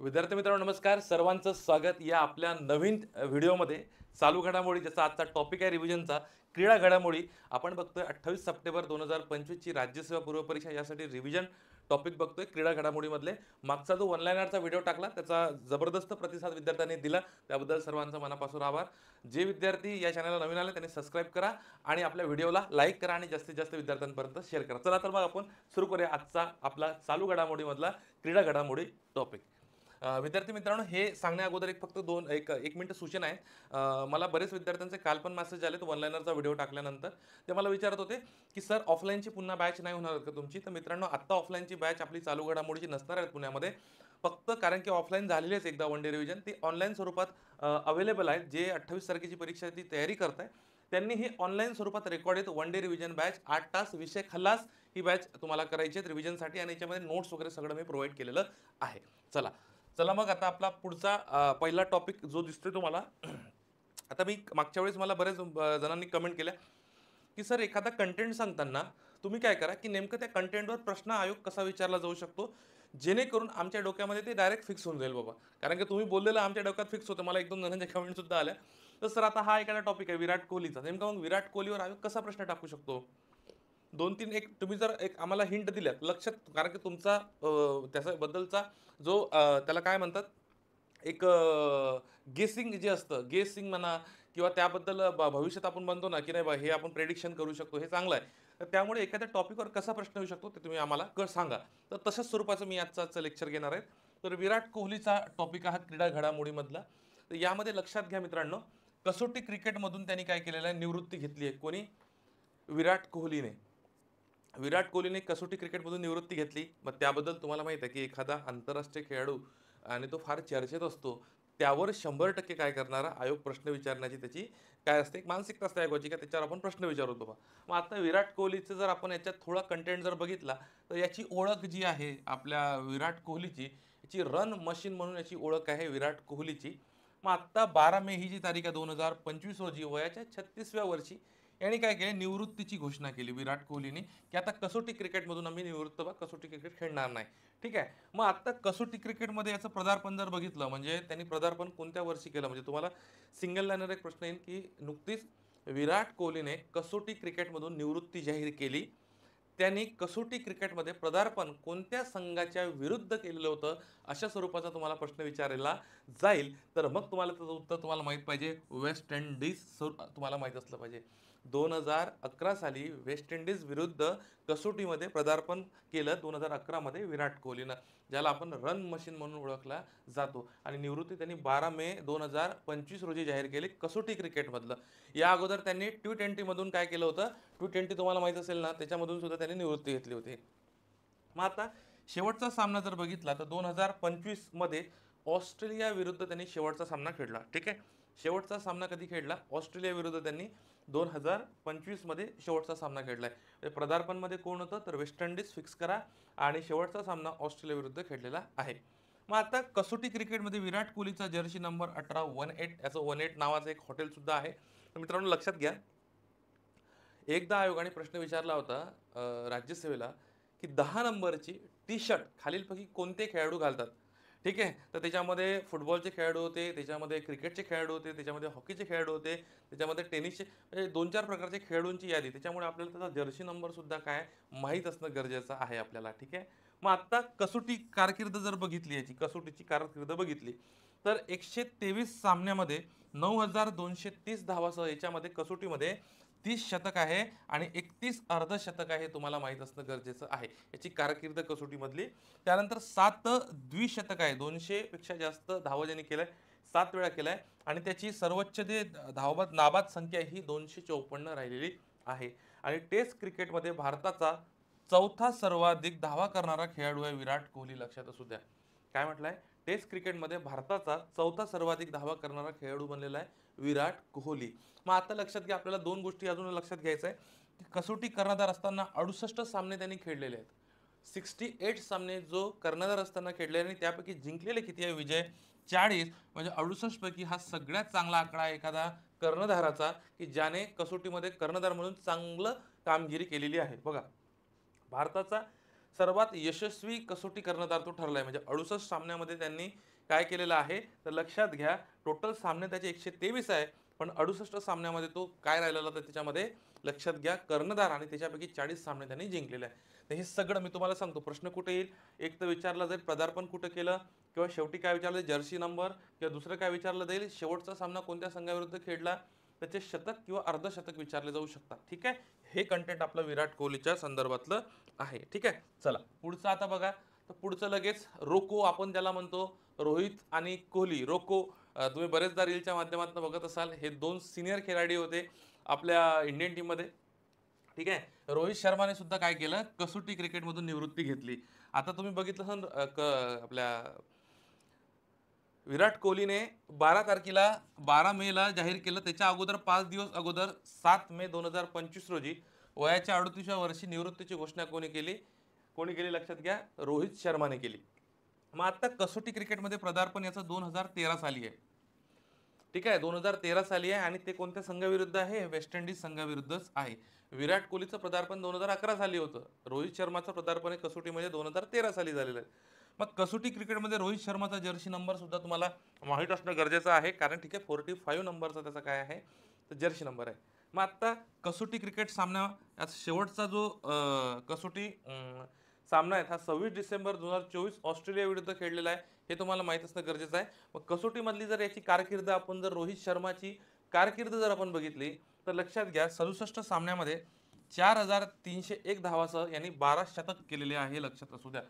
विद्यार्थी मित्रांनो नमस्कार. सर्वांचं स्वागत या आपल्या नवीन व्हिडिओमध्ये. चालू घडामोडी ज्याचा आजचा टॉपिक आहे रिव्हिजनचा, क्रीडा घडामोडी. आपण बघतोय 28 सप्टेंबर 2025 ची राज्यसेवा पूर्व परीक्षा, यासाठी रिव्हिजन टॉपिक बघतोय क्रीडा घडामोडीमधले. मागचा जो वन लाइनरचा व्हिडिओ टाकला त्याचा जबरदस्त प्रतिसाद विद्यार्थ्यांनी दिला, त्याबद्दल सर्वांचा मनापासून आभार. जे विद्यार्थी या चॅनलला नवीन आले त्यांनी सबस्क्राईब करा आणि आपल्या व्हिडिओला लाईक करा आणि जास्तीत जास्त विद्यार्थ्यांपर्यंत शेअर करा. चला तर मग आपण सुरू करूया आजचा आपला चालू घडामोडीमधला क्रीडा घडामोडी टॉपिक. विद्यार्थी मित्रांनो, हे सांगण्या अगोदर फक्त एक मिनिट सूचना आहे. मला बरेच विद्यार्थ्यांचे काल पण मेसेज आले वन लाइनरचा व्हिडिओ टाकल्यानंतर. ते मला विचारत होते की सर ऑफलाईनची पुन्हा बॅच नाही होणार का तुमची? तर मित्रांनो, आत्ता ऑफलाईनची बॅच आपली चालू घडामोडीची नसणार आहे पुण्यामध्ये. फक्त कारण की ऑफलाईन झालेलीच एकदा वन डे रिव्हिजन, ती ऑनलाईन स्वरूपात अवेलेबल आहे. जे 28 तारखेची परीक्षा ती तयारी करताय त्यांनी ही ऑनलाईन स्वरूपात recorded one day revision batch 8 तास विषय खलास ही बॅच तुम्हाला करायची आहे रिव्हिजनसाठी, आणि याच्यामध्ये नोट्स वगैरे सगळं मी प्रोव्हाइड केलेलं आहे. चला चला मग आता आपला पुढचा पहिला टॉपिक जो दिसतोय तुम्हाला. आता मी मागच्या वेळेस मला बरेच जणांनी कमेंट केल्या की सर एखादा कंटेंट सांगताना तुम्ही काय करा की नेमकं त्या कंटेंटवर प्रश्न आयोग कसा विचारला जाऊ शकतो, जेणेकरून आमच्या डोक्यामध्ये ते डायरेक्ट फिक्स होऊन जाईल बाबा. कारण की तुम्ही बोललेलं आमच्या डोक्यात फिक्स होतं. मला एक दोन जणांच्या कमेंट सुद्धा आल्या. तर सर आता हा एखादा टॉपिक आहे विराट कोहलीचा, नेमका मग विराट कोहलीवर आयोग कसा प्रश्न टाकू शकतो? दोन तीन एक तुम्ही जर एक आम्हाला हिंट दिल्यात लक्षात, कारण की तुमचा त्याच्याबद्दलचा जो त्याला काय म्हणतात, एक गेसिंग जे असतं, गेसिंग म्हणा, किंवा त्याबद्दल भविष्यात आपण म्हणतो ना की नाही बा हे आपण प्रेडिक्शन करू शकतो, हे चांगलं आहे. तर त्यामुळे एखाद्या टॉपिकवर कसा प्रश्न येऊ शकतो ते तुम्ही आम्हाला सांगा. तर तशाच स्वरूपाचं मी आजचं लेक्चर घेणार आहे. तर विराट कोहलीचा टॉपिक हा क्रीडा घडामोडीमधला. तर यामध्ये लक्षात घ्या मित्रांनो, कसोटी क्रिकेटमधून त्यांनी काय केलेलं आहे, निवृत्ती घेतली आहे. कोणी? विराट कोहलीने. विराट कोहलीने कसोटी क्रिकेटमधून निवृत्ती घेतली. मग त्याबद्दल तुम्हाला माहिती आहे की एखादा आंतरराष्ट्रीय खेळाडू आणि तो फार चर्चेत असतो, त्यावर 100% काय करणारा आयोग प्रश्न विचारण्याची त्याची काय असते, एक मानसिकता असते आयोगाची, का त्याच्यावर आपण प्रश्न विचारतो बाबा. मग आता विराट कोहलीचं जर आपण याच्यात थोडा कंटेंट जर बघितला, तर याची ओळख जी आहे आपल्या विराट कोहलीची, याची रन मशीन म्हणून याची ओळख आहे विराट कोहलीची. मग आत्ता 12 मे ही जी तारीख आहे 2025 रोजी, वयाच्या 36व्या वर्षी यांनी काय केलं, निवृत्तीची घोषणा केली विराट कोहलीने, की आता कसोटी क्रिकेटमधून आम्ही निवृत्त कसोटी क्रिकेट खेळणार नाही. ठीक आहे. मग आता कसोटी क्रिकेटमध्ये याचं पदार्पण जर बघितलं, म्हणजे त्यांनी पदार्पण कोणत्या वर्षी केलं, म्हणजे तुम्हाला सिंगल लाईनर एक प्रश्न येईल की नुकतीच विराट कोहलीने कसोटी क्रिकेटमधून निवृत्ती जाहीर केली. त्यांनी कसोटी क्रिकेटमध्ये पदार्पण कोणत्या संघाच्या विरुद्ध केलेलं होतं, अशा स्वरूपाचा तुम्हाला प्रश्न विचारला जाईल. तर मग तुम्हाला त्याचं उत्तर तुम्हाला माहीत पाहिजे, वेस्ट इंडिज तुम्हाला माहीत असलं पाहिजे. 2011 साली वेस्ट इंडिज विरुद्ध कसोटीमध्ये पदार्पण केलं 2011 मध्ये विराट कोहलीनं, ज्याला आपण रन मशीन म्हणून ओळखला जातो. आणि निवृत्ती त्यांनी 12 मे 2025 रोजी जाहीर केली कसोटी क्रिकेटमधलं. या अगोदर त्यांनी T20 मधून काय केलं होतं, T20 तुम्हाला माहित असेल ना, त्याच्यामधून सुद्धा त्यांनी निवृत्ती घेतली होती. मग आता शेवटचा सामना जर बघितला तर 2025 मध्ये ऑस्ट्रेलिया विरुद्ध त्यांनी शेवटचा सामना खेळला. ठीक आहे. शेवटचा सामना कधी खेळला? ऑस्ट्रेलिया विरुद्ध त्यांनी 2025 मध्ये शेवटचा सामना खेळलाय. पदार्पणमध्ये कोण होतं, तर वेस्ट इंडिज फिक्स करा, आणि शेवटचा सामना ऑस्ट्रेलिया विरुद्ध खेळलेला आहे. मग आता कसोटी क्रिकेटमध्ये विराट कोहलीचा जर्सी नंबर 18 18, याचं 18 नावाचं एक हॉटेल सुद्धा आहे. तर मित्रांनो लक्षात घ्या, एकदा आयोगाने प्रश्न विचारला होता राज्यसेवेला की 10 नंबरची टी शर्ट खालीलपैकी कोणते खेळाडू घालतात. ठीक आहे. तर त्याच्यामध्ये फुटबॉलचे खेळाडू होते, त्याच्यामध्ये क्रिकेटचे खेळाडू होते, त्याच्यामध्ये हॉकीचे खेळाडू होते, त्याच्यामध्ये टेनिसचे, म्हणजे 2-4 प्रकारचे खेळाडूंची यादी. त्याच्यामुळे आपल्याला त्याचा जर्सी नंबर सुद्धा काय माहीत असणं गरजेचं आहे आपल्याला. ठीक आहे. मग आत्ता कसोटी कारकीर्द जर बघितली, याची कसोटीची कारकीर्द बघितली, तर 123 सामन्यामध्ये 9,230 धावासह याच्यामध्ये कसोटीमध्ये 30 शतक आहे आणि 31 अर्धशतक आहे, तुम्हाला माहीत असणं गरजेचं आहे याची कारकीर्द कसोटीमधली. त्यानंतर 7 द्विशतक आहे, 200 पेक्षा जास्त धावा ज्यांनी केलाय, 7 वेळा केलाय, आणि त्याची सर्वोच्च जे धावबाद नाबाद संख्या ही 254 राहिलेली आहे. आणि टेस्ट क्रिकेटमध्ये भारताचा चौथा सर्वाधिक धावा करणारा खेळाडू आहे विराट कोहली, लक्षात असू द्या. काय म्हटलंय? टेस्ट क्रिकेटमध्ये भारताचा चौथा सर्वाधिक धावा करणारा खेळाडू बनलेला आहे विराट कोहली. मग आता लक्षात घ्या, आपल्याला दोन गोष्टी अजून लक्षात घ्यायचं आहे की कसोटी कर्णधार असताना 68 सामने त्यांनी खेळलेले आहेत. 68 सामने जो कर्णधार असताना खेळले, आणि त्यापैकी जिंकलेले किती आहे विजय? 40. म्हणजे 68 पैकी हा सगळ्यात चांगला आकडा आहे एखादा कर्णधाराचा, की ज्याने कसोटीमध्ये कर्णधार म्हणून चांगलं कामगिरी केलेली आहे. बघा, भारताचा सर्वात यशस्वी कसोटी कर्णधार तो ठरलाय, म्हणजे 68 सामन्यामध्ये त्यांनी काय केलेलं आहे तर लक्षात घ्या, टोटल सामने त्याचे 123 आहे, पण 68 सामन्यामध्ये तो काय राहिलेला तर त्याच्यामध्ये लक्षात घ्या कर्णधार, आणि त्याच्यापैकी 40 सामने त्यांनी जिंकलेले आहे. तर हे सगळं मी तुम्हाला सांगतो. प्रश्न कुठे येईल, एक तर विचारला जाईल पदार्पण कुठं केलं, किंवा शेवटी काय विचारलं जर्सी नंबर, किंवा दुसरं काय विचारलं जाईल शेवटचा सामना कोणत्या संघाविरुद्ध खेळला, त्याचे शतक किंवा अर्धशतक विचारले जाऊ शकतात. ठीक आहे, हे कंटेंट आपलं विराट कोहलीच्या संदर्भातलं आहे. ठीक आहे, चला पुढचं आता बघा. तर पुढचं लगेच रोको, आपण ज्याला म्हणतो रोहित आणि कोहली रोको. तुम्ही बरेचदा रीलच्या माध्यमातून बघत असाल, हे दोन सिनियर खेळाडू होते आपल्या इंडियन टीममध्ये. ठीक आहे, रोहित शर्माने सुद्धा काय केलं, कसोटी क्रिकेटमधून निवृत्ती घेतली. आता तुम्ही बघितलं असाल, आपल्या विराट कोहलीने 12 तारखेला 12 मेला जाहीर केलं. त्याच्या अगोदर 5 दिवस अगोदर 7 मे 2025 रोजी वयाच्या 38व्या वर्षी निवृत्तीची घोषणा कोणी केली लक्षात घ्या, रोहित शर्माने केली. मग आता कसोटी क्रिकेटमध्ये पदार्पण याचं 2013 साली आहे. ठीक आहे, 2013 साली आहे, आणि ते कोणत्या संघाविरुद्ध आहे, वेस्ट इंडिज संघाविरुद्धच आहे. विराट कोहलीचं पदार्पण 2011 साली होतं. रोहित शर्माचं पदार्पण हे कसोटीमध्ये 2013 साली झालेलं आहे. मग कसोटी क्रिकेटमध्ये रोहित शर्माचा जर्सी नंबर सुद्धा तुम्हाला माहीत असणं गरजेचं आहे, कारण ठीक आहे 45 नंबरचा त्याचा काय आहे तर जर्सी नंबर आहे. मग आता कसोटी क्रिकेट सामना शेवटचा जो कसोटी सामना आहे हा 26 डिसेंबर 2024 ऑस्ट्रेलिया विरुद्ध खेळलेला आहे, हे तुम्हाला माहीत असणं गरजेचं आहे. मग कसोटीमधली जर याची कारकीर्द आपण जर रोहित शर्माची कारकीर्द जर आपण बघितली तर लक्षात घ्या 67 सामन्यामध्ये 4301 धावासह यांनी 12 शतक केलेले आहे. लक्षात असू द्या,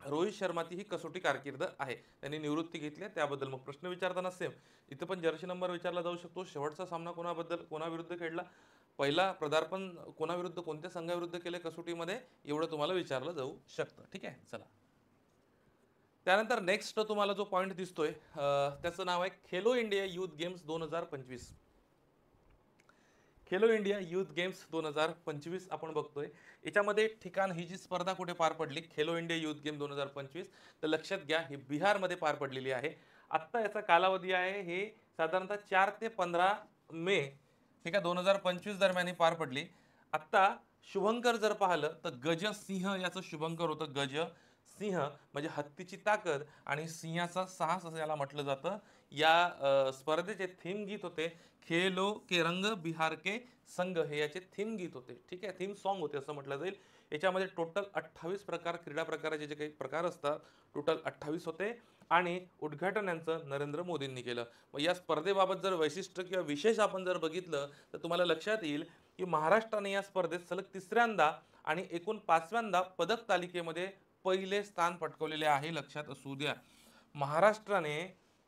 रोहित शर्माची ही कसोटी कारकीर्द आहे. त्यांनी निवृत्ती घेतली आहे त्याबद्दल. मग प्रश्न विचारताना सेम इथं पण जर्सी नंबर विचारला जाऊ शकतो. शेवटचा सामना कोणाविरुद्ध खेळला, पहिला पदार्पण कोणाविरुद्ध कोणत्या संघाविरुद्ध केले कसोटीमध्ये, एवढं तुम्हाला विचारलं जाऊ शकतं. ठीक आहे, चला त्यानंतर नेक्स्ट तुम्हाला जो पॉईंट दिसतोय त्याचं नाव आहे Khelo India youth games 2025. Khelo India youth games 2025 आपण बघतोय. याच्यामध्ये ठिकाण, ही जी स्पर्धा कुठे पार पडली खेलो इंडिया युथ गेम 2025, तर लक्षात घ्या ही बिहारमध्ये पार पडलेली आहे. आत्ता याचा कालावधी आहे हे साधारणतः 4 ते 15 मे, ठीक आहे, 2025 दरम्यान ही पार पडली. आत्ता शुभंकर जर पाहिलं तर गज सिंह याचं शुभंकर होतं. गज सिंह म्हणजे हत्तीची ताकद आणि सिंहाचा साहस असं याला म्हटलं जातं. या स्पर्धेचे थीम गीत होते खेलो के रंग बिहार के संघ, हे याचे थीम गीत होते. ठीक आहे, थीम सॉन्ग होते असं म्हटलं जाईल. याच्यामध्ये टोटल 28 प्रकार, क्रीडा प्रकाराचे जे काही प्रकार असतात टोटल 28 होते, आणि उद्घाटन यांचं नरेंद्र मोदींनी केलं. मग या स्पर्धेबाबत जर वैशिष्ट्य किंवा विशेष आपण जर बघितलं तर तुम्हाला लक्षात येईल की महाराष्ट्राने या स्पर्धेत सलग तिसऱ्यांदा आणि एकूण 5व्यांदा पदक तालिकेमध्ये पहिले स्थान पटकावलेले आहे. लक्षात असू द्या, महाराष्ट्राने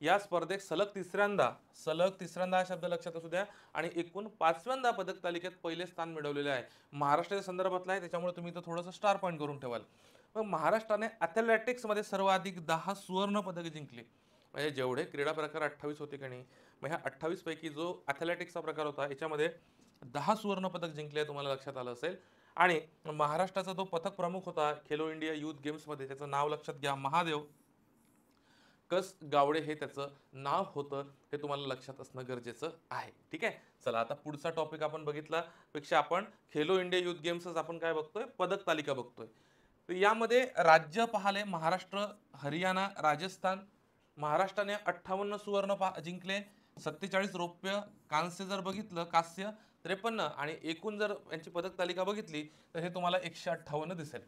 या स्पर्धेत सलग तिसऱ्यांदा हा शब्द लक्षात असू द्या, आणि एकूण 5व्यांदा पदक तालिकेत पहिले स्थान मिळवलेले आहे. महाराष्ट्राच्या संदर्भातला आहे, त्याच्यामुळे तुम्ही इथं थोडंसं स्टार पॉईंट करून ठेवाल. मग महाराष्ट्राने ॲथलेटिक्समध्ये सर्वाधिक 10 सुवर्ण पदक जिंकले. म्हणजे जेवढे क्रीडा प्रकार 28 होते की नाही, मग ह्या 28 पैकी जो ॲथलेटिक्सचा प्रकार होता याच्यामध्ये 10 सुवर्ण पदक जिंकले, तुम्हाला लक्षात आलं असेल. आणि महाराष्ट्राचा जो पथक प्रमुख होता खेलो इंडिया युथ गेम्समध्ये, त्याचं नाव लक्षात घ्या, महादेव कस गावडे हे त्याचं नाव होतं. हे तुम्हाला लक्षात असणं गरजेचं आहे. ठीक आहे, चला आता पुढचा टॉपिक आपण बघितला पेक्षा आपण खेलो इंडिया युथ गेम्सच आपण काय बघतोय, पदक तालिका बघतोय. तर यामध्ये राज्य पाहिले महाराष्ट्र, हरियाणा, राजस्थान. महाराष्ट्राने 58 सुवर्ण जिंकले, 47 रौप्य, कांस्य जर बघितलं कांस्य 53, आणि एकूण जर यांची पदक तालिका बघितली तर हे तुम्हाला 158 दिसेल.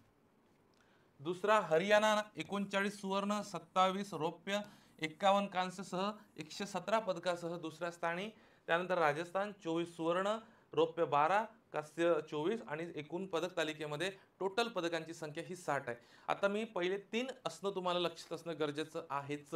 दुसरा हरियाणा 39 सुवर्ण, 27 रौप्य, 51 कांस्यसह 117 पदकासह दुसऱ्या स्थानी. त्यानंतर राजस्थान 24 सुवर्ण, रौप्य 12, कांस्य 24, आणि एकूण पदक तालिकेमध्ये टोटल पदकांची संख्या ही 60 आहे. आता मी पहिले 3 असणं तुम्हाला लक्षात असणं गरजेचं आहेच.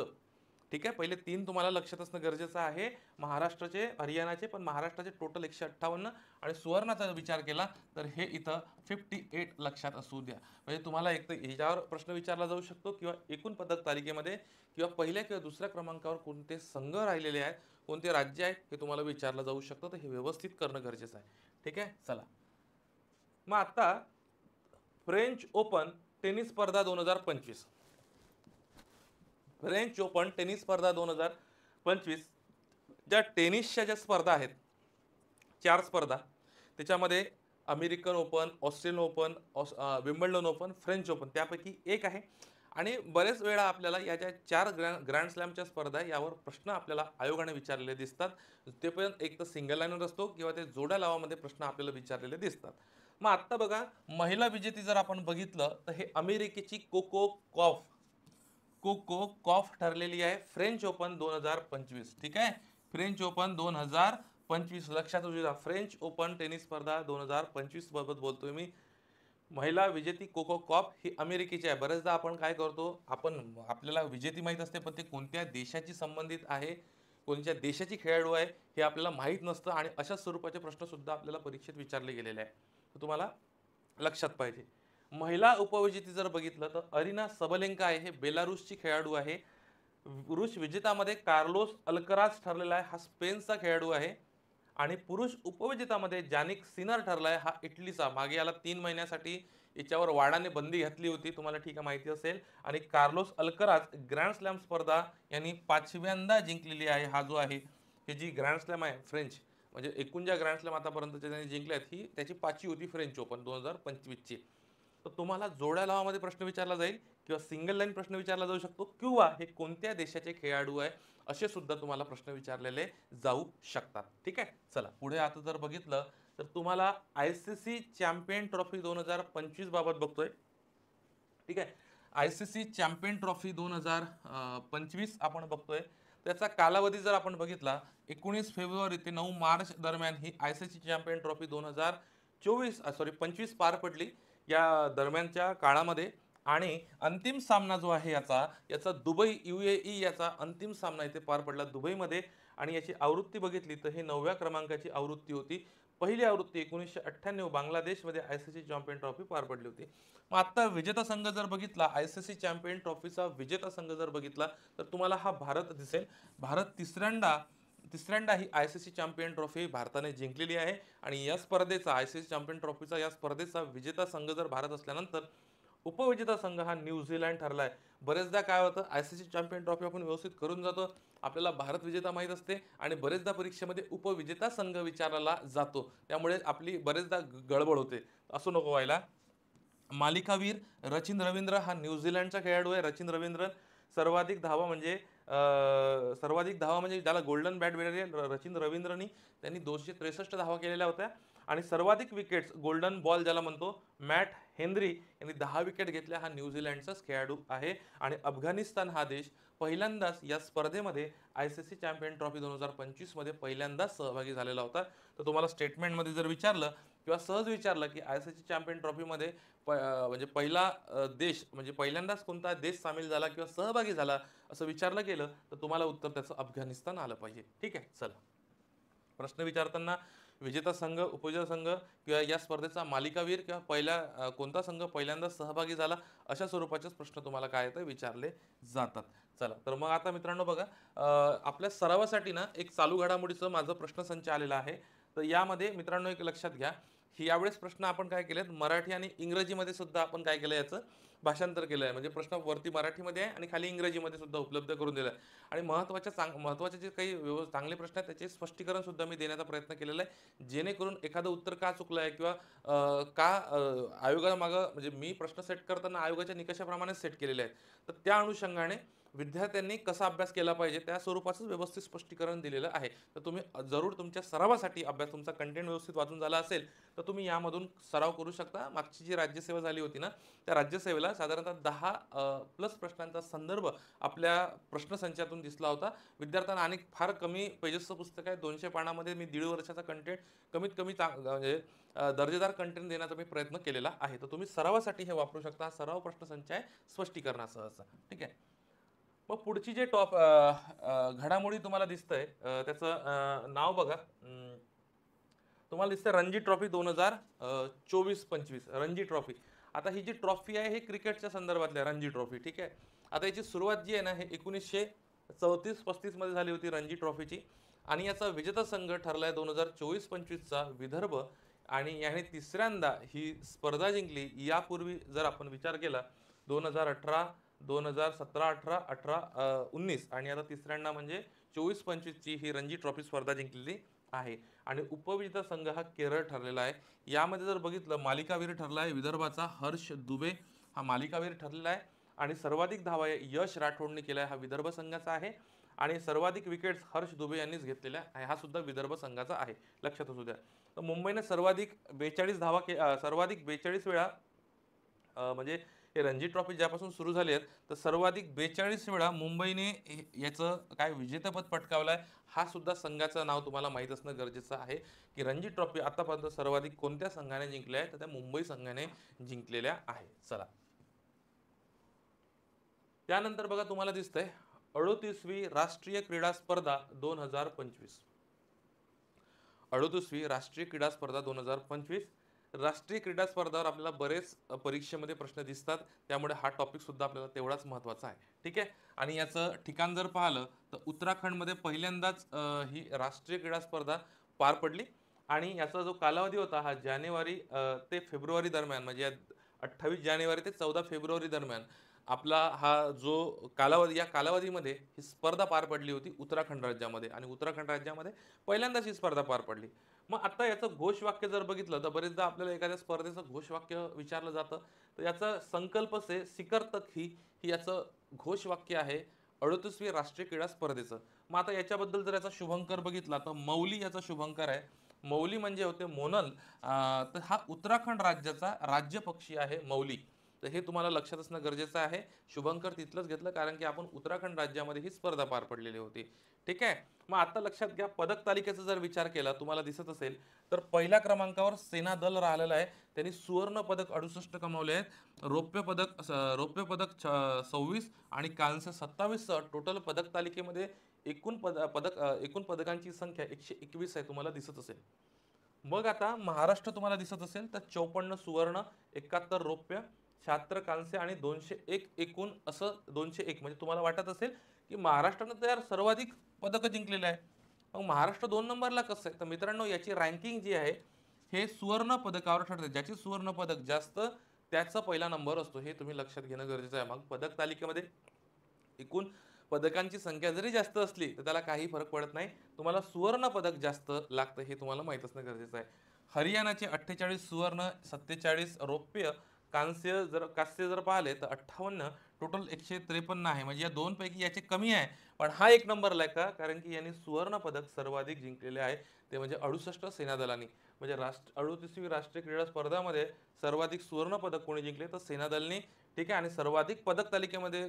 ठीक आहे, पहिले 3 तुम्हाला लक्षात असणं गरजेचं आहे, महाराष्ट्राचे, हरियाणाचे, पण महाराष्ट्राचे टोटल 158, आणि सुवर्णाचा विचार केला तर हे इथं 58 लक्षात असू द्या. म्हणजे तुम्हाला एक तर ह्याच्यावर प्रश्न विचारला जाऊ शकतो, किंवा एकूण पदक तालिकेमध्ये किंवा पहिल्या किंवा दुसऱ्या क्रमांकावर कोणते संघ राहिलेले आहेत, कोणते राज्य आहेत, हे तुम्हाला विचारलं जाऊ शकतं. तर हे व्यवस्थित करणं गरजेचं आहे. ठीक आहे, चला मग आता फ्रेंच ओपन टेनिस स्पर्धा 2025. फ्रेंच ओपन टेनिस स्पर्धा 2025, ज्या टेनिसच्या ज्या स्पर्धा आहेत 4 स्पर्धा, त्याच्यामध्ये American open, Australian open, Wimbledon open, French open त्यापैकी एक आहे. आणि बरेच वेळा आपल्याला या ज्या 4 ग्रँड स्लॅमच्या स्पर्धा आहे, यावर प्रश्न आपल्याला आयोगाने विचारलेले दिसतात. ते पण एक तर सिंगल लाईनर असतो किंवा ते जोड्या लावामध्ये प्रश्न आपल्याला विचारलेले दिसतात. मग आत्ता बघा, महिला विजेती जर आपण बघितलं तर हे अमेरिकेची कोको कॉफ ठरलेली आहे फ्रेंच ओपन 2025. ठीक आहे, फ्रेंच ओपन 2025 लक्षात असू द्या. फ्रेंच ओपन टेनिस स्पर्धा 2025 बाबत बोलतोय मी. महिला विजेती कोको कॉप ही अमेरिकेची आहे. बरेचदा आपण काय करतो, आपल्याला विजेती माहीत असते, पण ते कोणत्या देशाची संबंधित आहे, कोणत्या देशाची खेळाडू आहे हे आपल्याला माहीत नसतं. आणि अशा स्वरूपाचे प्रश्न सुद्धा आपल्याला परीक्षेत विचारले गेलेले आहे, तर तुम्हाला लक्षात पाहिजे. महिला उपविजेती जर बघितलं तर अरिना सबलेंका आहे, हे बेलारुसची खेळाडू आहे. पुरुष विजेतामध्ये कार्लोस अल्कराज ठरलेला आहे, हा स्पेनचा खेळाडू आहे. आणि पुरुष उपविजेतामध्ये जानिक सिनर ठरलाय, हा इटलीचा. मागे याला 3 महिन्यासाठी याच्यावर वाडाने बंदी घातली होती, तुम्हाला ठीक आहे माहिती असेल. आणि कार्लोस अल्कराज ग्रँड स्लॅम स्पर्धा यांनी 5व्यांदा जिंकलेली आहे. हा जो आहे, ही जी ग्रँड स्लॅम आहे फ्रेंच, म्हणजे एकूण ज्या ग्रँड स्लॅम आतापर्यंत त्यांनी जिंकल्या आहेत, ही त्याची 5वी होती फ्रेंच ओपन 2025ची. तर तुम्हाला जोड्या लावामध्ये प्रश्न विचारला जाईल किंवा सिंगल लाईन प्रश्न विचारला जाऊ शकतो, किंवा हे कोणत्या देशाचे खेळाडू आहे असे सुद्धा तुम्हाला प्रश्न विचारलेले जाऊ शकतात. ठीक आहे, चला पुढे आता जर बघितलं तर तुम्हाला ICC चॅम्पियन ट्रॉफी 2025 बाबत बघतोय. ठीक आहे, ICC चॅम्पियन ट्रॉफी 2025 आपण बघतोय. त्याचा कालावधी जर आपण बघितला, 19 फेब्रुवारी ते 9 मार्च दरम्यान ही ICC चॅम्पियन ट्रॉफी 25 पार पडली. या दरम्यानच्या काळामध्ये आणि अंतिम सामना जो आहे याचा दुबई UAE याचा अंतिम सामना इथे पार पडला दुबईमध्ये. आणि याची आवृत्ती बघितली तर ही 9व्या क्रमांकाची आवृत्ती होती. पहिली आवृत्ती 1998 बांगलादेशमध्ये ICC चॅम्पियन ट्रॉफी पार पडली होती. मग आता विजेता संघ जर बघितला, ICC चॅम्पियन ट्रॉफीचा विजेता संघ जर बघितला तर तुम्हाला हा भारत दिसेल. भारत तिसऱ्यांदा ही ICC चॅम्पियन ट्रॉफी भारताने जिंकलेली आहे. आणि या स्पर्धेचा ICC चॅम्पियन ट्रॉफीचा या स्पर्धेचा विजेता संघ जर भारत असल्यानंतर उपविजेता संघ हा न्यूझीलंड ठरलाय. बरेचदा काय होतं, ICC चॅम्पियन ट्रॉफी आपण व्यवस्थित करून जातो, आपल्याला भारत विजेता माहीत असते, आणि बरेचदा परीक्षेमध्ये उपविजेता संघ विचारला जातो, त्यामुळे आपली बरेचदा गडबड होते. असं नको व्हायला. मालिकावीर रचिन रवींद्र हा न्यूझीलंडचा खेळाडू आहे. रचिन रवींद्रन सर्वाधिक धावा म्हणजे ज्याला गोल्डन बॅट मिळाली रचिन रवींद्रनी, त्यांनी 263 धावा केलेल्या होत्या. आणि सर्वाधिक विकेट्स गोल्डन बॉल ज्याला म्हणतो, मॅट हेनरी यांनी 10 विकेट घेतल्या, हा न्यूझीलंडचाच खेळाडू आहे. आणि अफगाणिस्तान हा देश पहिल्यांदाच या स्पर्धेमध्ये ICC चॅम्पियन ट्रॉफी 2025 मध्ये पहिल्यांदाच सहभागी झालेला होता. तर तुम्हाला स्टेटमेंटमध्ये जर विचारलं किंवा सहज विचारलं की ICC चॅम्पियन ट्रॉफीमध्ये म्हणजे पहिला देश म्हणजे पहिल्यांदाच कोणता देश सामील झाला किंवा सहभागी झाला असं विचारलं गेलं तर तुम्हाला उत्तर त्याचं अफगाणिस्तान आलं पाहिजे. ठीक आहे, चला प्रश्न विचारताना विजेता संघ, उपविजेता संघ किंवा या स्पर्धेचा मालिकावीर किंवा कोणता संघ पहिल्यांदा सहभागी झाला अशा स्वरूपाचेच प्रश्न तुम्हाला काय येतं विचारले जातात. चला तर मग आता मित्रांनो बघा, आपल्या सरावासाठी ना एक चालू घडामोडीचं माझं प्रश्नसंच आलेला आहे. तर यामध्ये मित्रांनो एक लक्षात घ्या, ही यावेळेस प्रश्न आपण काय केलेत, मराठी आणि इंग्रजीमध्ये सुद्धा आपण काय केलं, याचं भाषांतर केलं आहे. म्हणजे प्रश्न वरती मराठीमध्ये आहे आणि खाली इंग्रजीमध्ये सुद्धा उपलब्ध करून दिलं आहे. आणि महत्त्वाचे जे काही चांगले प्रश्न आहेत त्याचे स्पष्टीकरण सुद्धा मी देण्याचा प्रयत्न केलेला आहे, जेणेकरून एखादं उत्तर का चुकलं आहे किंवा आयोगामागं म्हणजे मी प्रश्न सेट करताना आयोगाच्या निकषाप्रमाणे सेट केलेले आहेत, तर त्या अनुषंगाने विद्यार्थ्यांनी कसा अभ्यास केला पाहिजे त्या स्वरूपाचं व्यवस्थित स्पष्टीकरण दिलेलं आहे. तर तुम्ही जरूर तुमच्या सरावासाठी अभ्यास, तुमचा कंटेंट व्यवस्थित वाचून झाला असेल तर तुम्ही यामधून सराव करू शकता. मागची जी राज्यसेवा झाली होती ना, त्या राज्यसेवेला साधारणतः 10+ प्रश्नांचा संदर्भ आपल्या प्रश्नसंचातून दिसला होता. विद्यार्थ्यांना आणि फार कमी पेजेसचं पुस्तक आहे, 200 पानामध्ये मी 1.5 वर्षाचा कंटेंट कमीत कमी म्हणजे दर्जेदार कंटेंट देण्याचा मी प्रयत्न केलेला आहे. तर तुम्ही सरावासाठी हे वापरू शकता. सराव प्रश्नसंच आहे स्पष्टीकरणासह. ठीक आहे, मग पुढची जे घडामोडी तुम्हाला दिसतंय त्याचं नाव बघा. तुम्हाला दिसतंय रणजी ट्रॉफी 2024-25 रणजी ट्रॉफी. आता ही जी ट्रॉफी आहे हे क्रिकेटच्या संदर्भातली आहे, रणजी ट्रॉफी. ठीक आहे, आता याची सुरुवात जी आहे ना, हे 1934-35 मध्ये झाली होती रणजी ट्रॉफीची. आणि याचा विजेता संघ ठरलाय 2024-25चा विदर्भ. आणि याने तिसऱ्यांदा ही स्पर्धा जिंकली. यापूर्वी जर आपण विचार केला 2018, 2017, 18, 19 आणि आता तिसऱ्यांदा म्हणजे 24-25ची ही रणजी ट्रॉफी स्पर्धा जिंकलेली आहे. आणि उपविजेता संघ हा केरळ ठरलेला आहे. यामध्ये जर बघितलं, मालिकावीर ठरला आहे विदर्भाचा हर्ष दुबे, हा मालिकावीर ठरलेला आहे. आणि सर्वाधिक धावा यश राठोडने केल्या हा विदर्भ संघाचा आहे आणि सर्वाधिक विकेट्स हर्ष दुबे यांनीच घेतलेल्या आहे हा सुद्धा विदर्भ संघाचा आहे, लक्षात असू द्या. तर मुंबईने सर्वाधिक 42 धावा सर्वाधिक 42 वेळा म्हणजे हे रणजी ट्रॉफी ज्यापासून सुरू झाली आहे तर सर्वाधिक 42 वेळा मुंबईने याचं काय विजेतेपद पटकावलंय. हा सुद्धा संघाचं नाव तुम्हाला माहीत असणं गरजेचं आहे की रणजी ट्रॉफी आतापर्यंत सर्वाधिक कोणत्या संघाने जिंकल्या आहे तर त्या मुंबई संघाने जिंकलेल्या आहे. चला त्यानंतर बघा तुम्हाला दिसतंय 38वी राष्ट्रीय क्रीडा स्पर्धा 2025. 38वी राष्ट्रीय क्रीडा स्पर्धा 2025. राष्ट्रीय क्रीडा स्पर्धावर आपल्याला बरेच परीक्षेमध्ये प्रश्न दिसतात त्यामुळे हा टॉपिक सुद्धा आपल्याला तेवढाच महत्त्वाचा आहे. ठीक आहे. आणि याचं ठिकाण जर पाहिलं तर उत्तराखंडमध्ये पहिल्यांदाच ही राष्ट्रीय क्रीडा स्पर्धा पार पडली आणि याचा जो कालावधी होता हा जानेवारी ते फेब्रुवारी दरम्यान म्हणजे 28 जानेवारी ते 14 फेब्रुवारी दरम्यान आपला हा जो कालावधी या कालावधीमध्ये ही स्पर्धा पार पडली होती उत्तराखंड राज्यामध्ये आणि उत्तराखंड राज्यामध्ये पहिल्यांदाच ही स्पर्धा पार पडली. मग आता याचं घोषवाक्य जर बघितलं तर बरेचदा आपल्याला एखाद्या स्पर्धेचं घोषवाक्य विचारलं जातं तर याचं संकल्प से शिखर तक ही याचं घोषवाक्य आहे 38वी राष्ट्रीय क्रीडा स्पर्धेचं. मग आता याच्याबद्दल जर याचा शुभंकर बघितला तर मौली याचा शुभंकर आहे. मौली म्हणजे होते मोनल. तर हा उत्तराखंड राज्याचा राज्य पक्षी आहे मौली. तर हे तुम्हाला लक्षात असणं गरजेचं आहे. शुभंकर तिथलंच घेतलं कारण की आपण उत्तराखंड राज्यामध्ये ही स्पर्धा पार पडलेली होती. ठीक आहे. मग आता लक्षात घ्या पदक तालिकेचा जर विचार केला तुम्हाला दिसत असेल तर पहिल्या क्रमांकावर सेना दल राहिलेला आहे. त्यांनी सुवर्ण पदक 68 कमावले आहेत. रौप्य पदक 26 आणि कांस्य 27 सह टोटल पदक तालिकेमध्ये एकूण पदकांची संख्या 121 आहे तुम्हाला दिसत असेल. मग आता महाराष्ट्र तुम्हाला दिसत असेल तर 54 सुवर्ण, 71 रौप्य, 76 कांस्य आणि 201 एकूण असं 201 म्हणजे तुम्हाला वाटत असेल की महाराष्ट्रानं तर यार सर्वाधिक पदकं जिंकलेले आहे. मग महाराष्ट्र 2 नंबरला कसं आहे तर मित्रांनो याची रँकिंग जी आहे हे सुवर्ण पदकावर ठरते. ज्याची सुवर्ण पदक जास्त त्याचा पहिला नंबर असतो हे तुम्ही लक्षात घेणं गरजेचं आहे. मग पदक तालिकेमध्ये एकूण पदकांची संख्या जरी जास्त असली तर त्याला काही फरक पडत नाही. तुम्हाला सुवर्ण पदक जास्त लागतं हे तुम्हाला माहित असणं गरजेचं आहे. हरियाणाचे 48 सुवर्ण, 47 रौप्य, कांस्य जर पाहिले तर 58 टोटल 153 आहे. म्हणजे या दोन पैकी याचे कमी आहे पण हा एक नंबरला आहे का कारण की यांनी सुवर्ण पदक सर्वाधिक जिंकलेले आहे ते म्हणजे 68 सेनादलांनी. म्हणजे 38वी राष्ट्रीय क्रीडा स्पर्धामध्ये सर्वाधिक सुवर्ण पदक कोणी जिंकले तर सेनादलनी. ठीक आहे. आणि सर्वाधिक पदक तालिकेमध्ये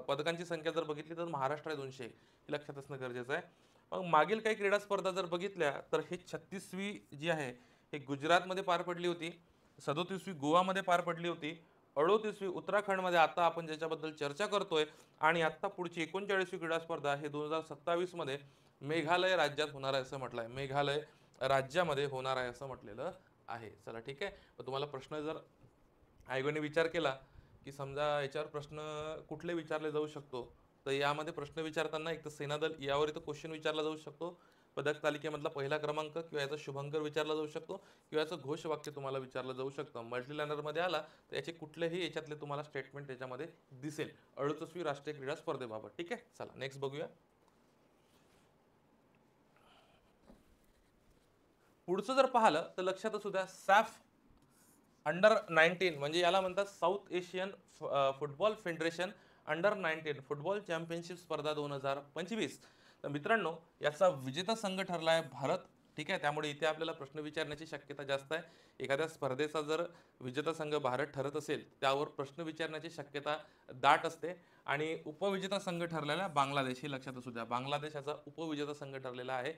पदकांची संख्या जर बघितली तर महाराष्ट्र आहे 200 हे लक्षात असणं गरजेचं आहे. मग मागील काही क्रीडा स्पर्धा जर बघितल्या तर हे 36वी जी आहे हे गुजरातमध्ये पार पडली होती, 37वी गोवामध्ये पार पडली होती, 38वी उत्तराखंडमध्ये आता आपण ज्याच्याबद्दल चर्चा करतोय आणि आता पुढची 39वी क्रीडा स्पर्धा हे 2027 मध्ये मेघालय राज्यात होणार आहे असं म्हटलं आहे. मेघालय राज्यामध्ये होणार आहे असं म्हटलेलं आहे. चला ठीक आहे. तर तुम्हाला प्रश्न जर आयोगाने विचार केला की समजा याच्यावर प्रश्न कुठले विचारले जाऊ शकतो तर यामध्ये प्रश्न विचारताना एक तर सेनादल यावर इथं क्वेश्चन विचारला जाऊ शकतो, पदक तालिकेमधला पहिला क्रमांक किंवा याचा शुभंकर विचारला जाऊ शकतो किंवा याचं घोषवाक्य तुम्हाला विचारलं जाऊ शकतं. मल्टीलायनरमध्ये आला तर याचे कुठलेही याच्यातले तुम्हाला स्टेटमेंट त्याच्यामध्ये दिसेल 38वी राष्ट्रीय क्रीडा स्पर्धेबाबत. ठीक आहे. चला नेक्स्ट बघूया. पुढचं जर पाहिलं तर लक्षात असू द्या सॅफ अंडर-19 म्हणजे याला म्हणतात south Asian Football Federation under-19 football championship स्पर्धा 2025. तर मित्रांनो याचा विजेता संघ ठरला आहे भारत. ठीक आहे. त्यामुळे इथे आपल्याला प्रश्न विचारण्याची शक्यता जास्त आहे. एखाद्या स्पर्धेचा जर विजेता संघ भारत ठरत असेल त्यावर प्रश्न विचारण्याची शक्यता दाट असते. आणि उपविजेता संघ ठरलेला बांगलादेश हे लक्षात असू द्या. बांगलादेश याचा उपविजेता संघ ठरलेला आहे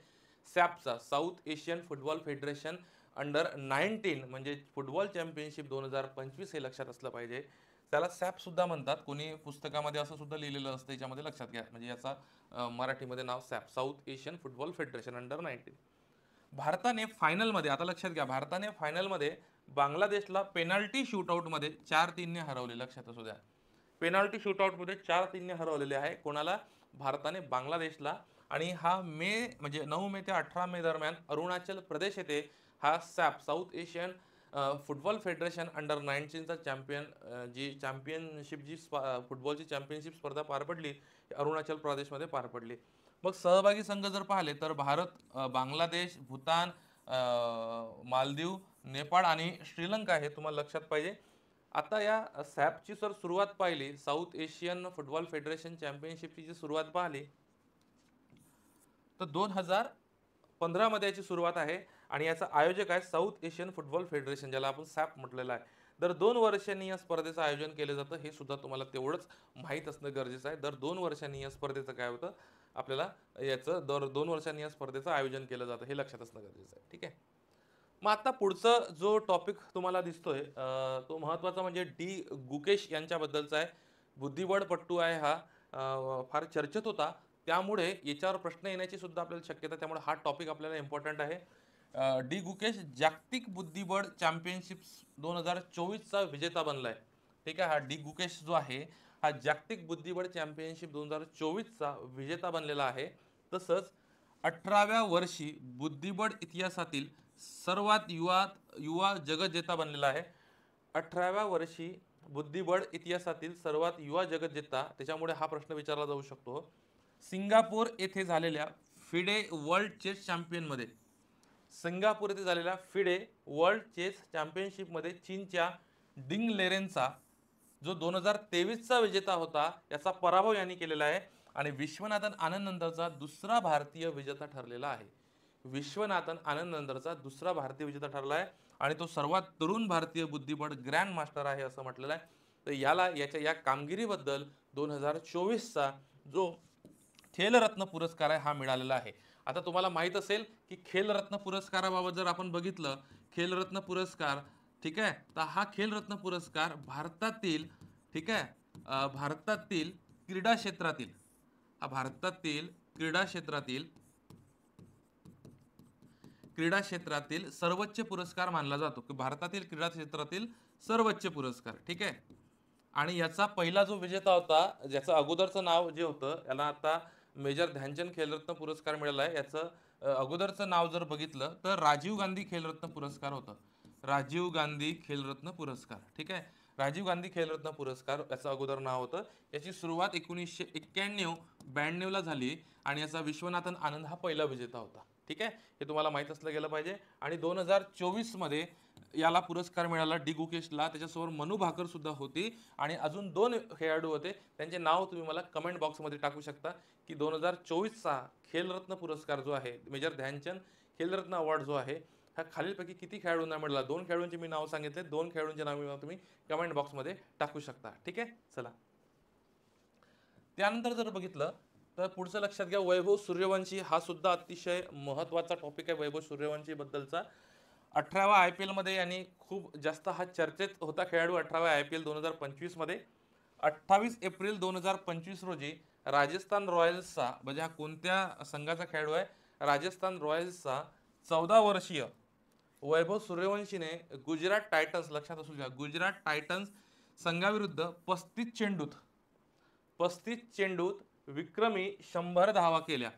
सॅपचा South Asian Football Federation under nineteen म्हणजे फुटबॉल चॅम्पियनशिप 2025 हे लक्षात असलं पाहिजे. त्याला सॅप सुद्धा म्हणतात. कोणी पुस्तकामध्ये असं सुद्धा लिहिलेलं असतं याच्यामध्ये लक्षात घ्या. म्हणजे याचा मराठीमध्ये नाव SAFF South Asian Football Federation under nineteen. भारताने फायनलमध्ये आता लक्षात घ्या भारताने फायनलमध्ये बांगलादेशला पेनाल्टी शूटआउटमध्ये 4-3 ने हरवले. लक्षात असू द्या पेनाल्टी शूटआउटमध्ये 4-3 ने हरवलेले आहे कोणाला भारताने बांगलादेशला. आणि हा म्हणजे 9 मे ते 18 मे दरम्यान अरुणाचल प्रदेश येथे हा SAFF South Asian Football Federation अंडर-19चा चॅम्पियनशिप जी फुटबॉलची चॅम्पियनशिप स्पर्धा पार पडली अरुणाचल प्रदेशमध्ये पार पडली. मग सहभागी संघ जर पाहिले तर भारत, बांगलादेश, भूतान, मालदीव, नेपाळ आणि श्रीलंका हे तुम्हाला लक्षात पाहिजे. आता या सॅपची जर सुरुवात पाहिली, साऊथ एशियन फुटबॉल फेडरेशन चॅम्पियनशिपची जी सुरुवात पाहिली तर 2015 मध्ये याची सुरुवात आहे आणि याचा आयोजक आहे साऊथ एशियन फुटबॉल फेडरेशन, ज्याला आपण सॅप म्हटलेलं आहे. दर 2 वर्षांनी या स्पर्धेचं आयोजन केलं जातं, हे सुद्धा तुम्हाला तेवढंच माहीत असणं गरजेचं आहे. दर 2 वर्षांनी या स्पर्धेचं काय होतं आपल्याला, याचं दर 2 वर्षांनी या स्पर्धेचं आयोजन केलं जातं, हे लक्षात असणं गरजेचं आहे. ठीक आहे. मग आता पुढचा जो टॉपिक तुम्हाला दिसतोय तो महत्त्वाचा म्हणजे डी गुकेश यांच्याबद्दलचा आहे. बुद्धिबळपट्टू आहे हा, फार चर्चेत होता, त्यामुळे याच्यावर प्रश्न येण्याची सुद्धा आपल्याला शक्यता, त्यामुळे हा टॉपिक आपल्याला इम्पॉर्टंट आहे. डी गुकेश जागतिक बुद्धिबळ चॅम्पियनशिप 2024चा विजेता बनलाय. ठीक आहे. हा डी गुकेश जो आहे हा जागतिक बुद्धिबळ चॅम्पियनशिप 2024चा विजेता बनलेला आहे. तसंच 18व्या वर्षी बुद्धिबळ इतिहासातील सर्वात युवा युवा जगज्जेता बनलेला आहे. 18व्या वर्षी बुद्धिबळ इतिहासातील सर्वात युवा जगज्जेता, त्याच्यामुळे हा प्रश्न विचारला जाऊ शकतो. सिंगापूर येथे झालेल्या फिडे वर्ल्ड चेस चॅम्पियनमध्ये, सिंगापूर येथे झालेल्या फिडे वर्ल्ड चेस चॅम्पियनशिपमध्ये चीनच्या डिंग लेरेनचा, जो 2023चा विजेता होता, याचा पराभव यांनी केलेला आहे आणि विश्वनाथन आनंद नंतरचा दुसरा भारतीय विजेता ठरलेला आहे. विश्वनाथन आनंद नंतरचा दुसरा भारतीय विजेता ठरला आहे आणि तो सर्वात तरुण भारतीय बुद्धिबळ ग्रँड मास्टर आहे असं म्हटलेलं आहे. तर याला या कामगिरीबद्दल 2024चा जो खेलरत्न पुरस्कार आहे हा मिळालेला आहे. आता तुम्हाला माहित असेल की खेलरत्न पुरस्काराबाबत जर आपण बघितलं, खेलरत्न पुरस्कार, ठीक आहे, तर हा खेलरत्न पुरस्कार भारतातील, ठीक आहे, भारतातील क्रीडा क्षेत्रातील, हा भारतातील क्रीडा क्षेत्रातील सर्वोच्च पुरस्कार मानला जातो, की भारतातील क्रीडा क्षेत्रातील सर्वोच्च पुरस्कार. ठीक आहे. आणि याचा पहिला जो विजेता होता, ज्याचं अगोदरचं नाव जे होतं, याला आता मेजर ध्यानचंद खेलरत्न पुरस्कार मिळाला आहे. याचं अगोदरचं नाव जर बघितलं तर राजीव गांधी खेलरत्न पुरस्कार होतं. राजीव गांधी खेलरत्न पुरस्कार. ठीक आहे. राजीव गांधी खेलरत्न पुरस्कार याचं अगोदर नाव होतं. याची सुरुवात 1991-92ला झाली आणि याचा विश्वनाथन आनंद हा पहिला विजेता होता. ठीक आहे. हे तुम्हाला माहित असलं गेलं पाहिजे. आणि 2024 मध्ये याला पुरस्कार मिळाला डी गुकेशला. त्याच्यासमोर मनू भाकर सुद्धा होती आणि अजून 2 खेळाडू होते, त्यांचे नाव तुम्ही मला कमेंट बॉक्समध्ये टाकू शकता की 2024चा खेलरत्न पुरस्कार जो आहे, मेजर ध्यानचंद खेलरत्न अवॉर्ड जो आहे, हा खालीलपैकी किती खेळाडूंना मिळाला. 2 खेळाडूंचे मी नाव सांगितले, 2 खेळाडूंचे नाव तुम्ही कमेंट बॉक्समध्ये टाकू शकता. ठीक आहे. चला, त्यानंतर जर बघितलं तर पुढचं लक्षात घ्या, वैभव सूर्यवंशी हा सुद्धा अतिशय महत्त्वाचा टॉपिक आहे. वैभव सूर्यवंशी बद्दलचा 18व्या IPL मध्ये यांनी खूप जास्त हा चर्चेत होता खेळाडू. 18व्या IPL 2025 मध्ये 28 एप्रिल 2025 रोजी राजस्थान रॉयल्सचा, म्हणजे हा कोणत्या संघाचा खेळाडू आहे, राजस्थान रॉयल्सचा 14 वर्षीय वैभव सूर्यवंशीने गुजरात टायटन्स, लक्षात असू द्या, गुजरात टायटन्स संघाविरुद्ध 35 चेंडूत विक्रमी 100 धावा केल्या.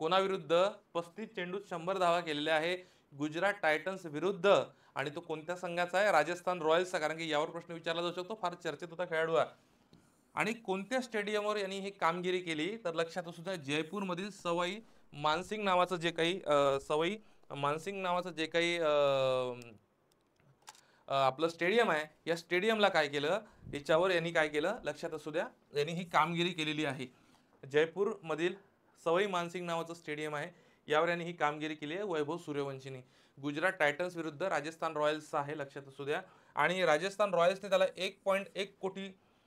कोणाविरुद्ध? 35 चेंडूत 100 धावा केलेल्या आहे गुजरात टायटन्स विरुद्ध. आणि तो कोणत्या संघाचा आहे? राजस्थान रॉयल्सचा, कारण की यावर प्रश्न विचारला जाऊ शकतो, फार चर्चेत होता खेळाडू आहे. आणि कोणत्या स्टेडियमवर यांनी ही कामगिरी केली, तर लक्षात असू द्या, जयपूरमधील सवाई मानसिंग नावाचं जे काही आपलं स्टेडियम आहे, या स्टेडियमला काय केलं, याच्यावर यांनी काय केलं, लक्षात असू द्या, यांनी ही कामगिरी केलेली आहे. जयपूरमधील सवाई मानसिंग नावाचं स्टेडियम आहे, यावर यांनी ही कामगिरी केली आहे वैभव सूर्यवंशीने. गुजरात टायटन्स विरुद्ध राजस्थान रॉयल्सचा आहे, लक्षात असू द्या. आणि राजस्थान रॉयल्सने त्याला 1.1 कोटी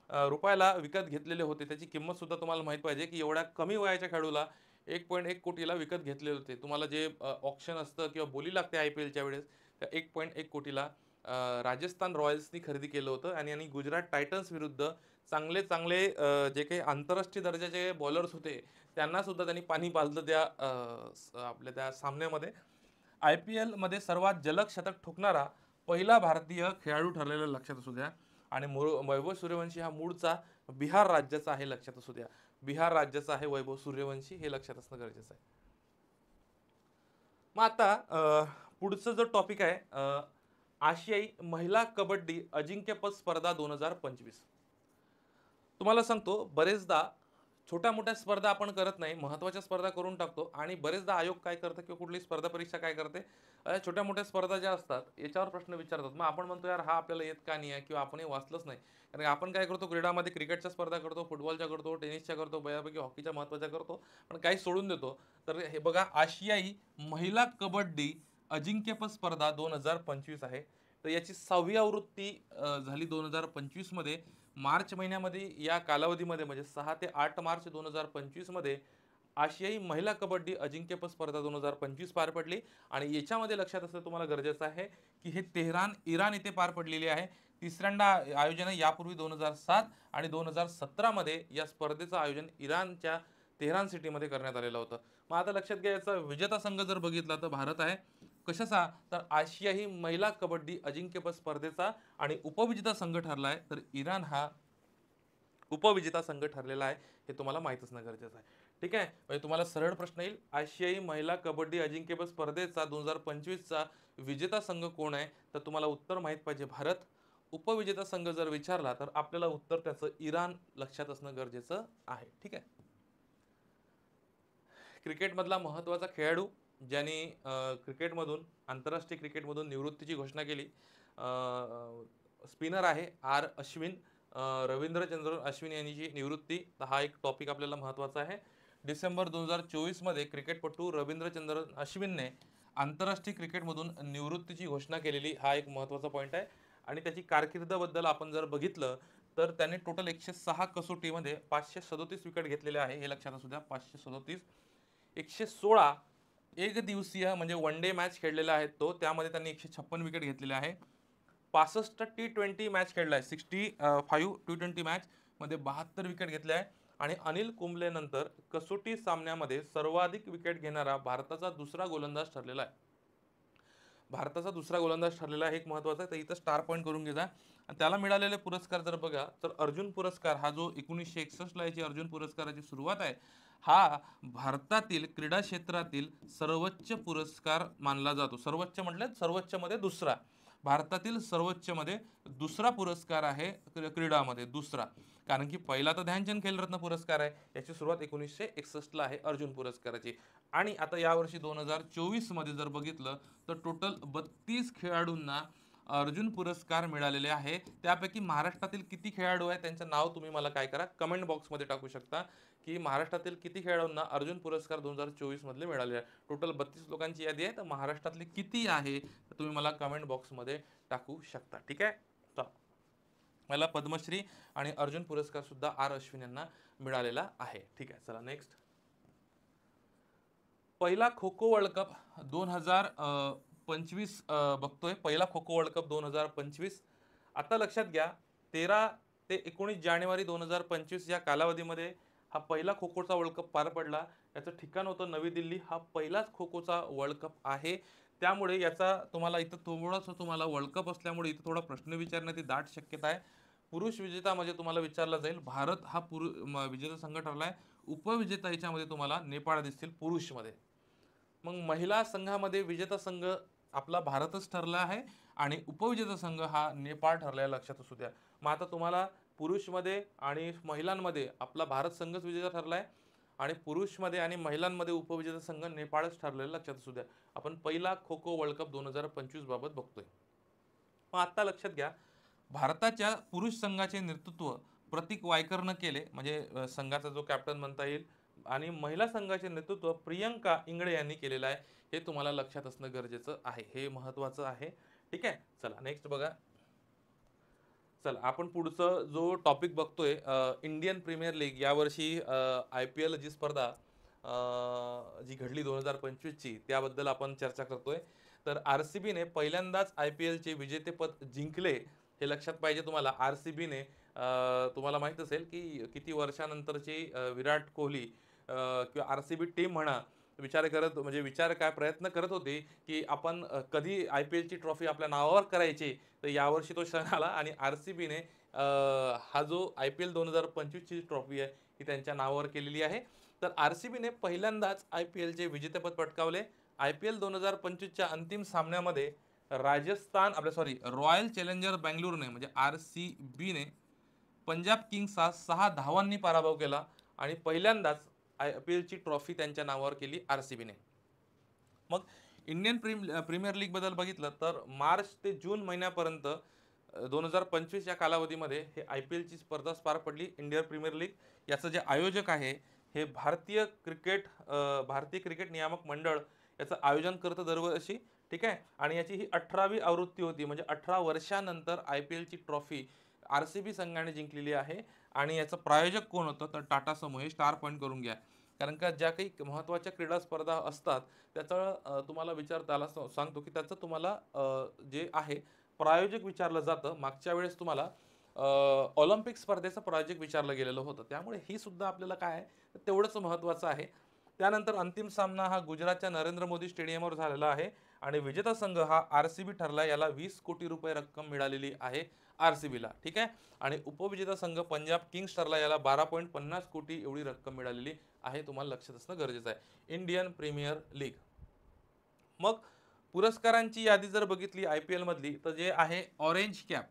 रुपयाला विकत घेतलेले होते. त्याची किंमत सुद्धा तुम्हाला माहित पाहिजे की एवढ्या कमी वयाच्या खेळाडूला 1.1 कोटीला विकत घेतलेले होते. तुम्हाला जे ऑप्शन असतं किंवा बोली लागते IPLच्या वेळेस, 1.1 कोटीला राजस्थान रॉयल्सनी खरेदी केलं होतं. आणि गुजरात टायटन्स विरुद्ध चांगले चांगले जे काही आंतरराष्ट्रीय दर्जाचे बॉलर्स होते, त्यांना सुद्धा त्यांनी पाणी पाजलं त्या आपल्या त्या सामन्यामध्ये. IPL मध्ये सर्वात जलद शतक ठोकणारा पहिला भारतीय खेळाडू ठरलेला, लक्षात असू द्या. आणि वैभव सूर्यवंशी हा मूळचा बिहार राज्याचा आहे, लक्षात असू द्या. बिहार राज्याचा आहे वैभव सूर्यवंशी, हे लक्षात असणं गरजेचं आहे. मग आता पुढचं जो टॉपिक आहे, आशियाई महिला कबड्डी अजिंक्यपद स्पर्धा 2025. तुम्हाला सांगतो, बरेचदा छोट्या मोठ्या स्पर्धा आपण करत नाही, महत्त्वाच्या स्पर्धा करून टाकतो. आणि बरेचदा आयोग काय करतं किंवा कुठली स्पर्धा परीक्षा काय करते, छोट्या मोठ्या स्पर्धा ज्या असतात याच्यावर प्रश्न विचारतात. मग आपण म्हणतो यार हा आपल्याला येत का नाही आहे किंवा आपण हे वाचलंच नाही. कारण आपण काय करतो, क्रीडामध्ये क्रिकेटच्या स्पर्धा करतो, फुटबॉलच्या करतो, टेनिसच्या करतो, बऱ्यापैकी हॉकीच्या महत्त्वाच्या करतो, पण काही सोडून देतो. तर हे बघा, आशियाई महिला कबड्डी अजिंक्यपद स्पर्धा 2025 आहे. तर याची 6वी आवृत्ती झाली 2025 मध्ये. मार्च महिन्यामध्ये या कालावधीमध्ये म्हणजे 6 ते 8 मार्च 2025 मध्ये आशियाई महिला कबड्डी अजिंक्यपद स्पर्धा 2025 पार पडली. आणि याच्यामध्ये लक्षात असणं तुम्हाला गरजेचं आहे की हे तेहरान, इराण येथे पार पडलेली आहे. तिसऱ्यांदा आयोजन आहे. यापूर्वी 2007 आणि 2017 मध्ये या स्पर्धेचं आयोजन इराणच्या तेहरान सिटीमध्ये करण्यात आलेलं होतं. मग आता लक्षात घ्या, याचा विजेता संघ जर बघितला तर भारत आहे. कशाचा, तर आशियाई महिला कबड्डी अजिंक्यपद स्पर्धेचा. आणि उपविजेता संघ ठरला आहे तर इराण हा उपविजेता संघ ठरलेला आहे. हे तुम्हाला माहित असणं गरजेचं आहे. ठीक आहे, म्हणजे तुम्हाला सरळ प्रश्न येईल, आशियाई महिला कबड्डी अजिंक्यपद स्पर्धेचा 2025चा विजेता संघ कोण आहे, तर तुम्हाला उत्तर माहित पाहिजे भारत. उपविजेता संघ जर विचारला तर आपल्याला उत्तर त्याचं इराण लक्षात असणं गरजेचं आहे. ठीक आहे. क्रिकेटमधला महत्त्वाचा खेळाडू ज्यांनी क्रिकेटमधून, आंतरराष्ट्रीय क्रिकेटमधून निवृत्तीची घोषणा केली, स्पिनर आहे अश्विन, रवींद्रचंद्रन अश्विन यांची निवृत्ती. तर हा एक टॉपिक आपल्याला महत्त्वाचा आहे. डिसेंबर 2024 मध्ये क्रिकेटपटू रवींद्रचंद्रन अश्विनने आंतरराष्ट्रीय क्रिकेटमधून निवृत्तीची घोषणा केलेली, हा एक महत्त्वाचा पॉईंट आहे. आणि त्याची कारकिर्दबद्दल आपण जर बघितलं तर त्याने टोटल 106 कसोटीमध्ये 537 विकेट घेतलेले आहे. हे लक्षात असू द्या, 537. 116 एक दिवसीय म्हणजे वन डे मॅच खेळलेला आहे तो, त्यामध्ये त्यांनी 156 विकेट घेतलेले आहे. 65 T20 मॅच खेळला आहे, 65 T20 मॅच मध्ये 72 विकेट घेतले आहे. आणि अनिल कुंबले नंतर कसोटी सामन्यामध्ये सर्वाधिक विकेट घेणारा भारताचा दुसरा गोलंदाज ठरलेला आहे. भारताचा दुसरा गोलंदाज ठरलेला आहे, एक महत्त्वाचा आहे. तर इथं स्टार पॉईंट करून घ्या. आणि त्याला मिळालेले पुरस्कार जर बघा तर अर्जुन पुरस्कार हा जो 1961 ला याची अर्जुन पुरस्काराची सुरुवात आहे, हा भारतातील क्रीडा क्षेत्रातील सर्वोच्च पुरस्कार मानला जातो. सर्वोच्च म्हटलं सर्वोच्च मध्ये दुसरा, भारतातील सर्वोच्च मध्ये दुसरा पुरस्कार आहे क्रीडामध्ये, दुसरा. कारण की पहिला तर ध्यानचंद खेलरत्न पुरस्कार आहे, याची सुरुवात 1961 ला आहे अर्जुन पुरस्काराची. आणि आता यावर्षी 2024 मध्ये जर बघितलं तर टोटल 32 खेळाडूंना अर्जुन पुरस्कार मिळालेले आहे. त्यापैकी महाराष्ट्रातील किती खेळाडू आहेत त्यांचं नाव तुम्ही मला काय करा, कमेंट बॉक्समध्ये टाकू शकता की महाराष्ट्रातील किती खेळाडूंना अर्जुन पुरस्कार 2024 मधले मिळाले आहे. टोटल 32 लोकांची यादी आहे, तर महाराष्ट्रातले किती आहे तर तुम्ही मला कमेंट बॉक्समध्ये टाकू शकता. ठीक आहे. तर मला पद्मश्री आणि अर्जुन पुरस्कार सुद्धा अश्विन यांना मिळालेला आहे. ठीक आहे, चला नेक्स्ट. पहिला खो खो वर्ल्ड कप 2025 बघतोय. पहिला खो खो वर्ल्ड कप 2025. आता लक्षात घ्या, 13 ते 19 जानेवारी 2025 या कालावधीमध्ये हा पहिला खो खोचा वर्ल्ड कप पार पडला. याचं ठिकाण होतं नवी दिल्ली. हा पहिलाच खो खोचा वर्ल्ड कप आहे. त्यामुळे याचा तुम्हाला इथं थोडासा तुम्हाला वर्ल्ड कप असल्यामुळे इथं थोडा प्रश्न विचारण्याची दाट शक्यता आहे. पुरुष विजेता म्हणजे तुम्हाला विचारला जाईल, भारत हा विजेता संघ ठरलाय. उपविजेता याच्यामध्ये तुम्हाला नेपाळ दिसतील पुरुषमध्ये. मग महिला संघामध्ये विजेता संघ आपला भारतच ठरला आहे आणि उपविजेता संघ हा नेपाळ ठरलाय, लक्षात असू द्या. मग आता तुम्हाला पुरुषमध्ये आणि महिलांमध्ये आपला भारत संघच विजेता ठरलाय आणि पुरुषमध्ये आणि महिलांमध्ये उपविजेता संघ नेपाळच ठरलेला, लक्षात असू द्या. आपण पहिला खो खो वर्ल्ड कप 2025 बाबत बघतोय. मग आता लक्षात घ्या, भारताच्या पुरुष संघाचे नेतृत्व प्रतीक वायकरनं केले, म्हणजे संघाचा जो कॅप्टन म्हणता येईल. आणि महिला संघाचे नेतृत्व प्रियंका इंगळे यांनी केलेलं आहे. हे तुम्हाला लक्षात असणं गरजेचं आहे, हे महत्त्वाचं आहे. ठीक आहे, चला नेक्स्ट बघा. चला आपण पुढचं जो टॉपिक बघतोय, इंडियन प्रीमियर लीग. यावर्षी IPL जी स्पर्धा जी घडली 2025ची, त्याबद्दल आपण चर्चा करतोय. तर RCBने पहिल्यांदाच IPLचे विजेतेपद जिंकले, हे लक्षात पाहिजे तुम्हाला. RCBने तुम्हाला माहित असेल की किती वर्षानंतरची विराट कोहली किंवा RCB टीम म्हणा विचार काय प्रयत्न करत होते की आपण कधी IPLची ट्रॉफी आपल्या नावावर करायची. तर यावर्षी तो क्षण आला आणि RCBने हा जो IPL 2025ची ट्रॉफी आहे ही त्यांच्या नावावर केलेली आहे. तर RCBने पहिल्यांदाच IPLचे विजेतेपद पटकावले. IPL 2025च्या अंतिम सामन्यामध्ये रॉयल चॅलेंजर बंगळुरूने म्हणजे RCBने पंजाब किंग्सचा 6 धावांनी पराभव केला. आणि पहिल्यांदाच IPL ची ट्रॉफी त्यांच्या नावावर केली RCBने. मग इंडियन प्रीमियर लीग बद्दल बघितलं तर मार्च ते जून महिन्यापर्यंत 2025 या कालावधीमध्ये हे IPL ची स्पर्धा पार पडली. इंडियन प्रीमियर लीग याचं जे आयोजक आहे हे भारतीय क्रिकेट नियामक मंडळ याचं आयोजन करतं दरवर्षी. ठीक आहे. आणि याची ही 18वी आवृत्ती होती, म्हणजे 18 वर्षानंतर IPL ची ट्रॉफी RCB संघाने जिंकलेली आहे. आणि याचं प्रायोजक कोण होतं तर टाटा समूह. हे स्टार पॉईंट करून घ्या, कारण का ज्या काही महत्त्वाच्या क्रीडा स्पर्धा असतात त्याचं तुम्हाला विचारताना सांगतो की त्याचं तुम्हाला जे आहे प्रायोजक विचारलं जातं. मागच्या वेळेस तुम्हाला ऑलिम्पिक स्पर्धेचं प्रायोजक विचारलं गेलेलं होतं, त्यामुळे ही सुद्धा आपल्याला काय आहे तर तेवढंच महत्त्वाचं आहे. त्यानंतर अंतिम सामना हा गुजरातच्या नरेंद्र मोदी स्टेडियमवर झालेला आहे आणि विजेता संघ हा RCB ठरला. याला 20 कोटी रुपये रक्कम मिळालेली आहे RCBला. ठीक आहे. आणि उपविजेता संघ पंजाब किंग्स ठरला. याला 12.50 कोटी एवढी रक्कम मिळालेली आहे. तुम्हाला लक्षात असणं गरजेचं आहे. Indian Premier League. मग पुरस्कारांची यादी जर बघितली IPL मधली तर जे आहे ऑरेंज कॅप.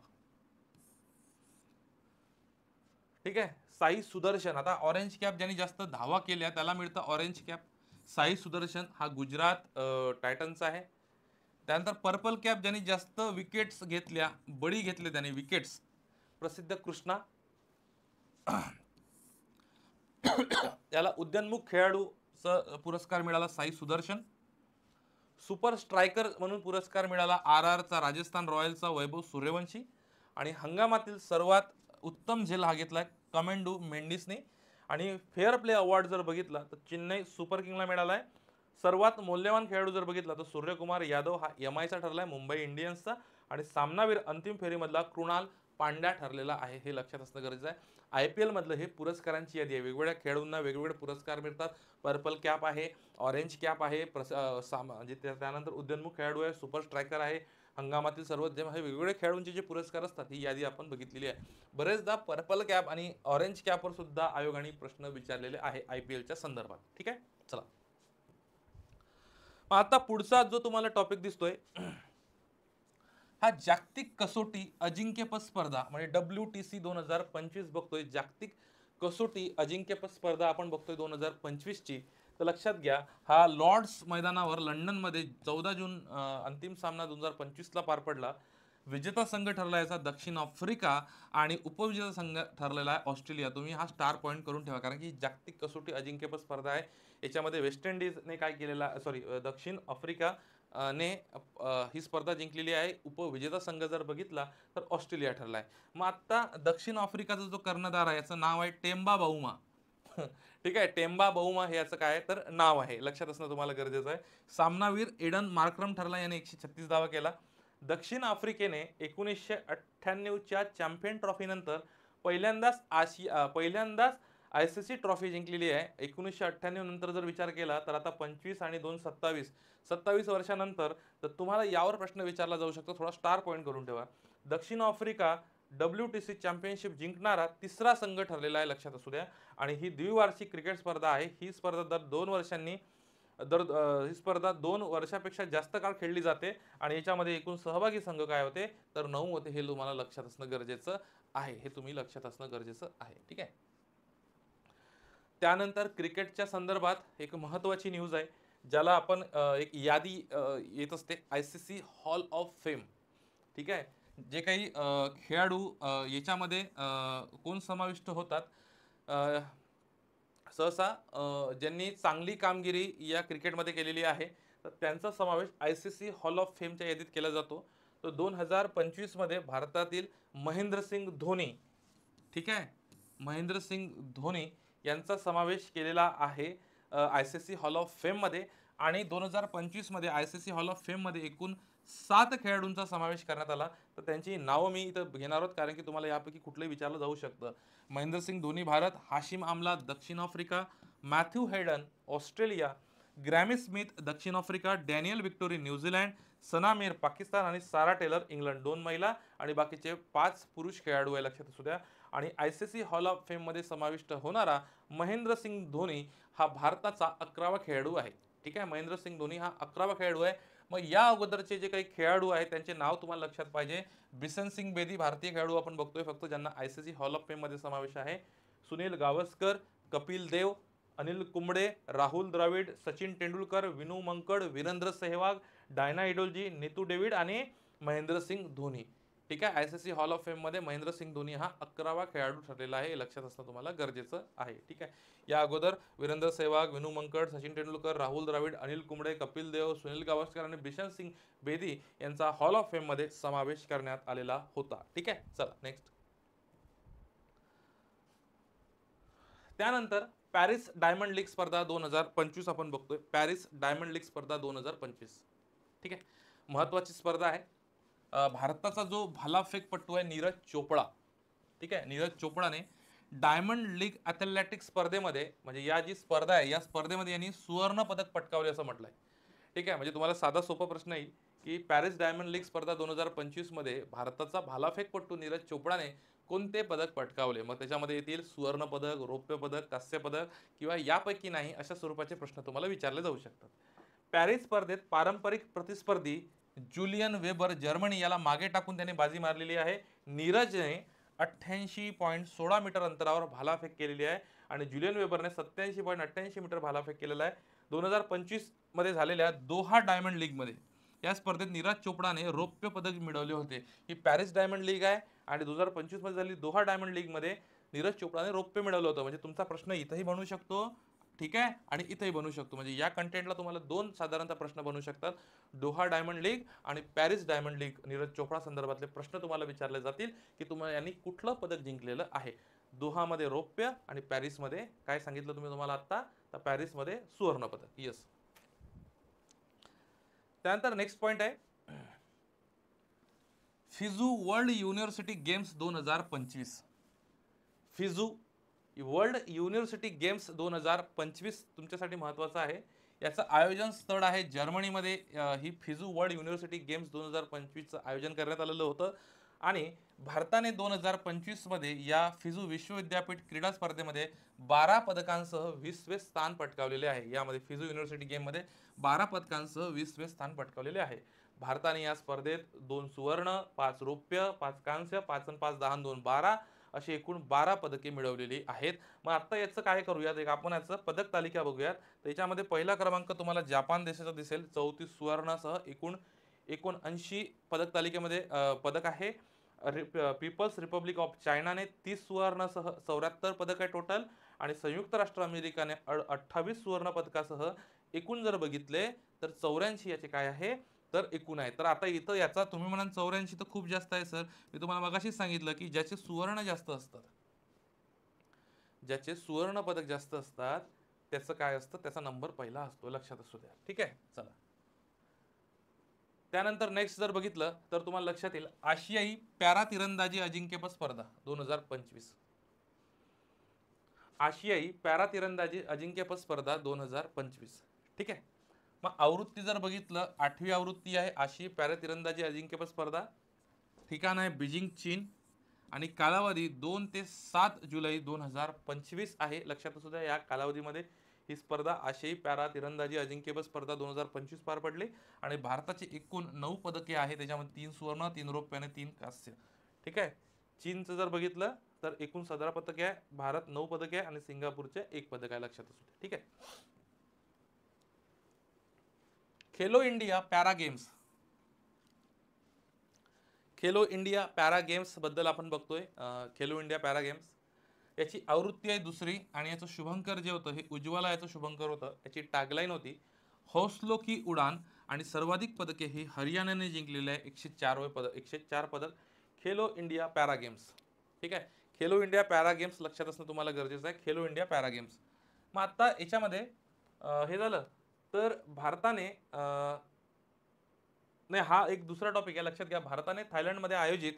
ठीक आहे. साई सुदर्शन. आता ऑरेंज कॅप ज्यांनी जास्त धावा केल्या त्याला मिळतं ऑरेंज कॅप. साई सुदर्शन हा गुजरात टायटन्स आहे. त्यानंतर पर्पल कॅप ज्यांनी जास्त विकेट्स घेतल्या, बळी घेतले त्याने विकेट्स, प्रसिद्ध कृष्णा. त्याला उद्यानमुख खेळाडूचा पुरस्कार मिळाला साई सुदर्शन. सुपर स्ट्रायकर म्हणून पुरस्कार मिळाला RRचा राजस्थान रॉयल्सचा वैभव सूर्यवंशी. आणि हंगामातील सर्वात उत्तम झेल हा घेतलाय कमेंडू मेंडिसने. आणि फेअर प्ले अवॉर्ड जर बघितला तर चेन्नई सुपर किंगला मिळालाय. सर्वात मौल्यवान खेळाडू जर बघितला तर सूर्यकुमार यादव हा MIचा ठरलाय, मुंबई इंडियन्सचा. आणि सामनावीर अंतिम फेरीमधला कृणाल पांड्या ठरलेला आहे. हे लक्षात असणं गरजेचं आहे. IPL मधलं हे पुरस्कारांची यादी आहे. वेगवेगळ्या खेळाडूंना वेगवेगळे पुरस्कार मिळतात. पर्पल कॅप आहे, ऑरेंज कॅप आहे, म्हणजे त्यानंतर उद्योन्मुख खेळाडू आहे, सुपर स्ट्रायकर आहे, हंगामातील सर्वोत्तम हे वेगवेगळे खेळाडूंचे जे पुरस्कार असतात ही यादी आपण बघितलेली आहे. बरेचदा पर्पल कॅप आणि ऑरेंज कॅपवर सुद्धा आयोगाने प्रश्न विचारलेले आहे IPLच्या संदर्भात. ठीक आहे. चला, आता पुढचा जो तुम्हाला टॉपिक दिसतोय हा जागतिक कसोटी अजिंक्यपद स्पर्धा म्हणजे WTC 2025 बघतोय. जागतिक कसोटी अजिंक्यपद स्पर्धा आपण बघतोय 2025 ची. तर लक्षात घ्या हा लॉर्ड्स मैदानावर लंडनमध्ये 14 जून अंतिम सामना 2025 ला पार पडला. विजेता संघ ठरला याचा दक्षिण आफ्रिका आणि उपविजेता संघ ठरलेला आहे ऑस्ट्रेलिया. तुम्ही हा स्टार पॉईंट करून ठेवा, कारण की जागतिक कसोटी अजिंक्यपद स्पर्धा आहे. याच्यामध्ये वेस्ट इंडिजने काय केलेला, दक्षिण आफ्रिका ने ही स्पर्धा जिंकलेली आहे. उपविजेता संघ जर बघितला तर ऑस्ट्रेलिया ठरलाय. मग आता दक्षिण आफ्रिकाचा जो कर्णधार आहे याचं नाव आहे टेम्बा बाउमा. ठीक आहे. टेम्बा बाउमा हे याचं काय तर नाव आहे, लक्षात असणं तुम्हाला गरजेचं आहे. सामनावीर एडन मार्क्रम ठरला, याने 136 धावा केला. दक्षिण आफ्रिकेने 1998च्या चॅम्पियन ट्रॉफी नंतर पहिल्यांदाच ICC ट्रॉफी जिंकलेली आहे. 1998 नंतर जर विचार केला तर आता 25 आणि 2 27 वर्षानंतर. तर तुम्हाला यावर प्रश्न विचारला जाऊ शकतो, थोडा स्टार पॉईंट करून ठेवा. दक्षिण आफ्रिका WTC चॅम्पियनशिप जिंकणारा तिसरा संघ ठरलेला आहे, लक्षात असू द्या. आणि ही द्विवार्षिक क्रिकेट स्पर्धा आहे. ही स्पर्धा ही स्पर्धा 2 वर्षापेक्षा जास्त काळ खेळली जाते. आणि याच्यामध्ये एकूण सहभागी संघ काय होते तर 9 होते. हे तुम्हाला लक्षात असणं गरजेचं आहे. हे तुम्ही लक्षात असणं गरजेचं आहे. ठीक आहे. त्यानंतर क्रिकेटच्या संदर्भात एक महत्त्वाची न्यूज आहे, ज्याला आपण एक यादी येत असते ICC हॉल ऑफ फेम. ठीक आहे. जे काही खेळाडू याच्यामध्ये कोण समाविष्ट होतात, सहसा ज्यांनी चांगली कामगिरी या क्रिकेटमध्ये केलेली आहे तर त्यांचा समावेश ICC हॉल ऑफ फेमच्या यादीत केला जातो. तो 2025 मध्ये भारतातील महेंद्रसिंग धोनी, ठीक आहे, महेंद्रसिंग धोनी यांचा समावेश केलेला आहे ICC हॉल ऑफ फेम मध्ये. आणि 2025 मध्ये ICC हॉल ऑफ फेम मध्ये एकूण 7 खेळाडूंचा समावेश करण्यात आला. तर त्यांची नावं मी इथं घेणार आहोत, कारण की तुम्हाला यापैकी कुठलंही विचारलं जाऊ शकतं. महेंद्रसिंग धोनी भारत, हाशिम आमला दक्षिण Africa, Matthew Hayden Australia, Grammy Smith दक्षिण आफ्रिका, डॅनियल विक्टोरी न्यूझीलंड, सना मीर पाकिस्तान आणि सारा टेलर इंग्लंड. 2 महिला आणि बाकीचे 5 पुरुष खेळाडू आहे, लक्षात असू द्या. आणि ICC हॉल ऑफ फेम मध्ये समाविष्ट होणारा महेंद्रसिंग धोनी हा भारताचा 11वा खेळाडू आहे. ठीक आहे. महेंद्रसिंग धोनी हा 11वा खेळाडू आहे. मग या अगोदरचे जे काही खेळाडू आहेत त्यांचे नाव तुम्हाला लक्षात पाहिजे. बिशन सिंग बेदी भारतीय खेळाडू आपण बघतोय फक्त ज्यांना ICC हॉल ऑफ फेम मध्ये समावेश आहे. सुनील गावस्कर कपिल देव, अनिल कुंबळे, राहुल द्रविड, सचिन तेंडुलकर, विनू मंकड, वीरेंद्र सेहवाग, डायना इडोलजी, नीतू डेव्हिड आणि महेंद्रसिंग धोनी. ठीक आहे, ICC हॉल ऑफ फेम मध्ये महेंद्रसिंग धोनी हा 11वा खेळाडू ठरलेला आहे, हे लक्षात असणं तुम्हाला गरजेचं आहे. ठीक आहे, या अगोदर वीरेंद्र सेहवाग, विनू मंकड, सचिन तेंडुलकर, राहुल द्रविड, अनिल कुंबळे, कपिल देव, सुनील गावस्कर आणि बिशन सिंग बेदी यांचा हॉल ऑफ फेम मध्ये समावेश करण्यात आलेला होता. ठीक आहे, चला नेक्स्ट. त्यानंतर पॅरिस डायमंड लीग स्पर्धा 2025 आपण बघतोय. पॅरिस डायमंड लीग स्पर्धा 2025. ठीक आहे, महत्वाची स्पर्धा आहे. भारताचा जो भालाफेकपटू आहे नीरज चोपडा. ठीक आहे, नीरज चोपडाने डायमंड लीग ॲथलेटिक्स स्पर्धेमध्ये, म्हणजे या जी स्पर्धा आहे या स्पर्धेमध्ये यांनी सुवर्ण पदक पटकावले असं म्हटलंय. ठीक आहे, म्हणजे तुम्हाला साधा सोपा प्रश्न येईल की पॅरिस डायमंड लीग स्पर्धा 2025 मध्ये भारताचा भालाफेकपटू नीरज चोपडाने कोणते पदक पटकावले. मग त्याच्यामध्ये येतील सुवर्ण पदक, रौप्य पदक, कांस्य पदक किंवा यापैकी नाही, अशा स्वरूपाचे प्रश्न तुम्हाला विचारले जाऊ शकतात. पॅरिस स्पर्धेत पारंपरिक प्रतिस्पर्धी ज्युलियन वेबर जर्मनी याला मागे टाकून त्याने बाजी मारलेली आहे. नीरजने 88.16 मीटर अंतरावर भालाफेक केलेली आहे आणि ज्युलियन वेबरने 87.88 मीटर भालाफेक केलेला आहे. 2025 मध्ये झालेल्या दोहा डायमंड लीग मध्ये या स्पर्धेत नीरज चोपडाने रौप्य पदक मिळवले होते. ही पॅरिस डायमंड लीग आहे आणि 2025 मध्ये झालेली दोहा डायमंड लीग मध्ये नीरज चोपडाने रौप्य मिळवलं होतं. म्हणजे तुमचा प्रश्न इथंही बनू शकतो, ठीक आहे, आणि इथंही बनू शकतो. म्हणजे या कंटेंटला तुम्हाला दोन साधारणतः प्रश्न बनू शकतात. दोहा डायमंड लीग आणि Paris Diamond League Neeraj Chopra संदर्भातले प्रश्न तुम्हाला विचारले जातील की तुम्हाला यांनी कुठलं पदक जिंकलेलं आहे. दोहामध्ये रौप्य आणि पॅरिसमध्ये काय सांगितलं तुम्ही तुम्हाला आता, तर पॅरिसमध्ये सुवर्ण पदक. यस. त्यानंतर नेक्स्ट पॉइंट आहे FISU World University Games 2025. FISU World University Games 2025 तुमच्यासाठी महत्त्वाचं आहे. याचं आयोजन स्थळ आहे जर्मनीमध्ये. ही फिजू वर्ल्ड युनिव्हर्सिटी गेम्स 2025चं आयोजन करण्यात आलेलं होतं आणि भारताने 2025 मध्ये या फिजू विश्वविद्यापीठ क्रीडा स्पर्धेमध्ये 12 पदकांसह 20वे स्थान पटकावलेले आहे. यामध्ये फिजू युनिव्हर्सिटी गेममध्ये 12 पदकांसह 20वे स्थान पटकावलेले आहे. भारताने या स्पर्धेत 2 सुवर्ण, 5 रौप्य, 5 कांस्य, 5 आणि 5 10 आणि 2 12 अशी एकूण 12 पदके मिळवलेली आहेत. मग आता याचं काय करूयात, एक आपण याचं पदक तालिका बघूयात. त्याच्यामध्ये पहिला क्रमांक तुम्हाला जपान देशाचा दिसेल 34 सुवर्णासह एकूण 79 पदक तालिकेमध्ये पदक आहे. पीपल्स रिपब्लिक ऑफ चायनाने 30 सुवर्णासह 74 पदक आहे टोटल आणि संयुक्त राष्ट्र अमेरिकाने 28 सुवर्ण पदकासह एकूण जर बघितले तर 84 याचे काय आहे तर एकूण आहे. तर आता इथं याचा तुम्ही म्हणाल 84 तर खूप जास्त आहे सर. मी तुम्हाला मगाशीच सांगितलं की ज्याचे सुवर्ण जास्त असतात, ज्याचे सुवर्ण पदक जास्त असतात त्याचं काय असतं, त्याचा नंबर पहिला असतो, लक्षात असू द्या. ठीक आहे, चला. त्यानंतर नेक्स्ट जर बघितलं तर तुम्हाला लक्षात येईल आशियाई पॅरा तिरंदाजी अजिंक्यपद स्पर्धा 2025. आशियाई पॅरा तिरंदाजी अजिंक्यपद स्पर्धा 2025. ठीक आहे, मग आवृत्ती जर बघितलं 8वी आवृत्ती आहे आशियाई पॅरा तिरंदाजी अजिंक्यपद स्पर्धा. ठिकाण आहे बीजिंग चीन आणि कालावधी 2 ते 7 जुलै 2025 आहे. लक्षात असू द्या या कालावधीमध्ये ही स्पर्धा आशियाई पॅरा तिरंदाजी अजिंक्यपद स्पर्धा 2025 पार पडली आणि भारताची एकूण 9 पदके आहे. त्याच्यामध्ये 3 सुवर्ण, 3 रौप्य आणि 3 कांस्य. ठीक आहे, चीनचं जर बघितलं तर एकूण 17 पदके आहे, भारत 9 पदके आहे आणि सिंगापूरचे 1 पदक आहे, लक्षात असू द्या. ठीक आहे, Khelo India para games. Khelo India para games बद्दल आपण बघतोय. खेलो इंडिया पॅरा गेम्स याची आवृत्ती आहे दुसरी आणि याचं शुभंकर जे होतं हे उज्ज्वला याचं शुभंकर होतं. याची टॅगलाईन होती हौसलो की उडान आणि सर्वाधिक पदके ही हरियाणाने जिंकलेली आहे 104 पदक, 104 पदक खेलो इंडिया पॅरा गेम्स. ठीक आहे, खेलो इंडिया पॅरा गेम्स लक्षात असणं तुम्हाला गरजेचं आहे. Khelo India para games. मग आता याच्यामध्ये हे झालं तर भारताने नाही, हा एक दुसरा टॉपिक आहे, लक्षात घ्या. भारताने थायलंडमध्ये आयोजित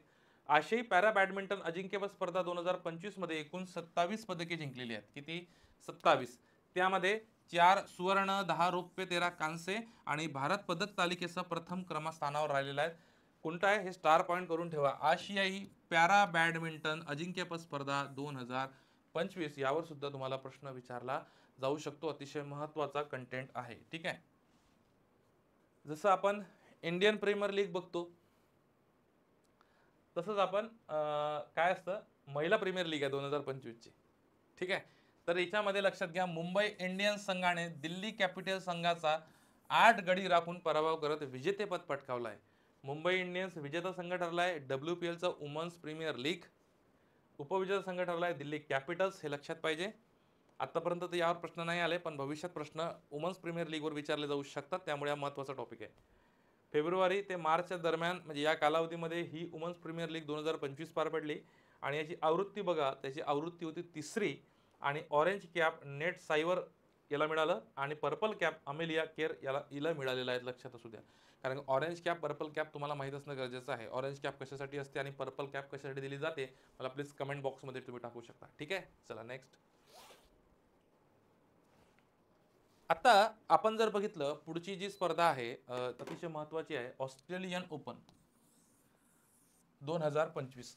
आशियाई पॅरा बॅडमिंटन अजिंक्यपद स्पर्धा 2025 मध्ये एकूण 27 पदके जिंकलेली आहेत. किती? 27. त्यामध्ये 4 सुवर्ण, 10 रौप्य, 13 कांस्य आणि भारत पदक तालिकेचा प्रथम क्रमांकावर राहिलेला आहे. कोणता आहे हे स्टार पॉईंट करून ठेवा. आशियाई पॅरा बॅडमिंटन अजिंक्यपद स्पर्धा 2025 यावर सुद्धा तुम्हाला प्रश्न विचारला जाऊ शकतो. अतिशय महत्त्वाचा कंटेंट आहे. ठीक आहे, जसं आपण इंडियन प्रीमियर लीग बघतो तसंच आपण काय असतं महिला प्रीमियर लीग आहे 2025 ची. ठीक आहे, तर याच्यामध्ये लक्षात घ्या, मुंबई इंडियन्स संघाने दिल्ली कॅपिटल संघाचा 8 गडी राखून पराभव करत विजेतेपद पटकावलं आहे. मुंबई इंडियन्स विजेता संघ ठरला आहे WPLचा वुमन्स प्रीमियर लीग. उपविजेता संघ ठरला आहे दिल्ली कॅपिटल्स, हे लक्षात पाहिजे. आतापर्यंत तर यावर प्रश्न नाही आले, पण भविष्यात प्रश्न वुमन्स प्रीमियर लीगवर विचारले जाऊ शकतात, त्यामुळे हा महत्त्वाचा टॉपिक आहे. फेब्रुवारी ते मार्चच्या दरम्यान म्हणजे या कालावधीमध्ये ही वुमन्स प्रीमियर लीग 2025 पार पडली. आणि याची आवृत्ती बघा, त्याची आवृत्ती होती 3री. आणि ऑरेंज कॅप नेट सायवर याला मिळालं आणि पर्पल कॅप अमेलिया केअर हिला मिळालेलं आहे, लक्षात असू द्या. कारण ऑरेंज कॅप पर्पल कॅप तुम्हाला माहीत असणं गरजेचं आहे. ऑरेंज कॅप कशासाठी असते आणि पर्पल कॅप कशासाठी दिली जाते, मला प्लीज कमेंट बॉक्समध्ये तुम्ही टाकू शकता. ठीक आहे, चला नेक्स्ट. आता आपण जर बघितलं, पुढची जी स्पर्धा आहे अतिशय महत्त्वाची आहे, ऑस्ट्रेलियन ओपन 2025.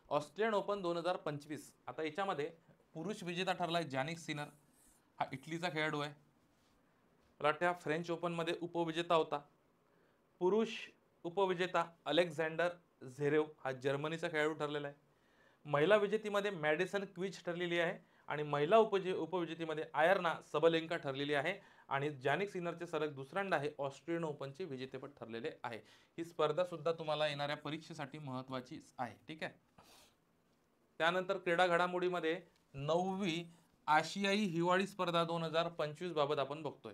Australian open 2025. आता याच्यामध्ये पुरुष विजेता ठरलाय जानिक सिनर, हा इटलीचा खेळाडू आहे. मला वाटतं हा फ्रेंच ओपनमध्ये उपविजेता होता. पुरुष उपविजेता अलेक्झांडर झेरेव, हा जर्मनीचा खेळाडू ठरलेला आहे. महिला विजेतीमध्ये मॅडिसन क्विच ठरलेली आहे आणि महिला उपविजेतीमध्ये आयर्ना सबलेंका ठरलेली आहे. आणि जानिक सिनरचे सलग दुसऱ्यांदा आहे ऑस्ट्रेलियन ओपनचे विजेतेपद ठरलेले आहे. ही स्पर्धा सुद्धा तुम्हाला येणाऱ्या परीक्षेसाठी महत्त्वाची आहे. ठीक आहे. त्यानंतर क्रीडा घडामोडीमध्ये 9वी आशियाई हिवाळी स्पर्धा 2025 बाबत आपण बघतोय.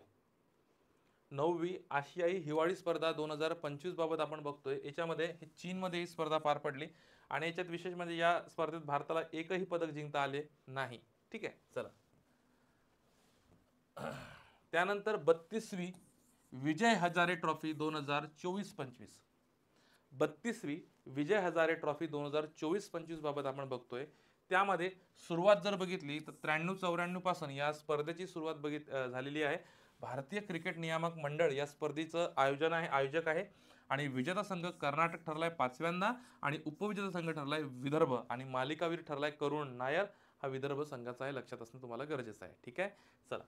9वी आशियाई हिवाळी स्पर्धा 2025 बाबत आपण बघतोय. याच्यामध्ये चीनमध्ये ही स्पर्धा पार पडली आणि याच्यात विशेष म्हणजे या स्पर्धेत भारताला एकही पदक जिंकता आले नाही. ठीक आहे, चला. त्यानंतर 32वी विजय हजारे ट्रॉफी 2024-25. 32वी विजय हजारे ट्रॉफी 2024-25 बाबत आपण बघतोय. त्यामध्ये सुरुवात जर बघितली तर 93-94 पासून या स्पर्धेची सुरुवात झालेली आहे. भारतीय क्रिकेट नियामक मंडळ या स्पर्धेचं आयोजक आहे. आणि विजेता संघ कर्नाटक ठरलाय 5व्यांदा आणि उपविजेता संघ ठरलाय विदर्भ आणि मालिकावीर ठरलाय करुण नायर, हा विदर्भ संघाचा आहे, लक्षात असणं तुम्हाला गरजेचं आहे. ठीक आहे, चला.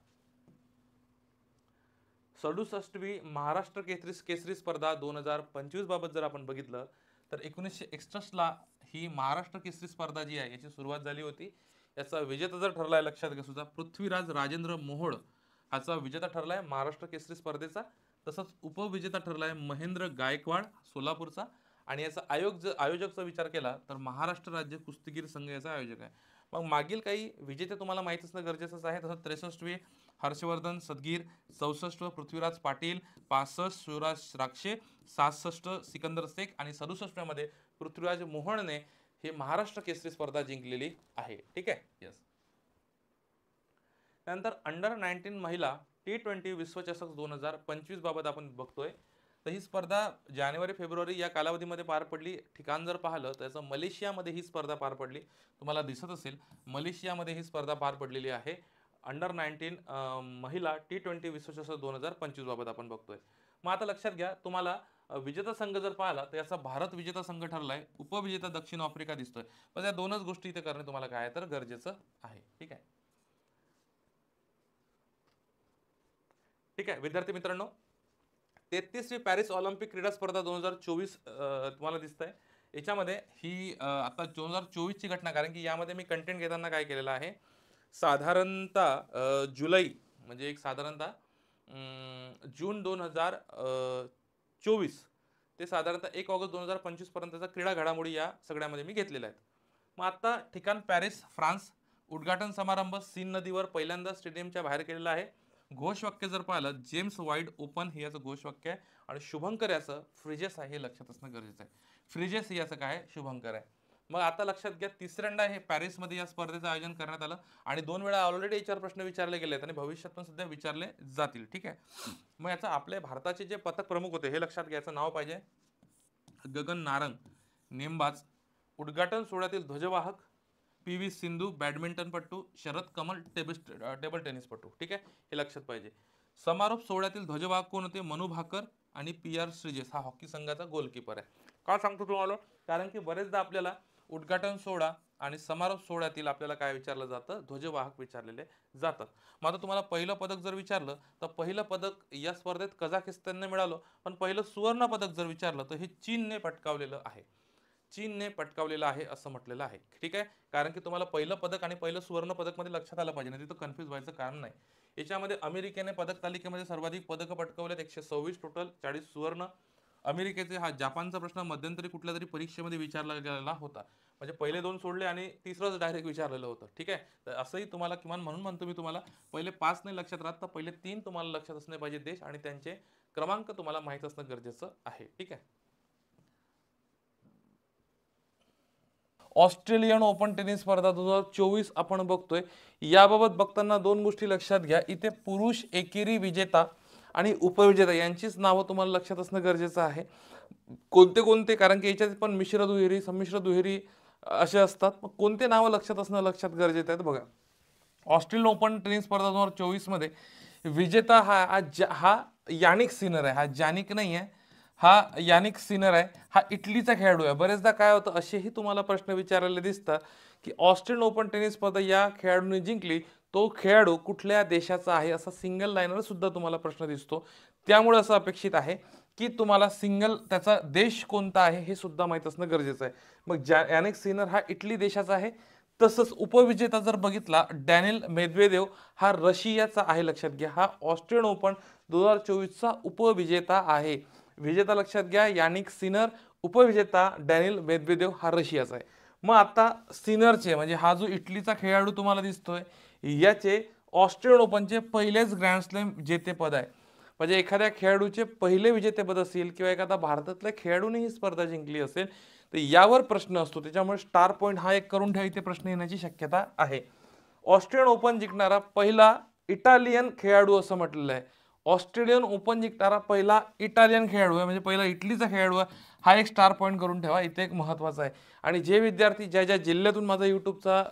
67वी महाराष्ट्र केसरी स्पर्धा 2025 बाबत जर आपण बघितलं तर 1961ला ही महाराष्ट्र केसरी स्पर्धा जी आहे याची सुरुवात झाली होती. याचा विजेता जर ठरलाय, लक्षात घ्या सुद्धा, पृथ्वीराज राजेंद्र मोहोळ हाचा विजेता ठरलाय महाराष्ट्र केसरी स्पर्धेचा. तसंच उपविजेता ठरलाय महेंद्र गायकवाड सोलापूरचा. आणि याचा आयोजक जर विचार केला तर महाराष्ट्र राज्य कुस्तीगीर संघ याचा आयोजक आहे. मग मागील काही विजेते तुम्हाला माहित असणं गरजेचंच आहे. तसं 63वे हर्षवर्धन सदगीर, 64 पृथ्वीराज पाटील, 65 शिवराज राक्षे, 67 सिकंदर शेख आणि 67 मध्ये पृथ्वीराज मोहनने हे महाराष्ट्र केसरी स्पर्धा जिंकलेली आहे. ठीक आहे, यस. त्यानंतर अंडर 19 महिला T20 विश्वचषक 2025 बाबत आपण बघतोय. तर ही स्पर्धा जानेवारी-फेब्रुवारी या कालावधीमध्ये पार पडली. ठिकाण जर पाहिलं तर त्याचं मलेशियामध्ये ही स्पर्धा पार पडली. तुम्हाला दिसत असेल मलेशियामध्ये ही स्पर्धा पार पडलेली आहे. अंडर 19 महिला T20 विश्वचषक 2025 बाबत आपण बघतोय. मग आता लक्षात घ्या, तुम्हाला विजेता संघ जर पाहिला तर याचा भारत विजेता संघ ठरलाय, उपविजेता दक्षिण आफ्रिका दिसतोय. पण या दोनच गोष्टी इथे करणे तुम्हाला काय तर गरजेचं आहे. ठीक आहे. ठीक आहे विद्यार्थी मित्रांनो, 33वी पॅरिस ऑलिम्पिक क्रीडा स्पर्धा 2024 तुम्हाला दिसत आहे. याच्यामध्ये ही आता 2024ची घटना, कारण की यामध्ये मी कंटेंट घेताना काय केलेलं आहे, साधारणतः जुलै म्हणजे एक साधारणतः जून 2024 ते साधारणतः 1 ऑगस्ट 2025 पर्यंतचा क्रीडा घडामोडी या सगळ्यामध्ये मी घेतलेल्या आहेत. मग आता ठिकाण पॅरिस फ्रान्स. उद्घाटन समारंभ सीन नदीवर पहिल्यांदा स्टेडियमच्या बाहेर केलेला आहे. घोषवाक्य जर पाहिलं, जेम्स वाईड ओपन हे याचं घोषवाक्य आहे आणि शुभंकर याचं फ्रिजेस आहे, हे लक्षात असणं गरजेचं आहे. फ्रिजेस याचं काय शुभंकर आहे. मग आता लक्षात घ्या, तिसऱ्यांदा हे पॅरिसमध्ये या स्पर्धेचं आयोजन करण्यात आलं आणि 2 वेळा ऑलरेडी याच्यावर प्रश्न विचारले गेले आहेत आणि भविष्यात पण सध्या विचारले जातील. ठीक आहे. मग याचा आपल्या भारताचे जे पथक प्रमुख होते हे लक्षात घ्यायचं नाव पाहिजे, गगन नारंग नेमबाज. उद्घाटन सोहळ्यातील ध्वजवाहक PV सिंधू बॅडमिंटनपटू, शरद कमल टेबल टेनिसपटू. ठीक आहे, हे लक्षात पाहिजे. समारोप सोहळ्यातील ध्वजवाहक कोण होते, मनू भाकर आणि PR श्रीजेश हा हॉकी संघाचा गोलकीपर आहे. का सांगतो तुम्हाला, कारण की बरेचदा आपल्याला उद्घाटन सोहळा आणि समारोप सोहळ्यातील आपल्याला काय विचारलं जातं, ध्वजवाहक विचारलेले जातात. मग आता तुम्हाला पहिलं पदक जर विचारलं तर पहिलं पदक या स्पर्धेत कझाकिस्तानने मिळालं, पण पहिलं सुवर्ण पदक जर विचारलं तर हे चीनने पटकावलेलं आहे. चीनने पटकावलेला आहे असं म्हटलेलं आहे. ठीक आहे, कारण की तुम्हाला पहिलं पदक आणि पहिलं सुवर्ण पदक मध्ये लक्षात आलं पाहिजे, नाही तिथं कन्फ्यूज व्हायचं कारण नाही. याच्यामध्ये अमेरिकेने पदक तालिकेमध्ये सर्वाधिक पदकं पटकावलेत 126 टोटल, 40 सुवर्ण. अमेरिकेचे हा जपानचा प्रश्न मध्यंतरी कुठल्या तरी परीक्षेमध्ये विचारला गेलेला होता, म्हणजे पहिले 2 सोडले आणि तिसरंच डायरेक्ट विचारलेलं होतं. ठीक आहे, तर असंही तुम्हाला किमान म्हणून म्हणतो मी तुम्हाला, पहिले 5 नाही लक्षात राहत तर पहिले 3 तुम्हाला लक्षात असणे पाहिजे देश, आणि त्यांचे क्रमांक तुम्हाला माहित असणं गरजेचं आहे. ठीक आहे. ऑस्ट्रेलियन ओपन टेनिस स्पर्धा 2024 आपण बघतोय. याबाबत बघताना दोन गोष्टी लक्षात घ्या. इथे पुरुष एकेरी विजेता आणि उपविजेता यांचीच नावं तुम्हाला लक्षात असणं गरजेचं आहे. कोणते कोणते, कारण की याच्यात पण मिश्र दुहेरी, संमिश्र दुहेरी असे असतात. मग कोणते नावं लक्षात असणं गरजेचं आहे बघा. ऑस्ट्रेलियन ओपन टेनिस स्पर्धा 2024 मध्ये विजेता हा यानिक सिनर आहे. हा जानिक नाही आहे, हा यानिक सिनर आहे. हा इटलीचा खेळाडू आहे. बरेचदा काय होतं, असेही तुम्हाला प्रश्न विचारलेले दिसतात की ऑस्ट्रेलियन ओपन टेनिस स्पर्धा या खेळाडूने जिंकली, तो खेळाडू कुठल्या देशाचा आहे, असा सिंगल लाईनर सुद्धा तुम्हाला प्रश्न दिसतो. त्यामुळे असं अपेक्षित आहे की तुम्हाला सिंगल त्याचा देश कोणता आहे हे सुद्धा माहीत असणं गरजेचं आहे. मग यानिक सिनर हा इटली देशाचा आहे. तसंच उपविजेता जर बघितला, डॅनिल मेदवेदेव हा रशियाचा आहे. लक्षात घ्या, हा ऑस्ट्रेलियन ओपन 2024चा उपविजेता आहे. विजेता लक्षात घ्या यानिक सिनर, उपविजेता डॅनिल मेदवेदेव हा रशियाचा आहे. मग आता सिनरचे म्हणजे हा जो इटलीचा खेळाडू तुम्हाला दिसतोय, याचे ऑस्ट्रेलियन ओपनचे पहिलेच ग्रँड स्लॅम जेतेपद आहे. म्हणजे एखाद्या खेळाडूचे पहिले विजेतेपद असेल किंवा एखादा भारतातल्या खेळाडूने ही स्पर्धा जिंकली असेल तर यावर प्रश्न असतो. त्याच्यामुळे स्टार पॉईंट हा एक करून ठेवा, इथे प्रश्न येण्याची शक्यता आहे. ऑस्ट्रेलियन ओपन जिंकणारा पहिला इटालियन खेळाडू असं म्हटलेलं आहे. ऑस्ट्रेलियन ओपन जिंकणारा पहिला इटालियन खेळाडू आहे, म्हणजे पहिला इटलीचा खेळाडू आहे. हा एक स्टार पॉईंट करून ठेवा, इथे एक महत्त्वाचा आहे. आणि जे विद्यार्थी ज्या ज्या जिल्ह्यातून माझा यूट्यूबचा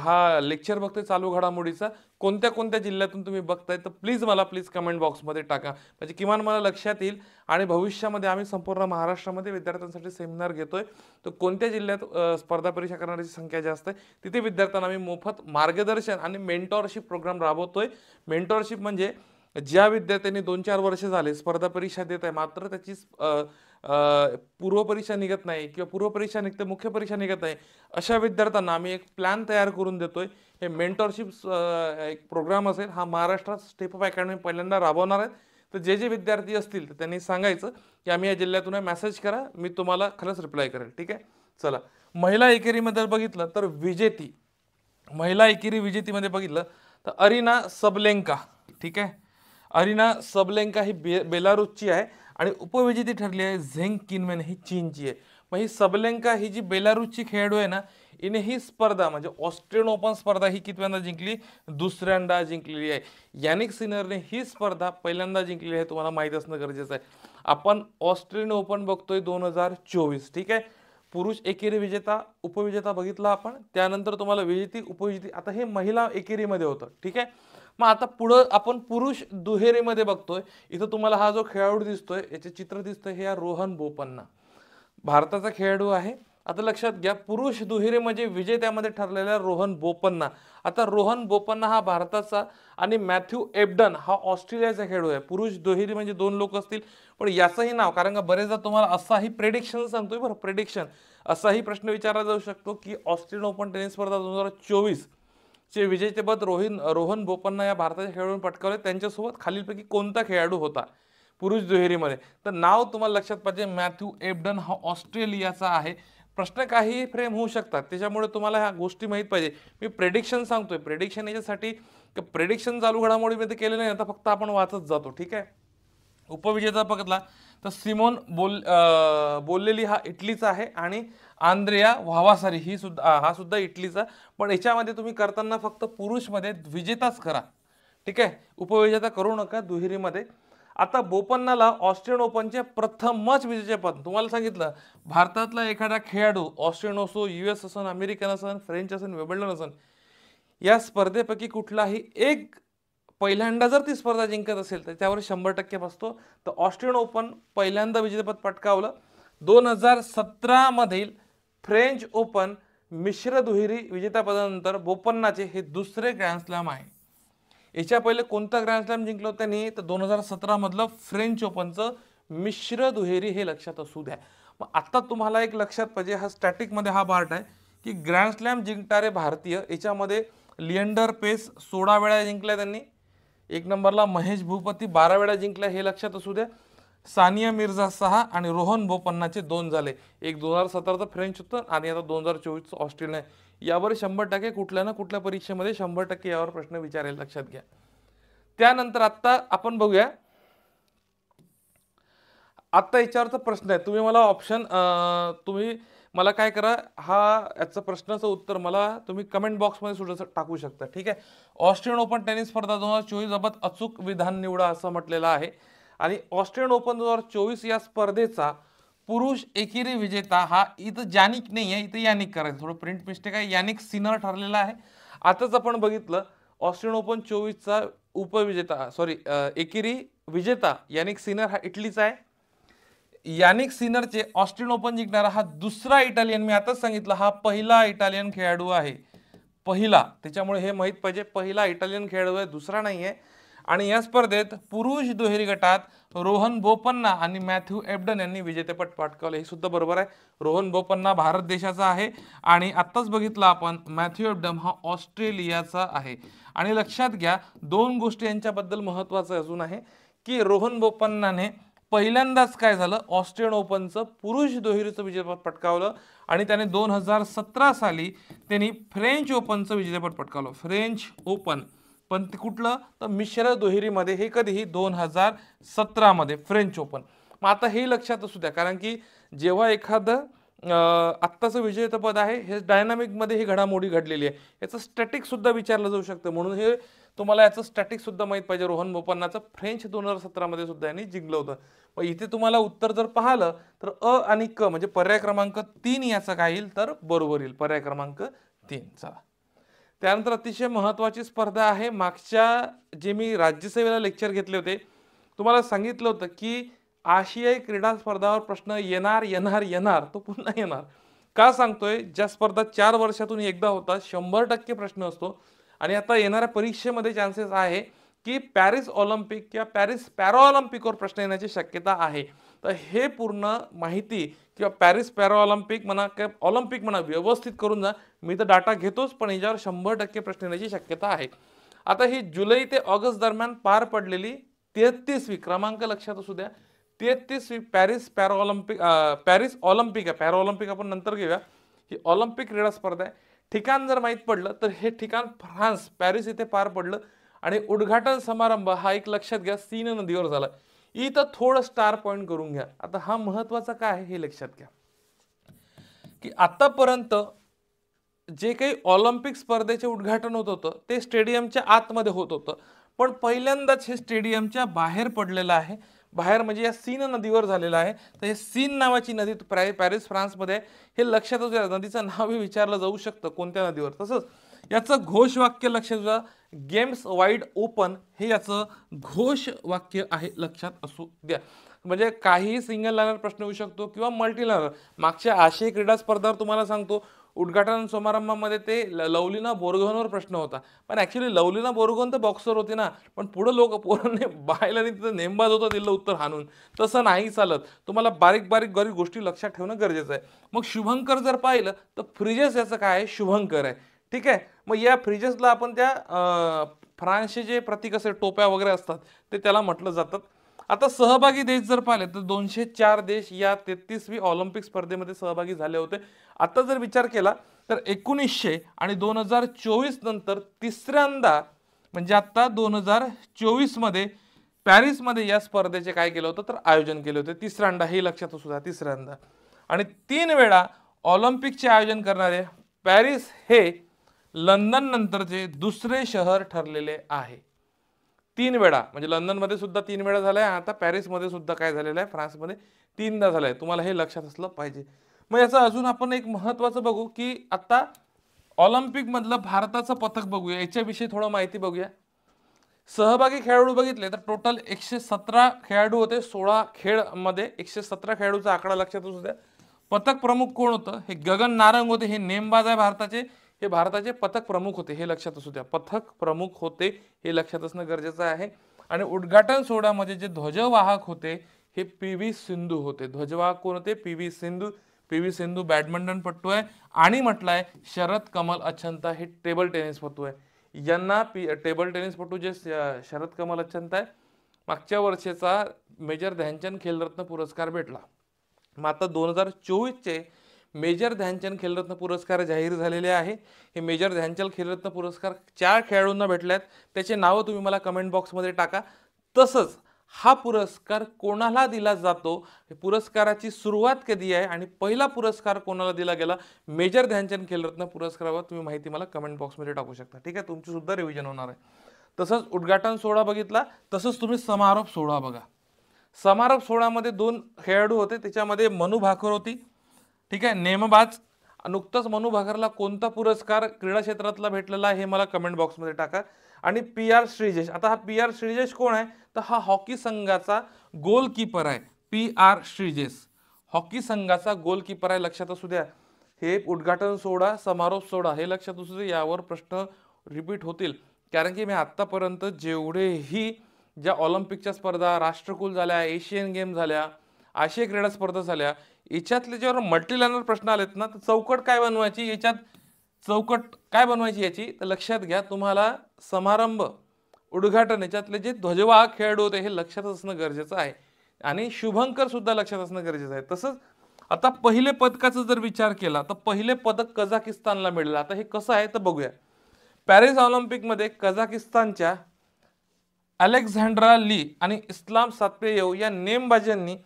हा लेक्चर बघतोय चालू घडामोडीचा, कोणत्या कोणत्या जिल्ह्यातून तुम्ही बघताय तर प्लीज कमेंट बॉक्समध्ये टाका, म्हणजे किमान मला लक्षात येईल. आणि भविष्यामध्ये आम्ही संपूर्ण महाराष्ट्रामध्ये विद्यार्थ्यांसाठी सेमिनार घेतोय, तर कोणत्या जिल्ह्यात स्पर्धा परीक्षा करण्याची संख्या जास्त आहे तिथे विद्यार्थ्यांना आम्ही मोफत मार्गदर्शन आणि मेंटॉरशिप प्रोग्राम राबवतोय. मेंटॉरशिप म्हणजे ज्या विद्यार्थ्यांनी 2-4 वर्ष झाले स्पर्धा परीक्षा देत आहे, मात्र त्याची पूर्वपरीक्षा निघत नाही किंवा पूर्वपरीक्षा निघते मुख्य परीक्षा निघत नाही, अशा विद्यार्थ्यांना आम्ही एक प्लॅन तयार करून देतोय. हे मेंटॉरशिप एक प्रोग्राम असेल, हा महाराष्ट्रात स्टेप अप अकॅडमी पहिल्यांदा राबवणार आहे. तर जे जे विद्यार्थी असतील तर त्यांनी सांगायचं की आम्ही या जिल्ह्यातून आहे, मेसेज करा, मी तुम्हाला खरंच रिप्लाय करेल. ठीक आहे, चला. महिला एकेरीमध्ये बघितलं तर महिला एकेरी विजेतीमध्ये बघितलं तर अरिना सबलेंका. ठीक आहे, अरिना सबलेंका ही बेलारूसची आहे आणि उपविजेती ठरली आहे झेंग किनवेन, ही चीनची आहे. मग ही सबलेंका ही जी बेलारूसची खेळाडू आहे ना, हिने ही स्पर्धा म्हणजे ऑस्ट्रेलियन ओपन स्पर्धा ही कितव्यांदा जिंकली, दुसऱ्यांदा जिंकलेली आहे. यानिक सिनरने ही स्पर्धा पहिल्यांदा जिंकलेली आहे, तुम्हाला माहित असणं गरजेचं आहे. आपण ऑस्ट्रेलियन ओपन बघतोय 2024. ठीक आहे, पुरुष एकेरी विजेता उपविजेता बघितला आपण, त्यानंतर तुम्हाला विजेती उपविजेती, आता हे महिला एकेरीमध्ये होतं. ठीक आहे, मग आता पुढं आपण पुरुष दुहेरीमध्ये बघतोय. इथं तुम्हाला हा जो खेळाडू दिसतोय, याचे चित्र दिसतंय, हे रोहन बोपन्ना, भारताचा खेळाडू आहे. आता लक्षात घ्या, पुरुष दुहेरी म्हणजे विजेत्यामध्ये ठरलेला रोहन बोपन्ना. आता रोहन बोपन्ना हा भारताचा आणि मॅथ्यू एबडन हा ऑस्ट्रेलियाचा खेळाडू आहे. पुरुष दुहेरी म्हणजे 2 लोक असतील, पण याचंही नाव, कारण का बरेचदा तुम्हाला असाही प्रेडिक्शन सांगतोय बरं, प्रेडिक्शन असाही प्रश्न विचारला जाऊ शकतो की ऑस्ट्रेलियन ओपन टेनिस स्पर्धा 2024 चे विजेतेपद रोहन बोपन्ना या भारताच्या खेळाडूने पटकावले. त्यांच्यासोबत खालीलपैकी कोणता खेळाडू होता पुरुष दुहेरीमध्ये, तर नाव तुम्हाला लक्षात पाहिजे, मॅथ्यू एबडन हा ऑस्ट्रेलियाचा आहे. प्रश्न काही फ्रेम होऊ शकतात, त्याच्यामुळे तुम्हाला ह्या गोष्टी माहीत पाहिजे. मी प्रेडिक्शन सांगतोय, प्रेडिक्शन याच्यासाठी प्रेडिक्शन चालू घडामोडीमध्ये केले नाही, आता फक्त आपण वाचत जातो. ठीक आहे, उपविजेता बघितला तर सिमोन बोललेली हा इटलीचा आहे आणि आंद्रेया व्हावासारी हा सुद्धा इटलीचा. पण याच्यामध्ये तुम्ही करताना फक्त पुरुषमध्ये विजेताच करा. ठीक आहे, उपविजेता करू नका दुहेरीमध्ये. आता बोपन्नाला ऑस्ट्रेलियन ओपनचे प्रथमच विजेतेपद, तुम्हाला सांगितलं, भारतातला एखादा खेळाडू ऑस्ट्रेलियन असो, US असन, अमेरिकन असन, फ्रेंच असन, विम्बल्डन असन, या स्पर्धेपैकी कुठलाही एक पहिल्यांदा जर ती स्पर्धा जिंकत असेल तर त्यावर 100% बसतो. तर ऑस्ट्रेलियन ओपन पहिल्यांदा विजेतेपद पटकावलं 2017 मधील फ्रेंच ओपन मिश्र दुहेरी विजेतेपदानंतर बोपन्नाचे हे दुसरे ग्रँड स्लॅम आहे. याच्या पहिले कोणता ग्रँड स्लॅम जिंकलं त्यांनी, तर 2017 मधलं फ्रेंच ओपनचं मिश्र दुहेरी, हे लक्षात असू द्या. मग आता तुम्हाला एक लक्षात पाहिजे, हा स्टॅटिकमध्ये हा पार्ट आहे की ग्रँड स्लॅम जिंकणारे भारतीय याच्यामध्ये लिएंडर पेस 16 वेळा जिंकल्या त्यांनी, एक नंबरला महेश भूपती 12 वेळा जिंकल्या, हे लक्षात असू द्या. सानिया मिर्झा 6 आणि रोहन बोपन्नाचे 2 झाले. एक 2017चं फ्रेंच होतं आणि आता 2024चं ऑस्ट्रेलियन आहे. यावर 100% कुठल्या ना कुठल्या परीक्षेमध्ये 100% यावर प्रश्न विचारेल, लक्षात घ्या. त्यानंतर आता आपण बघूया, आता याच्यावरचा प्रश्न आहे. तुम्ही मला ऑप्शन तुम्ही मला काय करा, हा याचं प्रश्नाचं उत्तर मला तुम्ही कमेंट बॉक्समध्ये सुद्धा टाकू शकता, ठीक आहे. ऑस्ट्रेलियन ओपन टेनिस स्पर्धा 2024 बाबत अचूक विधान निवडा असं म्हटलेलं आहे. आणि ऑस्ट्रेलियन ओपन 2024 या स्पर्धेचा पुरुष एकेरी विजेता हा इथं जानिक नाही आहे, इथं यानिक करायचं, थोडं प्रिंट मिस्टेक आहे, यानिक सिनर ठरलेला आहे. आताच आपण बघितलं ऑस्ट्रेलियन ओपन 24चा उपविजेता एकेरी विजेता यानिक सिनर हा इटलीचा आहे. यानिक सिनरचे ऑस्ट्रेलियन ओपन जिंकणारा हा दुसरा इटालियन, मी आताच सांगितलं हा पहिला इटालियन खेळाडू आहे, पहिला, त्याच्यामुळे हे माहीत पाहिजे, पहिला इटालियन खेळाडू आहे, दुसरा नाही आहे. आणि या स्पर्धेत पुरुष दुहेरी गटात रोहन बोपन्ना आणि मॅथ्यू एबडन यांनी विजेतेपद पटकावले, हे सुद्धा बरोबर आहे. रोहन बोपन्ना भारत देशाचा आहे आणि आत्ताच बघितलं आपण मॅथ्यू एबडन हा ऑस्ट्रेलियाचा आहे. आणि लक्षात घ्या, दोन गोष्टी यांच्याबद्दल महत्त्वाचं अजून आहे की रोहन बोपन्नाने पहिल्यांदाच काय झालं, ऑस्ट्रेलियन ओपनचं पुरुष दुहेरीचं विजेतेपद पटकावलं आणि त्याने 2017 साली त्यांनी फ्रेंच ओपनचं विजेतेपद पटकावलं, फ्रेंच ओपन, पण ते कुठलं तर मिश्र दुहेरीमध्ये, हे कधीही 2017 मध्ये फ्रेंच ओपन. मग आता हे लक्षात असू द्या, कारण की जेव्हा एखादं आत्ताचं विजेतेपद आहे हे डायनामिकमध्ये ही घडामोडी घडलेली आहे, याचं स्टॅटिक सुद्धा विचारलं जाऊ शकतं, म्हणून हे तुम्हाला याचं स्टॅटिक सुद्धा माहीत पाहिजे. रोहन बोपन्नाचं फ्रेंच 2017 मध्ये सुद्धा यांनी जिंकलं होतं. मग इथे तुम्हाला उत्तर जर पाहिलं तर अ आणि क म्हणजे पर्याय क्रमांक 3 याचं काय येईल तर बरोबर येईल, पर्याय क्रमांक 3. चला, त्यानंतर अतिशय महत्त्वाची स्पर्धा आहे. मागच्या जे मी राज्यसेवेला लेक्चर घेतले होते, तुम्हाला सांगितलं होतं की आशियाई क्रीडा स्पर्धावर प्रश्न येणार येणार येणार, तो पुन्हा येणार. का सांगतोय, ज्या स्पर्धा 4 वर्षातून एकदा होतात, 100% प्रश्न असतो. आणि आता येणाऱ्या परीक्षेमध्ये चान्सेस आहे की पॅरिस ऑलिम्पिक किंवा पॅरिस पॅराऑलिम्पिकवर प्रश्न येण्याची शक्यता आहे. तर हे पूर्ण माहिती किंवा पॅरिस पॅराऑलिम्पिक म्हणा किंवा ऑलिम्पिक म्हणा व्यवस्थित करून जा. मी तर डाटा घेतोच, पण याच्यावर 100% प्रश्न येण्याची शक्यता आहे. आता ही जुलै ते ऑगस्ट दरम्यान पार पडलेली 33वी, क्रमांक लक्षात असू द्या, 33वी पॅरिस पॅराऑलिम्पिक, पॅरिस ऑलिम्पिक आहे, पॅराऑलिम्पिक आपण नंतर घेऊया, ही ऑलिम्पिक क्रीडा स्पर्धा आहे. ठिकाण जर माहीत पडलं तर हे ठिकाण फ्रान्स, पॅरिस इथे पार पडलं. आणि उद्घाटन समारंभ हा एक लक्षात घ्या सीन नदीवर झाला. इथं थोडं स्टार पॉइंट करून घ्या. आता हा महत्वाचा काय आहे हे लक्षात घ्या की आतापर्यंत जे काही ऑलिम्पिक स्पर्धेचे उद्घाटन होत होतं ते स्टेडियमच्या आतमध्ये होत होतं, पण पहिल्यांदाच हे स्टेडियमच्या बाहेर पडलेलं आहे. बाहेर म्हणजे या सीन नदीवर झालेलं आहे. तर हे सीन नावाची नदी पॅरिस फ्रान्समध्ये, हे लक्षात असू द्या, नदीचं नावही विचारलं जाऊ शकतं कोणत्या नदीवर. तसंच याचं घोषवाक्य लक्षात घ्या, गेम्स वाईड ओपन हे याचं घोषवाक्य आहे, लक्षात असू द्या. म्हणजे काही सिंगल लाइनर प्रश्न येऊ शकतो किंवा मल्टी लाइनर. मागच्या आशियाई क्रीडा स्पर्धावर तुम्हाला सांगतो उद्घाटन समारंभामध्ये ते लवलीना बोरगोहनवर प्रश्न होता, पण ऍक्च्युली लवलीना बोरगोहन तर बॉक्सर होती ना, पण पुढे लोक पोरांनी बायला तिथं नेमबाज होता, दिलं उत्तर हाणून. तसं नाही चालत, तुम्हाला बारीक बारीक बारीक गोष्टी लक्षात ठेवणं गरजेचं आहे. मग शुभंकर जर पाहिलं तर फ्रिजेस याचं काय आहे, शुभंकर आहे, ठीक आहे. मग या फ्रिजेसला आपण त्या फ्रान्सचे जे प्रतीक असे टोप्या वगैरे असतात ते त्याला म्हटलं जातात. आता सहभागी देश जर पाहिले तर 204 देश या 33वी ऑलिम्पिक स्पर्धेमध्ये सहभागी झाले होते. आता जर विचार केला तर 1900 आणि 2024 नंतर तिसऱ्यांदा, म्हणजे आता 2024 मध्ये पॅरिसमध्ये या स्पर्धेचे काय केलं होतं तर आयोजन केले होते. तिसऱ्यांदा, हे लक्षात असू द्या, तिसऱ्यांदा. आणि 3 वेळा ऑलिम्पिकचे आयोजन करणारे पॅरिस हे लंडन नंतरचे दुसरे शहर ठरलेले आहे. 3 वेळा, म्हणजे लंडनमध्ये सुद्धा 3 वेळा झालाय, आता पॅरिसमध्ये सुद्धा काय झालेलं आहे, फ्रान्समध्ये 3दा झालंय. तुम्हाला हे लक्षात असलं पाहिजे. मग याचं अजून आपण एक महत्त्वाचं बघू की आता ऑलिम्पिक मधलं भारताचं पथक बघूया, याच्याविषयी थोडं माहिती बघूया. सहभागी खेळाडू बघितले तर टोटल 117 खेळाडू होते. 16 खेळमध्ये 117 खेळाडूचा आकडा लक्षात असू द्या. पथक प्रमुख कोण होतं, हे गगन नारंग होते, हे नेमबाज आहे भारताचे, हे भारताचे पथक प्रमुख होते, हे लक्षात असू द्या. पथक प्रमुख होते हे लक्षात असणं गरजेचं आहे. आणि उद्घाटन सोहळ्यामध्ये जे ध्वजवाहक होते हे PV सिंधू होते. ध्वजवाहक कोण होते? PV सिंधू. PV सिंधू बॅडमिंटनपटू आहे आणि म्हटलंय शरद कमल अचंता हे टेबल टेनिसपटू आहे. यांना टेबल टेनिसपटू जे शरद कमल अचंता आहे, मागच्या वर्षीचा मेजर ध्यानचंद खेलरत्न पुरस्कार भेटला. मग आता 2024चे मेजर ध्यानचंद खेलरत्न पुरस्कार जाहीर झालेले आहे. हे मेजर ध्यानचंद खेलरत्न पुरस्कार 4 खेळाडूंना भेटले आहेत. त्याचे नावं तुम्ही मला कमेंट बॉक्समध्ये टाका. तसंच हा पुरस्कार कोणाला दिला जातो, पुरस्काराची सुरुवात कधी आहे आणि पहिला पुरस्कार कोणाला दिला गेला मेजर ध्यानचंद खेलरत्न पुरस्कारावर तुम्ही माहिती मला कमेंट बॉक्समध्ये टाकू शकता. ठीक आहे, तुमची सुद्धा रिव्हिजन होणार आहे. तसंच उद्घाटन सोहळा बघितला, तसंच तुम्ही समारोप सोहळा बघा. समारोप सोहळ्यामध्ये 2 खेळाडू होते. त्याच्यामध्ये मनू भाकर होती. ठीक आहे, नेमबाज. नुकतंच मनू भाकरला कोणता पुरस्कार क्रीडा क्षेत्रातला भेटलेला आहे हे मला कमेंट बॉक्समध्ये टाका. आणि PR श्रीजेश. आता हा PR श्रीजेश कोण आहे? तर हा हॉकी संघाचा गोलकीपर आहे. PR श्रीजेश हॉकी संघाचा गोलकीपर आहे. लक्षात असू द्या. हे उद्घाटन सोहळा, समारोप सोहळा हे लक्षात असू द्या. यावर प्रश्न रिपीट होतील, कारण की मी आतापर्यंत जेवढेही ज्या ऑलिम्पिकच्या स्पर्धा, राष्ट्रकुल झाल्या, एशियन गेम झाल्या, आशिया क्रीडा स्पर्धा झाल्या, याच्यातले जेव्हा मल्टीलाइनर प्रश्न आलेत ना, तर चौकट काय बनवायची याच्यात, चौकट काय बनवायची याची, तर लक्षात घ्या. तुम्हाला समारंभ, उद्घाटन याच्यातले जे ध्वजवाहक खेळाडू होते हे लक्षात असणं गरजेचं आहे आणि शुभंकर सुद्धा लक्षात असणं गरजेचं आहे. तसंच आता पहिले पदकाचा जर विचार केला तर पहिले पदक कझाकिस्तानला मिळालं. आता हे कसं आहे तर बघूया. पॅरिस ऑलिम्पिकमध्ये कझाकिस्तानच्या अलेक्झांड्रा ली आणि इस्लाम सात्पेयेव या नेमबाजांनी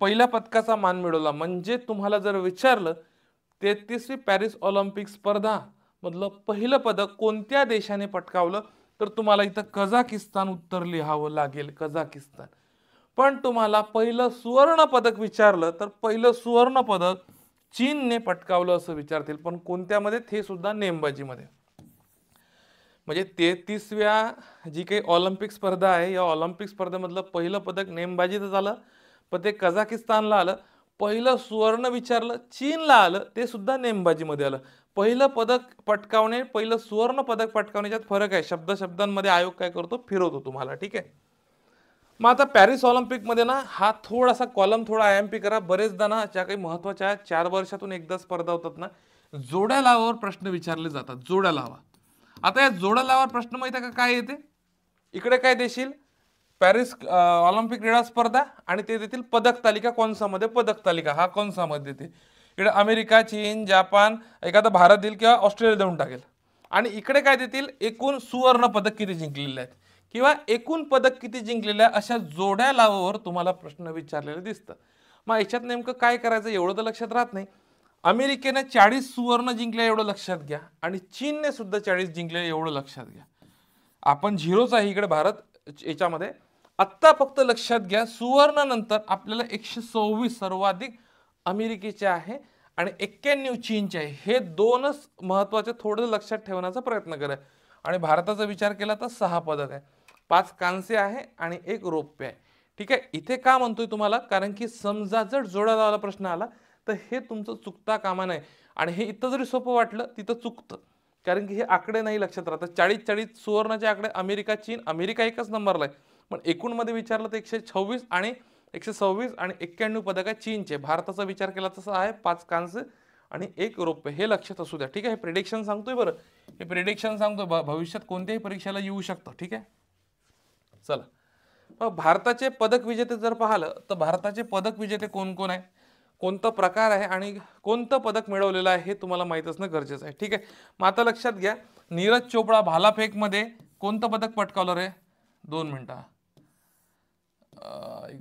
पहिल्या पदकाचा मान मिळवला. म्हणजे तुम्हाला जर विचारलं 33वी पॅरिस ऑलिम्पिक स्पर्धा मधलं पहिलं पदक कोणत्या देशाने पटकावलं, तर तुम्हाला इथं कझाकिस्तान उत्तर लिहावं लागेल. कझाकिस्तान. पण तुम्हाला पहिलं सुवर्ण पदक विचारलं तर पहिलं सुवर्ण पदक चीनने पटकावलं असं विचारतील. पण कोणत्यामध्ये? ते सुद्धा नेमबाजीमध्ये. म्हणजे 33व्या जी काही ऑलिम्पिक स्पर्धा आहे, या ऑलिम्पिक स्पर्धेमधलं पहिलं पदक नेमबाजीत झालं, पण ते कझाकिस्तानला आलं. पहिलं सुवर्ण विचारलं, चीनला आलं, ते सुद्धा नेमबाजीमध्ये आलं. पहिलं पदक पटकावणे, पहिलं सुवर्ण पदक पटकावण्याच्यात फरक आहे. शब्दांमध्ये आयोग काय करतो, फिरवतो तुम्हाला. ठीक आहे. मग आता पॅरिस ऑलिम्पिकमध्ये ना हा थोडासा कॉलम थोडा IMP करा. बरेचदा ना ज्या काही महत्वाच्या 4 वर्षातून एकदा स्पर्धा होतात ना, जोड्या लावावर प्रश्न विचारले जातात. जोड्या लावा. आता या जोड्या लावावर प्रश्न माहिती आहे का काय येते? इकडे काय देशील? पॅरिस ऑलिम्पिक क्रीडा स्पर्धा आणि ते देतील पदक तालिका. कंसामध्ये पदक तालिका, हा कंसामध्ये देते. इकडे अमेरिका, चीन, जपान, एखादा भारत देईल किंवा ऑस्ट्रेलिया देऊन टाकेल. आणि इकडे काय देतील? एकूण सुवर्ण पदक किती जिंकलेले आहेत किंवा एकूण पदक किती जिंकलेले आहे, अशा जोड्या लावावर तुम्हाला प्रश्न विचारलेले दिसतात. मग याच्यात नेमकं काय करायचं एवढं तर लक्षात राहत नाही. अमेरिकेने 40 सुवर्ण जिंकले एवढं लक्षात घ्या आणि चीनने सुद्धा 40 जिंकले एवढं लक्षात घ्या. आपण झिरोच आहे इकडे भारत याच्यामध्ये. आत्ता फक्त लक्षात घ्या, सुवर्ण नंतर आपल्याला 126 सर्वाधिक अमेरिकेचे आहे आणि 91 चीनचे आहे. हे दोनच महत्वाचे थोडं लक्षात ठेवण्याचा प्रयत्न करा. आणि भारताचा विचार केला तर 6 पदक आहे, 5 कांस्य आहे आणि 1 रौप्य आहे. ठीक आहे. इथे का म्हणतोय तुम्हाला, कारण की समजा जर जोड्या लावायला प्रश्न आला तर हे तुमचं चुकता कामा नये. आणि हे इथं जरी सोपं वाटलं तिथं चुकतं, कारण की हे आकडे नाही लक्षात राहतात. 40 सुवर्णाचे आकडे अमेरिका, चीन. अमेरिका एकच नंबरला आहे, पण एकूण मध्ये विचारलं तर 126 आणि 126 आणि 91 पदक आहे चीनचे. भारताचा विचार केला तसं आहे 5 कांस्य आणि 1 रौप्य. हे लक्षात असू द्या. ठीक आहे. हे प्रेडिक्शन सांगतोय बरं, हे प्रेडिक्शन सांगतोय, भविष्यात कोणत्याही परीक्षेला येऊ शकतं. ठीक आहे. चला, मग भारताचे पदक विजेते जर पाहिलं तर भारताचे पदक विजेते कोण कोण आहे, कोणता प्रकार आहे आणि कोणतं पदक मिळवलेलं आहे हे तुम्हाला माहित असणं गरजेचं आहे. ठीक आहे. मग आता लक्षात घ्या, नीरज चोपडा भालाफेक मध्ये कोणतं पदक पटकावलं रे? 2 मिनिटं,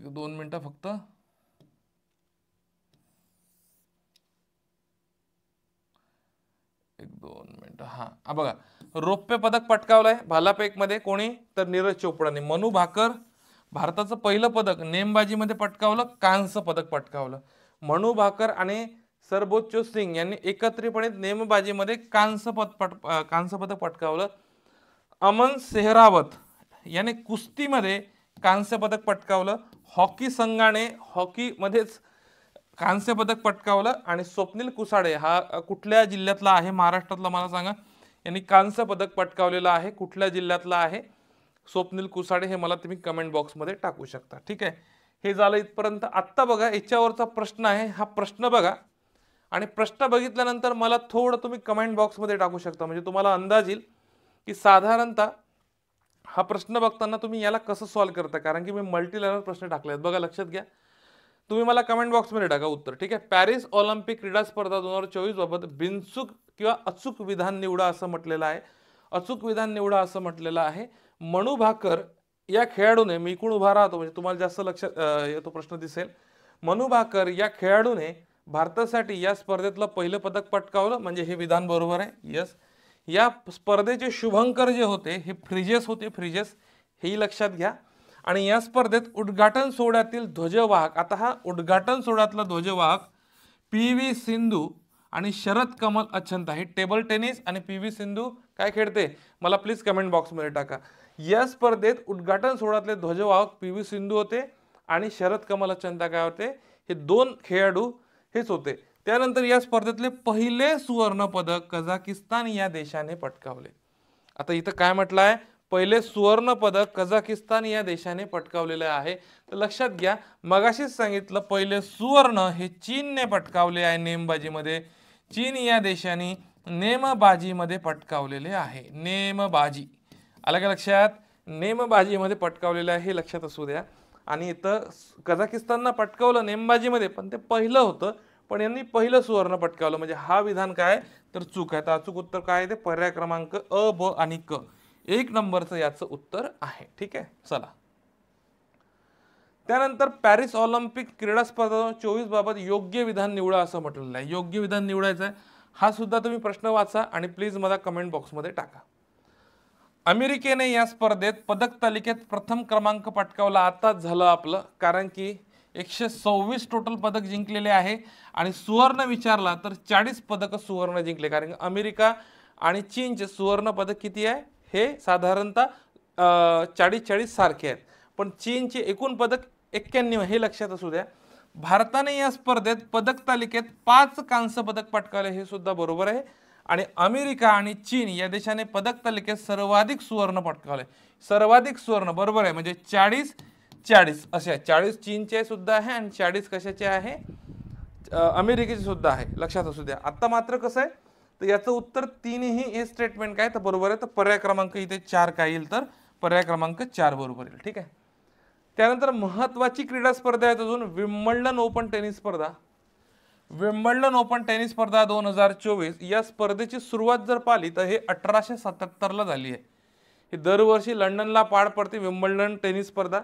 2 मिनिटं फक्त. एक 2 मिनिटं. हा बघा, रौप्य पदक पटकावलंय भालाफेक मध्ये कोणी, तर नीरज चोपडाने. मनू भाकर भारताचं पहिलं पदक नेमबाजीमध्ये पटकावलं, कांस्य पदक पटकावलं. मनू भाकर आणि सरबोच्चो सिंग यांनी एकत्रितपणे नेमबाजीमध्ये कांस्य पदक पटकावलं. अमन सेहरावत याने कुस्तीमध्ये कांस्य पदक पटकावलं. हॉकी संघाने हॉकीमध्येच कांस्य पदक पटकावलं. आणि स्वप्नील कुसाडे हा कुठल्या जिल्ह्यातला आहे, महाराष्ट्रातला मला सांगा. यांनी कांस्य पदक पटकावलेलं आहे. कुठल्या जिल्ह्यातला आहे स्वप्नील कुसाडे हे मला तुम्ही कमेंट बॉक्समध्ये टाकू शकता. ठीक आहे. हे झालं इथपर्यंत. आत्ता बघा याच्यावरचा प्रश्न आहे, हा प्रश्न बघा आणि प्रश्न बघितल्यानंतर मला थोडं तुम्ही कमेंट बॉक्समध्ये टाकू शकता, म्हणजे तुम्हाला अंदाज येईल की साधारणतः हा प्रश्न बघताना तुम्ही याला कसं सॉल्व्ह करता, कारण की मी मल्टी लेव्हल प्रश्न टाकले आहेत. बघा लक्षात घ्या, तुम्ही मला कमेंट बॉक्समध्ये टाका उत्तर. ठीक आहे. पॅरिस ऑलिम्पिक क्रीडा स्पर्धा 2024 बाबत बिनचूक किंवा अचूक विधान निवडा असं म्हटलेलं आहे. अचूक विधान निवडा असं म्हटलेलं आहे. मनू भाकर या खेळाडूने, मी इकडून उभा राहतो म्हणजे तुम्हाला जास्त लक्षात येतो प्रश्न दिसेल. मनू भाकर या खेळाडूने भारतासाठी या स्पर्धेतलं पहिलं पदक पटकावलं, म्हणजे हे विधान बरोबर आहे. यस. या स्पर्धेचे शुभंकर जे होते हे फ्रिजेस होते, फ्रिजेस, हेही लक्षात घ्या. आणि या स्पर्धेत उद्घाटन सोहळ्यातील ध्वजवाहक, आता हा उद्घाटन सोहळ्यातला ध्वजवाहक पी.व्ही. सिंधू आणि शरद कमल अचंता. हे टेबल टेनिस आणि पी.व्ही. सिंधू काय खेळते मला प्लीज कमेंट बॉक्समध्ये टाका. या स्पर्धेत उद्घाटन सोहळ्यातले ध्वजवाहक पी.व्ही. सिंधू होते आणि शरद कमल अचंता काय होते, हे दोन खेळाडू हेच होते. त्यानंतर या स्पर्धेतले पहिले सुवर्ण पदक कझाकिस्तान या देशाने पटकावले. आता इथं काय म्हटलं आहे, पहिले सुवर्ण पदक कझाकिस्तान या देशाने पटकावलेले आहे. तर लक्षात घ्या, मगाशीच सांगितलं पहिले सुवर्ण हे चीनने पटकावले आहे नेमबाजीमध्ये. चीन या देशाने नेमबाजीमध्ये पटकावलेले आहे. नेमबाजी आलं का लक्षात, नेमबाजीमध्ये पटकावलेलं आहे, हे लक्षात असू द्या. आणि इथं कझाकिस्ताननं पटकावलं नेमबाजीमध्ये, पण ते पहिलं होतं, पण यांनी पहिलं सुवर्ण पटकावलं, म्हणजे हा विधान काय तर चूक आहे. तर अचूक उत्तर काय आहे, ते पर्याय क्रमांक अ, ब आणि क, 1 नंबरचं याचं उत्तर आहे. ठीक आहे. चला, त्यानंतर पॅरिस ऑलिम्पिक क्रीडा स्पर्धा 2024 बाबत योग्य विधान निवडा असं म्हटलेलं आहे. योग्य विधान निवडायचं आहे, हा सुद्धा तुम्ही प्रश्न वाचा आणि प्लीज मला कमेंट बॉक्समध्ये टाका. अमेरिकेने या स्पर्धेत पदक तालिकेत प्रथम क्रमांक पटकावला. आताच झालं आपलं, कारण की 126 टोटल पदक जिंकलेले आहे आणि सुवर्ण विचारला तर 40 पदक सुवर्ण जिंकले. कारण की अमेरिका आणि चीनचे सुवर्ण पदक किती आहे, हे साधारणतः 40-40 सारखे आहेत, पण चीनचे एकूण पदक 91, हे लक्षात असू द्या. भारताने या स्पर्धेत पदक तालिकेत 5 कांस्य पदक पटकावले, हे सुद्धा बरोबर आहे. आणि अमेरिका आणि चीन या देशाने पदक तालिकेत सर्वाधिक सुवर्ण पटकावले. सर्वाधिक सुवर्ण बरोबर आहे, म्हणजे 40-40 असे आहे. 40 चीनचे सुद्धा आहे आणि 40 कशाचे आहे, अमेरिकेचे सुद्धा आहे, लक्षात असू द्या. आता मात्र कसं आहे, तर याचं उत्तर तीनही हे स्टेटमेंट काय तर बरोबर आहे. तर पर्याय क्रमांक इथे 4 काय येईल, तर पर्याय क्रमांक 4 बरोबर येईल. ठीक आहे. त्यानंतर महत्वाची क्रीडा स्पर्धा आहे अजून विम्बल्डन ओपन टेनिस स्पर्धा. विम्बल्डन ओपन टेनिस स्पर्धा 2024 या स्पर्धेची सुरुवात जर पाहिली तर हे 1877ला झाली आहे. ही दरवर्षी लंडनला पार पडते विम्बल्डन टेनिस स्पर्धा.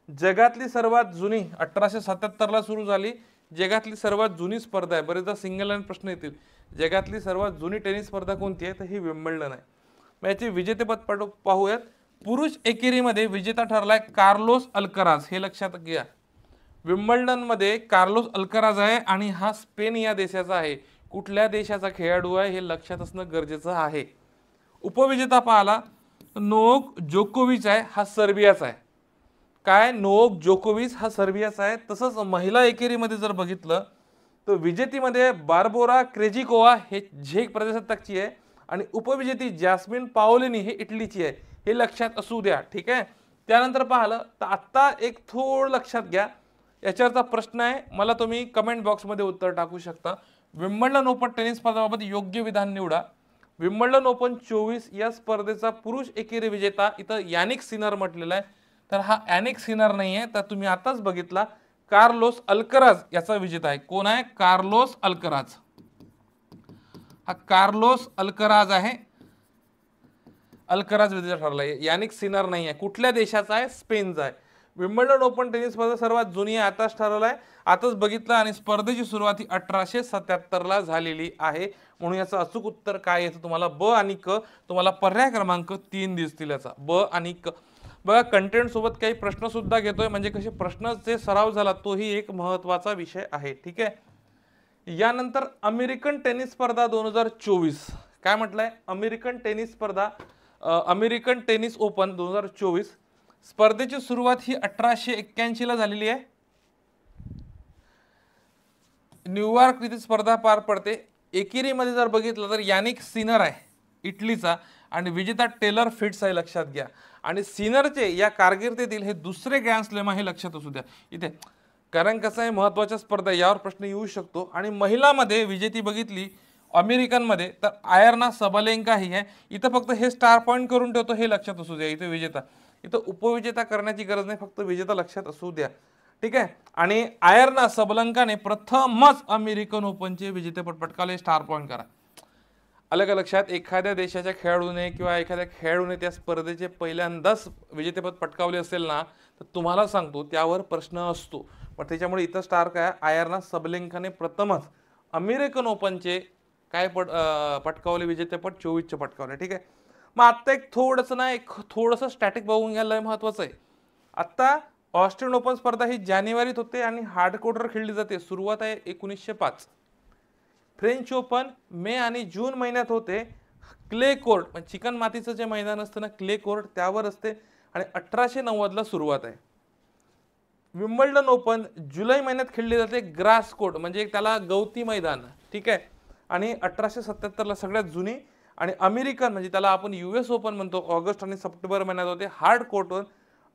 जगातली सर्वात जुनी 1877ला सुरू झाली. जगातली सर्वात जुनी स्पर्धा आहे. बरेचदा सिंगल लाईन प्रश्न येतील, जगातली सर्वात जुनी टेनिस स्पर्धा कोणती आहे, तर ही विम्बल्डन आहे. मग याचे विजेतेपद पाहूयात. पुरुष एकेरीमध्ये विजेता ठरलाय कार्लोस अल्कराज, हे लक्षात घ्या. विम्बल्डन मध्ये कार्लोस अल्कराज आहे आणि हा स्पेन या देशाचा आहे. कुठल्या देशाचा खेळाडू आहे हे लक्षात असणं गरजेचं आहे. उपविजेता पाहिला नोवाक जोकोविच आहे, हा सर्बियाचा आहे. काय, नोवाक जोकोविच हा सर्बियाचा आहे. तसंच महिला एकेरीमध्ये जर बघितलं तर विजेतीमध्ये बार्बोरा क्रेजिकोवा हे झेक प्रजासत्ताकची आहे आणि उपविजेती जॅस्मिन पाओलिनी हे इटलीची आहे, हे लक्षात असू द्या. ठीक आहे. त्यानंतर पाहिलं तर आत्ता एक थोडं लक्षात घ्या, याच्यावरचा प्रश्न आहे, मला तुम्ही कमेंट बॉक्समध्ये उत्तर टाकू शकता. विम्बल्डन ओपन टेनिस स्पर्धेबाबत योग्य विधान निवडा. विम्बल्डन ओपन 24 या स्पर्धेचा पुरुष एकेरी विजेता इथं यानिक सिनर म्हटलेला आहे, तर हा यानिक सिनर नाही आहे, तर तुम्ही आताच बघितला कार्लोस अल्कराज याचा विजेता आहे. कोण आहे, कार्लोस अल्कराज. हा कार्लोस अल्कराज आहे, अल्कराज विजेता ठरला आहे, यानिक सिनर नाही आहे. कुठल्या देशाचा आहे, स्पेनचा आहे. विम्बल्डन ओपन टेनिस स्पर्धा सर्वात जुनी आहे, आताच ठरवलं आहे, आताच बघितलं आणि स्पर्धेची सुरुवात ही 1877ला झालेली आहे. म्हणून याचं अचूक उत्तर काय येतं तुम्हाला, ब आणि क. तुम्हाला पर्याय क्रमांक 3 दिसतील याचा, ब आणि क. बघा कंटेंट सोबत काही प्रश्न सुद्धा घेतोय, म्हणजे कसे प्रश्नाचे सराव झाला तोही एक महत्वाचा विषय आहे. ठीक आहे. यानंतर अमेरिकन टेनिस स्पर्धा 2024 काय म्हटलंय, अमेरिकन टेनिस स्पर्धा, अमेरिकन टेनिस ओपन 2024 स्पर्धेची सुरुवात ही 1881ला झालेली आहे. न्यूयॉर्क इथे स्पर्धा पार पडते. एकेरीमध्ये जर बघितलं तर यानिक सिनर आहे, इटलीचा आणि विजेता टेलर फिट्स आहे लक्षात घ्या. आणि सिनरचे या कारकिर्दीतील हे दुसरे ग्रँड स्लॅम आहे लक्षात असू द्या इथे, कारण कसं आहे महत्त्वाच्या स्पर्धा यावर प्रश्न येऊ शकतो. आणि महिलामध्ये विजेती बघितली अमेरिकनमध्ये तर आयर्ना सबलेंका ही आहे. इथं फक्त हे स्टार पॉईंट करून ठेवतो, हे लक्षात असू द्या. इथे विजेता, इथं उपविजेता करण्याची गरज नाही, फक्त विजेता लक्षात असू द्या. ठीक आहे. आणि आयर्ना सबलेंकाने प्रथमच अमेरिकन ओपनचे विजेतेपद पटकावले, स्टार पॉईंट करा. अलग लक्षात, एखाद्या देशाच्या खेळाडूने किंवा एखाद्या खेळाडूने त्या स्पर्धेचे पहिल्यांदाच विजेतेपद पटकावले असेल ना, तर तुम्हाला सांगतो त्यावर प्रश्न असतो. पण त्याच्यामुळे इथं स्टार काय, आयर्ना सबलेंकाने प्रथमच अमेरिकन ओपनचे काय पटकावले विजेतेपद, 24चे पटकावले. ठीक आहे. मग आत्ता एक थोडंसं स्टॅटिक बघून घ्यायला महत्वाचं आहे. आत्ता ऑस्ट्रेलियन ओपन स्पर्धा ही जानेवारीत होते आणि हार्ड कोर्टवर खेळली जाते. सुरुवात आहे 1905. फ्रेंच ओपन मे आणि जून महिन्यात होते. क्ले कोर्ट म्हणजे चिकन मातीचं जे मैदान असतं ना, क्ले कोर्ट, त्यावर असते आणि 1890ला सुरुवात आहे. विम्बल्डन ओपन जुलै महिन्यात खेळली जाते, ग्रास कोर्ट म्हणजे त्याला गवती मैदान. ठीक आहे. आणि 1877ला सगळ्यात जुनी. आणि अमेरिकन म्हणजे त्याला आपण US ओपन म्हणतो, ऑगस्ट आणि सप्टेंबर महिन्यात होते हार्ड कोर्टवर,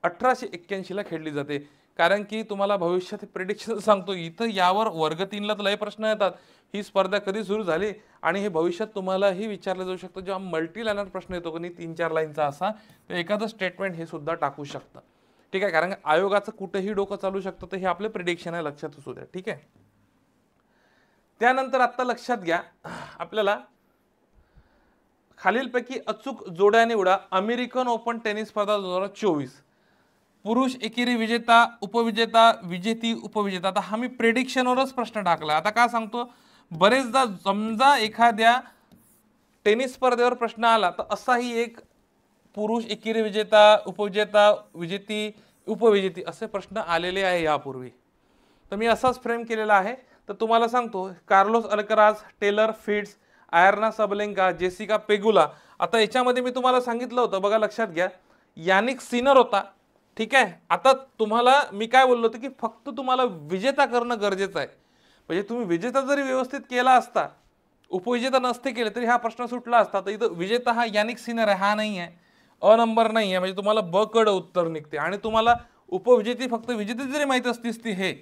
1881ला खेळली जाते. कारण की तुम्हाला भविष्यात प्रेडिक्शन सांगतो इथं, यावर वर्ग 3ला तर लय प्रश्न येतात, ही स्पर्धा कधी सुरू झाली आणि हे भविष्यात तुम्हालाही विचारलं जाऊ शकतं. जेव्हा मल्टी लाईनर प्रश्न येतो की 3-4 लाईनचा असा, तर एखादं स्टेटमेंट हे सुद्धा टाकू शकतं. ठीक आहे. कारण आयोगाचं कुठेही डोकं चालू शकतं, तर हे आपले प्रिडिक्शन आहे, लक्षात असू द्या. ठीक आहे. त्यानंतर आता लक्षात घ्या, आपल्याला खालीलपैकी अचूक जोड्या निवडा. अमेरिकन ओपन टेनिस स्पर्धा 2024, पुरुष एकेरी विजेता, उपविजेता, विजेती, उपविजेता. आता हा मी प्रेडिक्शनवरच प्रश्न टाकला. आता का सांगतो, बरेचदा समजा एखाद्या टेनिस स्पर्धेवर प्रश्न आला तर असाही एक पुरुष एकेरी विजेता, उपविजेता, विजेती, उपविजेती असे प्रश्न आलेले आहे यापूर्वी. तर मी असाच फ्रेम केलेला आहे. तर तुम्हाला सांगतो, Carlos Alcaraz, Taylor Fritz, Aryna Sabalenka, Jessica Pegula. आता याच्यामध्ये मी तुम्हाला सांगितलं होतं बघा, लक्षात घ्या, यानिक सिनर होता. ठीक आहे. आता तुम्हाला मी काय बोललो होतं की फक्त तुम्हाला विजेता करणं गरजेचं आहे. म्हणजे तुम्ही विजेता जरी व्यवस्थित केला असता, उपविजेता नसते केले तरी हा प्रश्न सुटला असता. तर इथं विजेता हा यानिक सिनर आहे, हा नाही आहे, अ नंबर नाही आहे. म्हणजे तुम्हाला ब कड उत्तर निघते. आणि तुम्हाला उपविजेती फक्त विजेती जरी माहिती असतीस ती हे,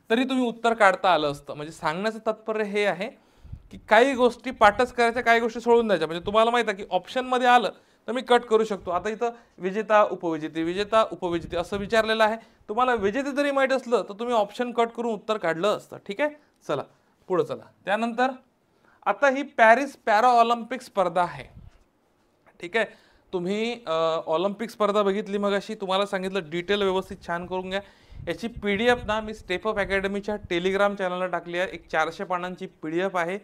तरी तुम्ही उत्तर काढता आलं असतं. म्हणजे सांगण्याचं तात्पर्य हे आहे की काही गोष्टी पाठच करायच्या, काही गोष्टी सोडून द्यायच्या. म्हणजे तुम्हाला माहिती आहे की ऑप्शनमध्ये आलं तर मी कट करू शकतो. आता इथं विजेता, उपविजेते, विजेता, उपविजेते असं विचारलेलं आहे. तुम्हाला विजेते जरी माहीत असलं तर तुम्ही ऑप्शन कट करून उत्तर काढलं असतं. ठीक आहे. चला पुढे चला. त्यानंतर आता ही पॅरिस पॅरा ऑलिम्पिक स्पर्धा आहे. ठीक आहे. तुम्ही ऑलिम्पिक स्पर्धा बघितली मगाशी, तुम्हाला सांगितलं डिटेल व्यवस्थित छान करून घ्या. याची PDF ना मी स्टेप अप अकॅडमीच्या टेलिग्राम चॅनलला टाकली आहे. एक 400 पानांची PDF आहे.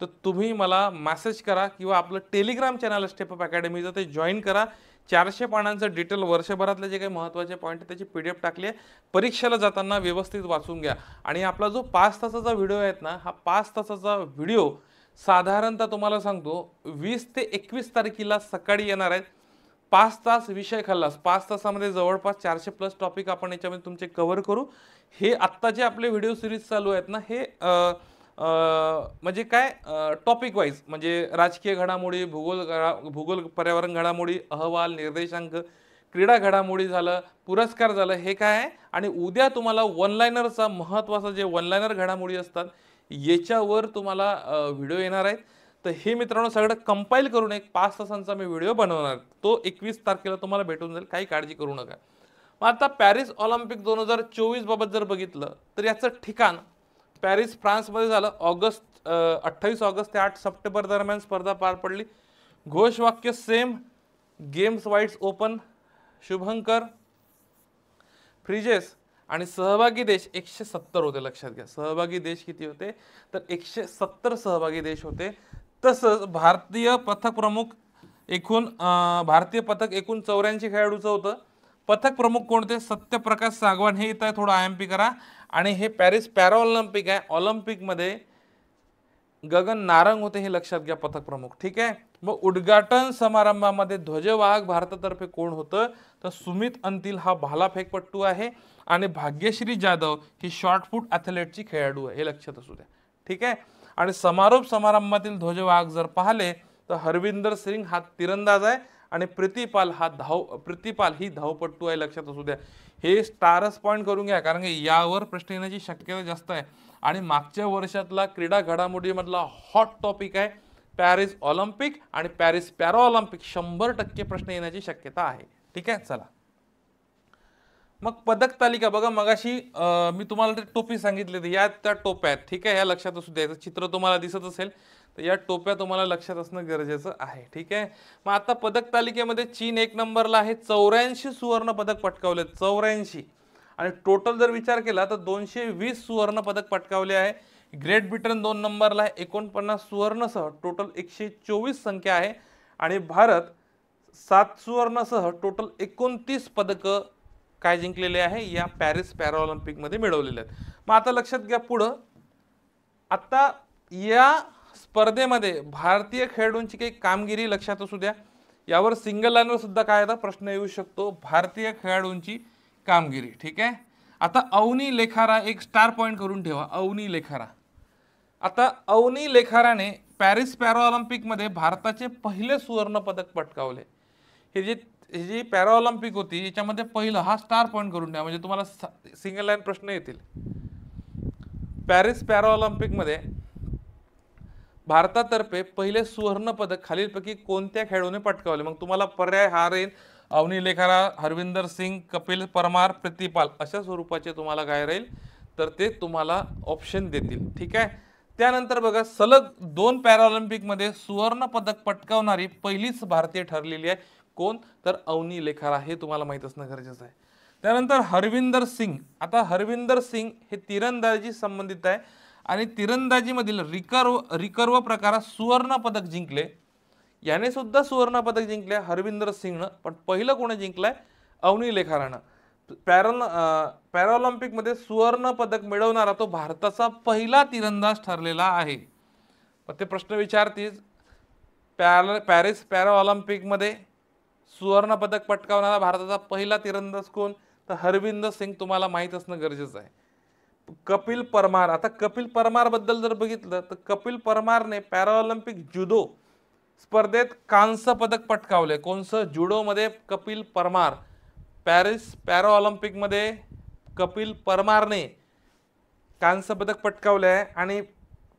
तर तुम्ही मला मेसेज करा किंवा आपलं टेलिग्राम चॅनल स्टेप अप अकॅडमीचं ते जॉईन करा. 400 पानांचं डिटेल वर्षभरातले जे काही महत्त्वाचे पॉईंट त्याची PDF टाकली आहे. परीक्षेला जाताना व्यवस्थित वाचून घ्या. आणि आपला जो 5 तासाचा व्हिडिओ आहे ना, हा 5 तासाचा व्हिडिओ साधारणतः तुम्हाला सांगतो 20 ते 21 तारखेला सकाळी येणार आहेत. 5 तास विषय खाल्लास, 5 तासामध्ये जवळपास 400+ टॉपिक आपण याच्यामध्ये तुमचे कव्हर करू. हे आत्ता जे आपले व्हिडिओ सिरीज चालू आहेत ना, हे म्हणजे काय, टॉपिक वाईज, म्हणजे राजकीय घडामोडी, भूगोल पर्यावरण घडामोडी, अहवाल, निर्देशांक, क्रीडा घडामोडी झालं, पुरस्कार झालं, हे काय आहे. आणि उद्या तुम्हाला वन लाइनरचा महत्त्वाचा जे वन लाइनर घडामोडी असतात याच्यावर तुम्हाला व्हिडिओ येणार आहेत. तर हे मित्रांनो सगळं कंपाईल करून एक 5 तासांचा मी व्हिडिओ बनवणार. तो 21 तारखेला तुम्हाला भेटून जाईल, काही काळजी करू नका. मग आता पॅरिस ऑलिम्पिक 2024 बाबत जर बघितलं तर याचं ठिकाण पॅरिस फ्रान्समध्ये झालं. 28 ऑगस्ट ते 8 सप्टेंबर दरम्यान स्पर्धा पार पडली. घोषवाक्य सेम, गेम्स वाईट्स ओपन, शुभंकर, फ्रिजेस. आणि सहभागी देश 170 होते. लक्षात घ्या, सहभागी देश किती होते तर 170 सहभागी देश होते. तसंच भारतीय पथक प्रमुख एकूण 84 खेळाडूचं होतं. पथक प्रमुख कोणते, सत्यप्रकाश सागवान. हे इथं थोडं IMP करा. आणि हे पॅरिस पॅरा ऑलिम्पिक आहे. ऑलिम्पिकमध्ये गगन नारंग होते, हे लक्षात घ्या पथक प्रमुख. ठीक आहे. मग उद्घाटन समारंभामध्ये ध्वजवाहक भारतातर्फे कोण होतं तर सुमित अंतिल हा भालाफेकपट्टू आहे. आणि भाग्यश्री जाधव ही शॉर्टपुट ॲथलेटची खेळाडू आहे, हे लक्षात असू द्या. ठीक आहे. आणि समारोप समारंभातील ध्वजवाहक जर पाहिले तर हरविंदर सिंग हा तिरंदाज आहे आणि प्रीतिपाल ही धावपट्टू आहे, लक्षात असू द्या. हे स्टारच पॉईंट करून घ्या, कारण की यावर प्रश्न येण्याची शक्यता जास्त आहे. आणि मागच्या वर्षातला क्रीडा घडामोडीमधला हॉट टॉपिक आहे पॅरिस ऑलिम्पिक आणि पॅरिस पॅरा ऑलिम्पिक. 100% प्रश्न येण्याची शक्यता आहे. ठीक आहे, चला मग पदक तालिका बघा. मगाशी मी तुम्हाला ते टोपी सांगितली होती, या त्या टोप्या आहेत. ठीक आहे, या लक्षात असू द्यायचं. चित्र तुम्हाला दिसत असेल तर या टोप्या तुम्हाला लक्षात असणं गरजेचं आहे. ठीक आहे, मग आता पदक तालिकेमध्ये चीन 1 नंबरला आहे, 84 सुवर्ण पदक पटकावले, 84. आणि टोटल जर विचार केला तर 220 सुवर्ण पदक पटकावले आहे. ग्रेट ब्रिटन 2 नंबरला आहे, 49 सुवर्णसह टोटल 124 संख्या आहे. आणि भारत 7 सुवर्णसह टोटल 29 पदकं काय जिंकलेले आहे या पॅरिस पॅरा ऑलिम्पिक मध्ये मिळवलेले आहेत. मग आता लक्षात घ्या पुढं, आता या स्पर्धेमध्ये भारतीय खेळाडूंची काही कामगिरी लक्षात असू द्या. यावर सिंगल लाईनवर सुद्धा काय आता प्रश्न येऊ शकतो, भारतीय खेळाडूंची कामगिरी. ठीक आहे, आता अवनी लेखारा एक स्टार पॉइंट करून ठेवा. अवनी लेखारा, आता अवनी लेखाराने पॅरिस पॅरा ऑलिम्पिक मध्ये भारताचे पहिले सुवर्ण पदक पटकावले. ही जी पॅरा ऑलिम्पिक होती याच्यामध्ये पहिलं, हा स्टार पॉइंट करून ठेवा म्हणजे तुम्हाला सिंगल लाईन प्रश्न येतील. पॅरिस पॅरा ऑलिम्पिक मध्ये भारतातर्फे पहिले सुवर्ण पदक खालीलपैकी कोणत्या खेळाडूने पटकावले. मग तुम्हाला पर्याय हा राहील अवनी लेखारा, हरविंदर सिंग, कपिल परमार, प्रीतिपाल अशा स्वरूपाचे तुम्हाला काय राहील तर ते तुम्हाला ऑप्शन देतील. ठीक आहे, त्यानंतर बघा सलग 2 पॅराऑलिम्पिक मध्ये सुवर्ण पदक पटकावणारी पहिलीच भारतीय ठरलेली आहे. कोण तर अवनी लेखारा, हे तुम्हाला माहित असणं गरजेचं आहे. त्यानंतर हरविंदर सिंग, आता हरविंदर सिंग हे तिरंदाजी संबंधित आहे आणि तिरंदाजीमधील रिकर्व प्रकारात सुवर्ण पदक जिंकले. याने सुद्धा सुवर्ण पदक जिंकले हरविंदर सिंगनं, पण पहिलं कोणी जिंकलंय अवनी लेखारानं. पॅराऑलिम्पिक मध्ये सुवर्ण पदक मिळवणारा तो भारताचा पहिला तिरंदाज ठरलेला आहे. ते प्रश्न विचारतील पॅरिस पॅरा ऑलिम्पिक मध्ये सुवर्ण पदक पटकावणारा भारताचा पहिला तिरंदाज कोण तर हरविंदर सिंग, तुम्हाला माहित असणं गरजेचं आहे. कपिल परमार, आता कपिल परमार बद्दल जर बघितलं तर कपिल परमारने पॅराऑलिम्पिक जुडो स्पर्धेत कांस्य पदक पटकावले. कोणचं जुडो मध्ये Kapil Parmar, Paris para Olympic मध्ये कपिल परमारने कांस्य पदक पटकावले आहे आणि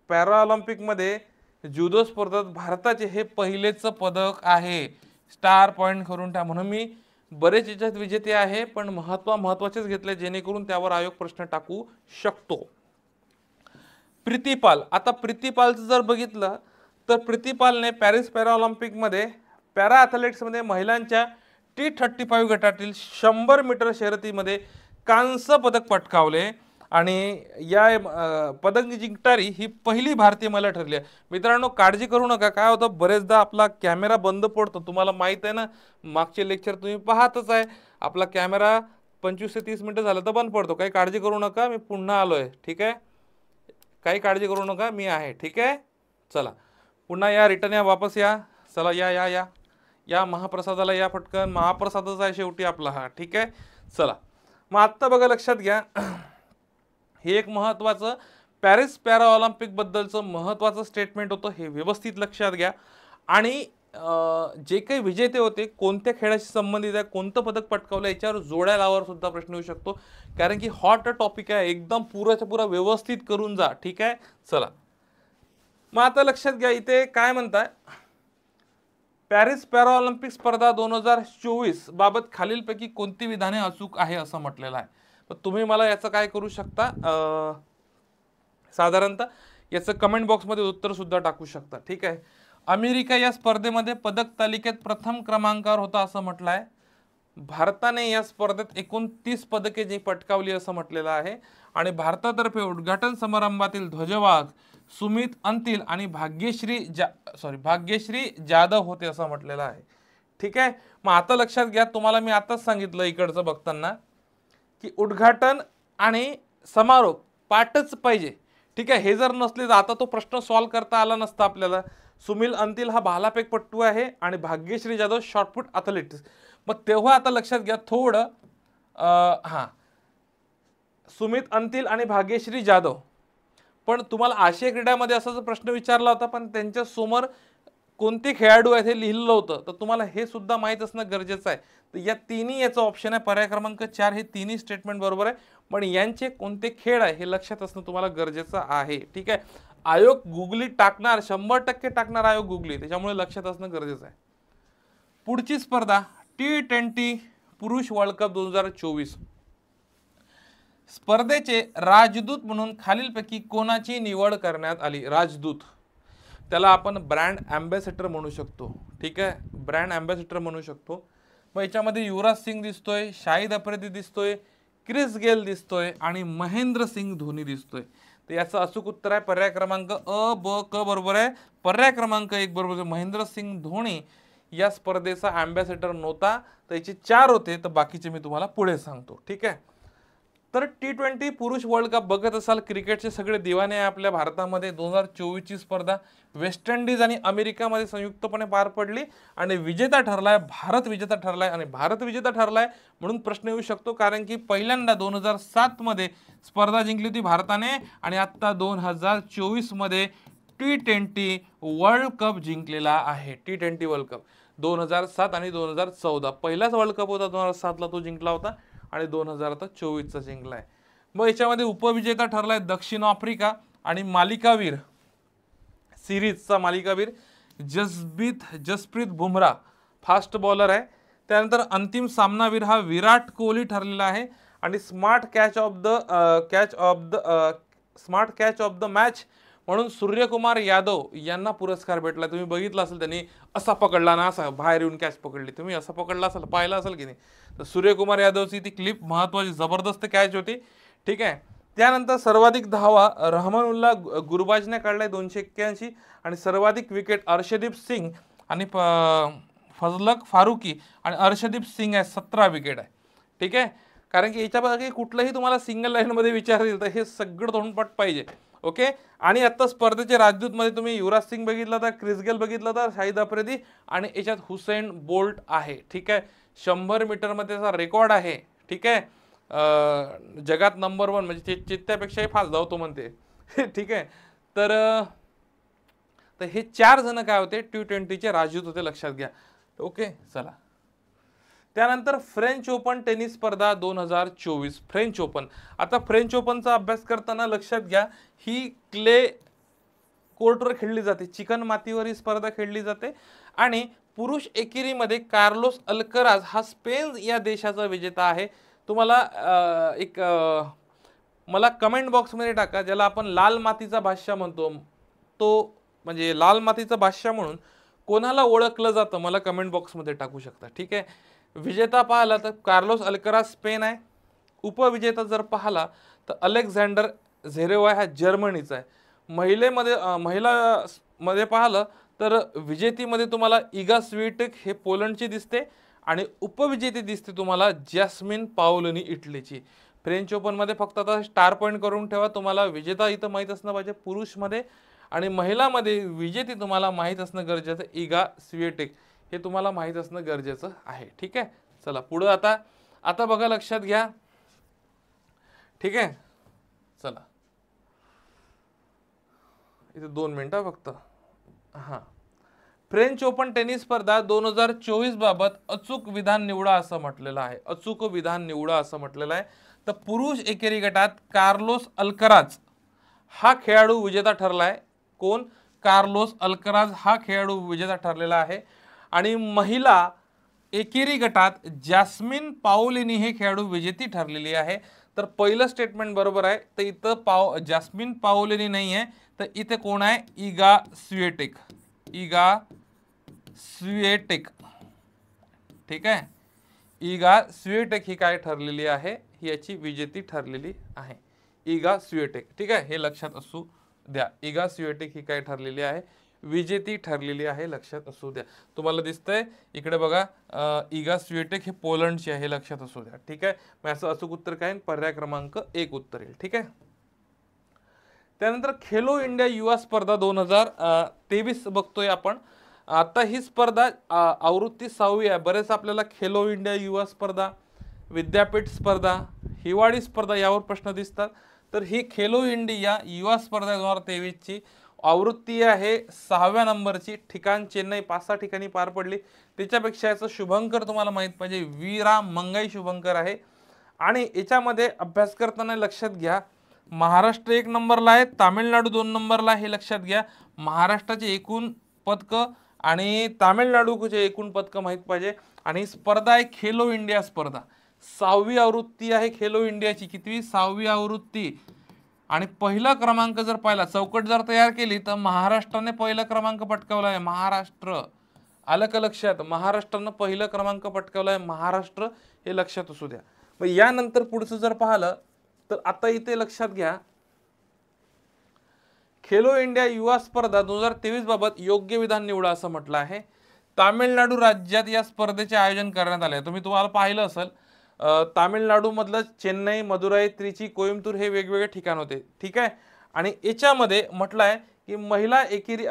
पॅरा ऑलिम्पिक मध्ये जुडो स्पर्धेत भारताचे हे पहिलेच पदक आहे. स्टार पॉइंट करून ठेवा. म्हणून मी बरेच याच्यात विजेते आहे पण महत्त्वाचेच घेतले जेणेकरून त्यावर आयोग प्रश्न टाकू शकतो. प्रीतिपाल, आता प्रीतिपालचं जर बघितलं तर प्रीतिपालने पॅरिस पॅरा ऑलिम्पिक मध्ये पॅरा ॲथलेटिक्स मध्ये महिलांच्या T35 गटातील 100 मीटर शर्यतीमध्ये कांस्य पदक पटकावले आणि या पदक जिंकणारी ही पहिली भारतीय महिला ठरली आहे. मित्रांनो काळजी करू नका, काय होतं बरेचदा आपला कॅमेरा बंद पडतो. तुम्हाला माहित आहे ना, मागचे लेक्चर तुम्ही पाहतच आहे, आपला कॅमेरा 25 ते 30 मिनिटं झालं तर बंद पडतो. काही काळजी करू नका, मी पुन्हा आलोय. ठीक आहे, काही काळजी करू नका, मी आहे. ठीक आहे, चला पुन्हा या, रिटर्न या, वापस या. चला या या या या महाप्रसादाला या पटकन, महाप्रसादच आहे शेवटी आपला हा. ठीक आहे, चला मग आत्ता बघा लक्षात घ्या, हे एक महत्त्वाचं पॅरिस पॅरा ऑलिम्पिक बद्दलचं महत्त्वाचं स्टेटमेंट होतं, हे व्यवस्थित लक्षात घ्या. आणि जे काही विजेते होते कोणत्या खेळाशी संबंधित आहे, कोणतं पदक पटकावलं याच्यावर जोड्या लावावर सुद्धा प्रश्न येऊ शकतो, कारण की हॉट टॉपिक आहे. एकदम पुराच्या पुरा व्यवस्थित करून जा. ठीक आहे, चला मग आता लक्षात घ्या, इथे काय म्हणताय, पॅरिस पॅरा ऑलिम्पिक स्पर्धा 2024 बाबत खालीलपैकी कोणती विधाने अचूक आहे असं म्हटलेलं आहे. तर तुम्ही मला याचं काय करू शकता, साधारणतः याचं कमेंट बॉक्समध्ये उत्तर सुद्धा टाकू शकता. ठीक आहे, अमेरिका या स्पर्धेमध्ये पदक तालिकेत प्रथम क्रमांकावर होता असं म्हटलं आहे. भारताने या स्पर्धेत 29 पदके जी पटकावली असं म्हटलेलं आहे. आणि भारतातर्फे उद्घाटन समारंभातील ध्वजवाहक सुमित अंतिल आणि भाग्यश्री जाधव होते असं म्हटलेलं आहे. ठीक आहे, मग आता लक्षात घ्या, तुम्हाला मी आताच सांगितलं इकडचं बघताना की उद्घाटन आणि समारोप पाठच पाहिजे. ठीक आहे, हे जर नसले तर आता तो प्रश्न सॉल्व्ह करता आला नसता आपल्याला. सुमित अंतिल हा भालाफेकपट्टू आहे आणि भाग्यश्री जाधव शॉर्टपुट ॲथलेटिक्स. मग तेव्हा आता लक्षात घ्या थोडं, सुमित अंतिल आणि भाग्यश्री जाधव, पण तुम्हाला आशिया क्रीडामध्ये असाच प्रश्न विचारला होता पण त्यांच्या समोर कोणते खेळाडू आहेत हे लिहिलेलं होतं, तर तुम्हाला हे सुद्धा माहीत असणं गरजेचं आहे. तर या तिन्ही याचा ऑप्शन आहे, पर्याय क्रमांक 4 हे तिन्ही स्टेटमेंट बरोबर आहे. पण यांचे कोणते खेळ आहे हे लक्षात असणं तुम्हाला गरजेचं आहे. ठीक आहे, आयोग गुगली टाकणार, 100% टाकणार आयोग गुगली, त्याच्यामुळे लक्षात असणं गरजेचं आहे. पुढची स्पर्धा T20 पुरुष वर्ल्ड कप 2024. स्पर्धेचे राजदूत म्हणून खालीलपैकी कोणाची निवड करण्यात आली? राजदूत, त्याला आपण ब्रँड अँबॅसेडर म्हणू शकतो. ठीक आहे, ब्रँड अँबॅसेडर म्हणू शकतो. मग याच्यामध्ये युवराज सिंग दिसतोय, शाहिद आफ्रिदी दिसतोय, क्रिस गेल दिसतोय आणि महेंद्रसिंग धोनी दिसतोय. तर याचं अचूक उत्तर आहे पर्याय क्रमांक अ, ब, क बरोबर आहे. पर्याय क्रमांक 1 बरोबर आहे. महेंद्रसिंग धोनी या स्पर्धेचा अँबॅसेडर नव्हता, त्याचे 4 होते, तर बाकीचे मी तुम्हाला पुढे सांगतो. ठीक आहे, तर T20 पुरुष वर्ल्ड कप बघत असाल, क्रिकेटचे सगळे दिवाने आहे आपल्या भारतामध्ये. 2024 ची स्पर्धा वेस्ट इंडिज आणि अमेरिकामध्ये संयुक्तपणे पार पडली आणि विजेता ठरलाय भारत, विजेता ठरलाय. आणि भारत विजेता ठरलाय म्हणून प्रश्न येऊ शकतो, कारण की पहिल्यांदा 2007 मध्ये स्पर्धा जिंकली होती भारताने आणि आता 2024 मध्ये T20 वर्ल्ड कप जिंकलेला आहे. T20 वर्ल्ड कप 2007 आणि 2014 पहिलाच वर्ल्ड कप होता. 2007 ला तो जिंकला होता आणि 2024 चा जिंकलाय. मग याच्यामध्ये उपविजेता ठरलाय दक्षिण आफ्रिका आणि मालिकावीर सिरीजचा मालिकावीर जसप्रीत बुमराह फास्ट बॉलर आहे. त्यानंतर अंतिम सामनावीर हा विराट कोहली ठरलेला आहे आणि smart catch of the match म्हणून सूर्यकुमार यादव यांना पुरस्कार भेटला. तुम्ही बघितलं असेल, त्यांनी असा पकडला ना, असा बाहेर येऊन कॅच पकडली. तुम्ही असं पकडला असेल, पाहिलं असेल की नाही. तर सूर्यकुमार यादवची ती क्लिप महत्त्वाची, जबरदस्त कॅच होती. ठीक आहे, त्यानंतर सर्वाधिक धावा रहमानुल्ला गुरबाजने काढलाय 281 आणि सर्वाधिक विकेट अर्शदीप सिंग आणि फजलक फारुकी आणि अर्शदीप सिंग आहे, 17 विकेट आहे. ठीक आहे, कारण की याच्यापैकी कुठलंही तुम्हाला सिंगल लाईनमध्ये विचारतील तर हे सगळं तोंडपाठ पाहिजे. ओके, आणि आता स्पर्धेचे राजदूत मध्ये तुम्ही युवराज सिंग बघितला तर, क्रिस गेल बघितला तर, शाहिद आफ्रिदी आणि याच्यात हुसेन बोल्ट आहे. ठीक आहे, 100 मीटर मध्ये त्याचा रेकॉर्ड आहे. ठीक आहे, जगात नंबर 1 म्हणजे चित्त्यापेक्षाही फास्ट धावतो म्हणते. ठीक आहे, तर हे 4 जण काय होते, T20 चे राजदूत होते, लक्षात घ्या. ओके, चला. त्यानंतर फ्रेंच ओपन टेनिस स्पर्धा 2024. फ्रेंच ओपन, आता फ्रेंच ओपनचा अभ्यास करताना लक्षात घ्या, ही क्ले कोर्टवर खेळली जाते, चिकन मातीवर ही स्पर्धा खेळली जाते. आणि पुरुष एकेरीमध्ये कार्लोस अल्कराज हा स्पेन या देशाचा विजेता आहे. तुम्हाला मला कमेंट बॉक्समध्ये टाका, ज्याला आपण लाल मातीचा बादशाह म्हणतो, तो म्हणजे लाल मातीचा बादशाह म्हणून कोणाला ओळखलं जातं, मला कमेंट बॉक्समध्ये टाकू शकता. ठीक आहे, विजेता पाहिला तर कार्लोस अल्कराज स्पेन आहे. उपविजेता जर पाहिला तर अलेक्झांडर झेरेव हा जर्मनीचा आहे. महिलामध्ये पाहिलं तर विजेतीमध्ये तुम्हाला इगा स्विएटेक हे पोलंडची दिसते आणि उपविजेती दिसते तुम्हाला जॅस्मिन पाओलिनी इटलीची. फ्रेंच ओपनमध्ये फक्त आता स्टार पॉईंट करून ठेवा, तुम्हाला विजेता इथं माहीत असणं पाहिजे पुरुषमध्ये, आणि महिलामध्ये विजेती तुम्हाला माहीत असणं गरजेचं, इगा स्विएटेक हे तुम्हाला माहीत असणं गरजेचं आहे. ठीक आहे, चला पुढं. आता बघा, लक्षात घ्या. ठीक आहे, चला इथे 2 मिनिटं फक्त. हां, फ्रेंच ओपन टेनिस स्पर्धा 2024 बाबत अचूक विधान निवडा असं म्हटलेलं आहे. अचूक विधान निवडा असं म्हटलेलं आहे. तर पुरुष एकेरी गटात कार्लोस अल्कराज हा खेळाडू विजेता ठरलाय. कोण? कार्लोस अल्कराज हा खेळाडू विजेता ठरलेला आहे. आणि महिला एकेरी गटात जॅस्मिन पाओलिनी हे खेळाडू विजेती ठरलेली आहे. तर पहिलं स्टेटमेंट बरोबर आहे. तर इथं जॅस्मिन पाओलिनी नाही आहे, तर इथे कोण आहे? Iga Swiatek. Iga Swiatek. ठीक आहे, इगा स्विएटेक ही काय ठरलेली आहे, ही याची विजेती ठरलेली आहे. Iga Swiatek. ठीक आहे, हे लक्षात असू द्या. इगा स्विएटेक ही काय ठरलेली आहे, विजेती ठरलेली आहे, लक्षात असू द्या. तुम्हाला दिसतंय इकडे बघा, इगा स्विएटेक हे पोलंडची आहे, लक्षात असू द्या. ठीक आहे, मग असं अचूक उत्तर काय, पर्याय क्रमांक 1 उत्तर येईल. ठीक आहे, त्यानंतर खेलो इंडिया युवा स्पर्धा 2023 बघतोय आपण. आता ही स्पर्धा आवृत्ती 6वी आहे. बरेच आपल्याला खेलो इंडिया युवा स्पर्धा, विद्यापीठ स्पर्धा, हिवाळी स्पर्धा यावर प्रश्न दिसतात. तर ही खेलो इंडिया युवा स्पर्धा 2023 ची आवृत्ती आहे 6व्या नंबरची, ठिकाण चेन्नई, 5-6 ठिकाणी पार पडली. त्याच्यापेक्षा याचं शुभंकर तुम्हाला माहित पाहिजे, वीरा मंगाई शुभंकर आहे. आणि याच्यामध्ये अभ्यास करताना लक्षात घ्या, महाराष्ट्र 1 नंबरला आहे, तामिळनाडू 2 नंबरला आहे, हे लक्षात घ्या. महाराष्ट्राचे एकूण पदकं आणि तामिळनाडूचे एकूण पदकं माहित पाहिजे. आणि स्पर्धा आहे खेलो इंडिया स्पर्धा, 6वी आवृत्ती आहे खेलो इंडियाची. कितवी? 6वी आवृत्ती. आणि पहिला क्रमांक जर पाहिला, चौकट जर तयार केली तर महाराष्ट्राने पहिला क्रमांक पटकावला आहे. महाराष्ट्र, आलं का लक्षात? महाराष्ट्रानं पहिला क्रमांक पटकावला आहे, महाराष्ट्र, हे लक्षात असू द्या. मग यानंतर पुढचं जर पाहिलं तर आता इथे लक्षात घ्या, खेलो इंडिया युवा स्पर्धा 2023 बाबत योग्य विधान निवडा असं म्हटलं आहे. तामिळनाडू राज्यात या स्पर्धेचे आयोजन करण्यात आले. तुम्हाला पाहिलं असेल, तामिळनाडूमधलं चेन्नई, मदुराई, त्रिची, कोइंबतूर हे वेगवेगळे ठिकाण होते. ठीक आहे. आणि याच्यामध्ये म्हटलं आहे की महिला एकेरी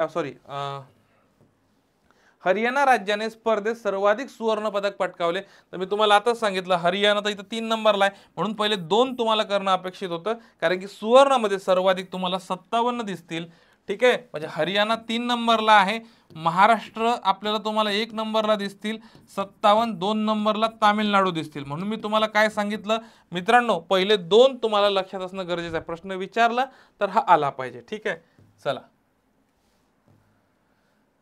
हरियाणा राज्याने स्पर्धेत सर्वाधिक सुवर्ण पदक पटकावले. तर मी तुम्हाला आताच सांगितलं, हरियाणा तर इथं 3 नंबरला आहे, म्हणून पहिले 2 तुम्हाला करणं अपेक्षित होतं, कारण की सुवर्णमध्ये सर्वाधिक तुम्हाला 57 दिसतील. ठीक आहे. म्हणजे हरियाणा 3 नंबरला आहे, महाराष्ट्र आपल्याला तुम्हाला 1 नंबरला दिसतील, 57, 2 नंबरला तामिळनाडू दिसतील. म्हणून मी तुम्हाला काय सांगितलं मित्रांनो, पहिले 2 तुम्हाला लक्षात असणं गरजेचं आहे. प्रश्न विचारला तर हा आला पाहिजे. ठीक आहे. चला,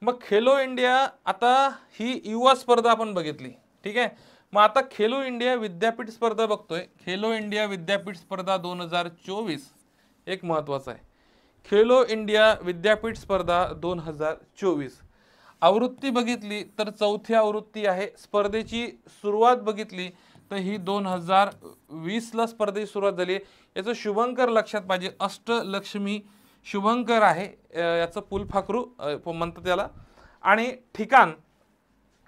मग खेलो इंडिया, आता ही युवा स्पर्धा आपण बघितली. ठीक आहे. मग आता खेलो इंडिया विद्यापीठ स्पर्धा बघतोय. खेलो इंडिया विद्यापीठ स्पर्धा 2024 एक महत्वाचा आहे. खेलो इंडिया विद्यापीठ स्पर्धा 2024 आवृत्ती बघितली तर 4थी आवृत्ती आहे. स्पर्धेची सुरुवात बघितली तर ही 2020ला स्पर्धेची सुरुवात झाली. याचं शुभंकर लक्षात पाहिजे, अष्टलक्ष्मी शुभंकर आहे, याचं फुलपाखरू म्हणतात त्याला. आणि ठिकाण,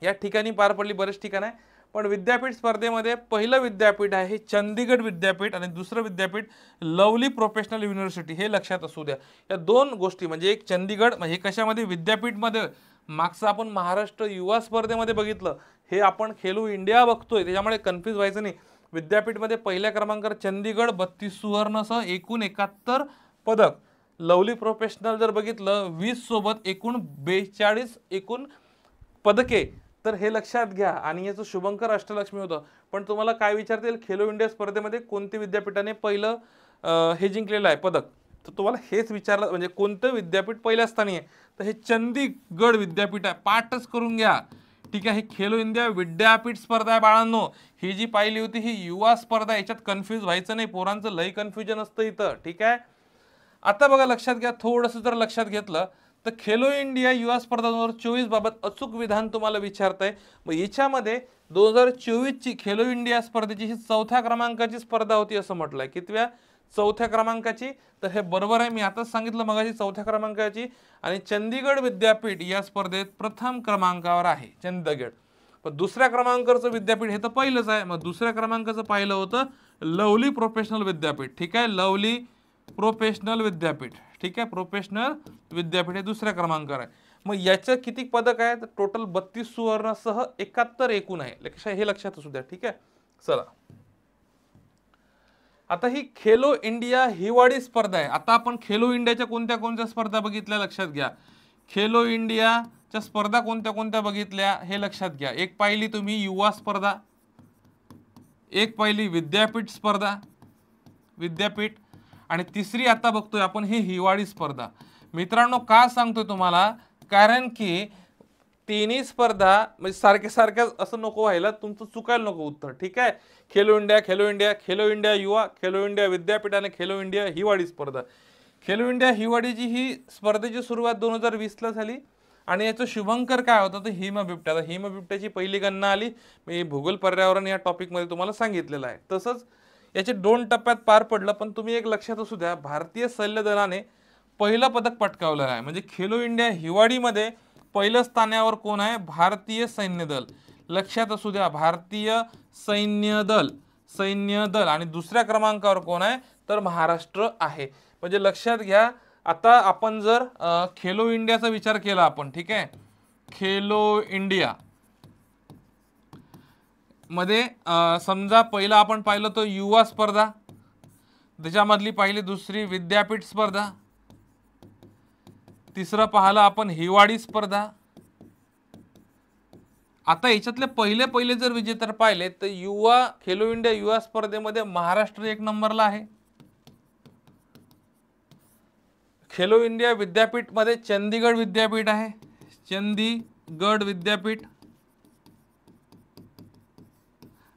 या ठिकाणी पार पडली, बरेच ठिकाण आहे. पण विद्यापीठ स्पर्धेमध्ये पहिलं विद्यापीठ आहे हे चंदीगड विद्यापीठ आणि दुसरं विद्यापीठ लवली प्रोफेशनल युनिव्हर्सिटी, हे लक्षात असू द्या. या 2 गोष्टी, म्हणजे एक चंदीगड, म्हणजे कशामध्ये? विद्यापीठमध्ये. मागचं आपण महाराष्ट्र युवा स्पर्धेमध्ये बघितलं, हे आपण खेलो इंडिया बघतोय, त्याच्यामुळे कन्फ्यूज व्हायचं नाही. विद्यापीठमध्ये पहिल्या क्रमांकावर चंदीगड 32 सुवर्णसह एकूण 71 पदक. लवली प्रोफेशनल जर बघितलं 20 सोबत एकूण 42 एकूण पदके. तर हे लक्षात घ्या. आणि याचं शुभंकर अष्टलक्ष्मी होतं. पण तुम्हाला काय विचारता येईल, खेलो इंडिया स्पर्धेमध्ये कोणत्या विद्यापीठाने पहिलं हे जिंकलेलं आहे पदक? तर तुम्हाला हेच विचारलं, म्हणजे कोणतं विद्यापीठ पहिल्या स्थानी आहे? तर हे चंदीगड विद्यापीठ आहे. पाठच करून घ्या. ठीक आहे. ही खेलो इंडिया विद्यापीठ स्पर्धा आहे बाळांनो. ही जी पाहिली होती ही युवा स्पर्धा, याच्यात कन्फ्यूज व्हायचं नाही, पोरांचं लई कन्फ्युजन असतं इथं. ठीक आहे. आता बघा, लक्षात घ्या, थोडंसं जर लक्षात घेतलं तर खेलो इंडिया युवा स्पर्धा 2024 बाबत अचूक विधान तुम्हाला विचारताय. मग याच्यामध्ये 2024ची खेलो इंडिया स्पर्धेची ही 4थ्या क्रमांकाची स्पर्धा होती असं म्हटलंय. कितव्या? 4थ्या क्रमांकाची. तर हे बरोबर आहे, मी आताच सांगितलं मगाशी, 4थ्या क्रमांकाची. आणि चंदीगड विद्यापीठ या स्पर्धेत प्रथम क्रमांकावर आहे, चंदीगड. पण दुसऱ्या क्रमांकाचं विद्यापीठ हे तर पहिलंच आहे. मग दुसऱ्या क्रमांकाचं पाहिलं होतं लवली प्रोफेशनल विद्यापीठ. ठीक आहे. लवली प्रोफेशनल विद्यापीठ. ठीक आहे. प्रोफेशनल विद्यापीठ हे दुसऱ्या क्रमांकावर आहे. मग याचं किती पदक आहे? तर टोटल 32 सुवर्णसह 71 एकूण आहे. हे लक्षात असू द्या. ठीक आहे. चला, आता ही खेलो इंडिया हिवाळी स्पर्धा आहे. आता आपण खेलो इंडियाच्या कोणत्या कोणत्या स्पर्धा बघितल्या लक्षात घ्या. खेलो इंडियाच्या स्पर्धा कोणत्या कोणत्या बघितल्या हे लक्षात घ्या. एक पाहिली तुम्ही युवा स्पर्धा, एक पाहिली विद्यापीठ स्पर्धा, विद्यापीठ, आणि तिसरी आता बघतोय आपण ही हिवाळी स्पर्धा. मित्रांनो, का सांगतोय तुम्हाला? कारण की तिन्ही स्पर्धा म्हणजे सारख्या सारख्याच असं नको व्हायला, तुमचं चुकायला नको उत्तर. ठीक आहे. Khelo India, Khelo India, Khelo India युवा, खेलो इंडिया विद्यापीठ आणि खेलो इंडिया हिवाळी स्पर्धा. खेलो इंडिया हिवाळीची ही स्पर्धेची सुरुवात 2020ला झाली. आणि याचं शुभंकर काय होतं? तर हिमबिबट्या. आता हिमबिबट्याची पहिली गणना आली, मी भूगोल पर्यावरण या टॉपिकमध्ये तुम्हाला सांगितलेलं आहे. तसंच याचे 2 टप्प्यात पार पडलं. पण तुम्ही एक लक्षात असू द्या, भारतीय सैन्य दलाने पहिलं पदक पटकावलं आहे. म्हणजे खेलो इंडिया हिवाळीमध्ये पहिलं स्थानावर कोण आहे? भारतीय सैन्य दल. लक्षात असू द्या, भारतीय सैन्य दल, सैन्य दल. आणि दुसऱ्या क्रमांकावर कोण आहे? तर महाराष्ट्र आहे. म्हणजे लक्षात घ्या, आता आपण जर खेलो इंडियाचा विचार केला आपण, ठीक आहे, खेलो इंडिया मध्ये समजा पहिला आपण पाहिलं तो युवा स्पर्धा, त्याच्यामधली पहिली दुसरी विद्यापीठ स्पर्धा, तिसरं पाहिलं आपण हिवाळी स्पर्धा. आता याच्यातले पहिले जर विजेते पाहिले तर युवा खेलो इंडिया युवा स्पर्धेमध्ये महाराष्ट्र 1 नंबरला आहे. खेलो इंडिया विद्यापीठ मध्ये चंदीगड विद्यापीठ आहे, चंदीगड विद्यापीठ.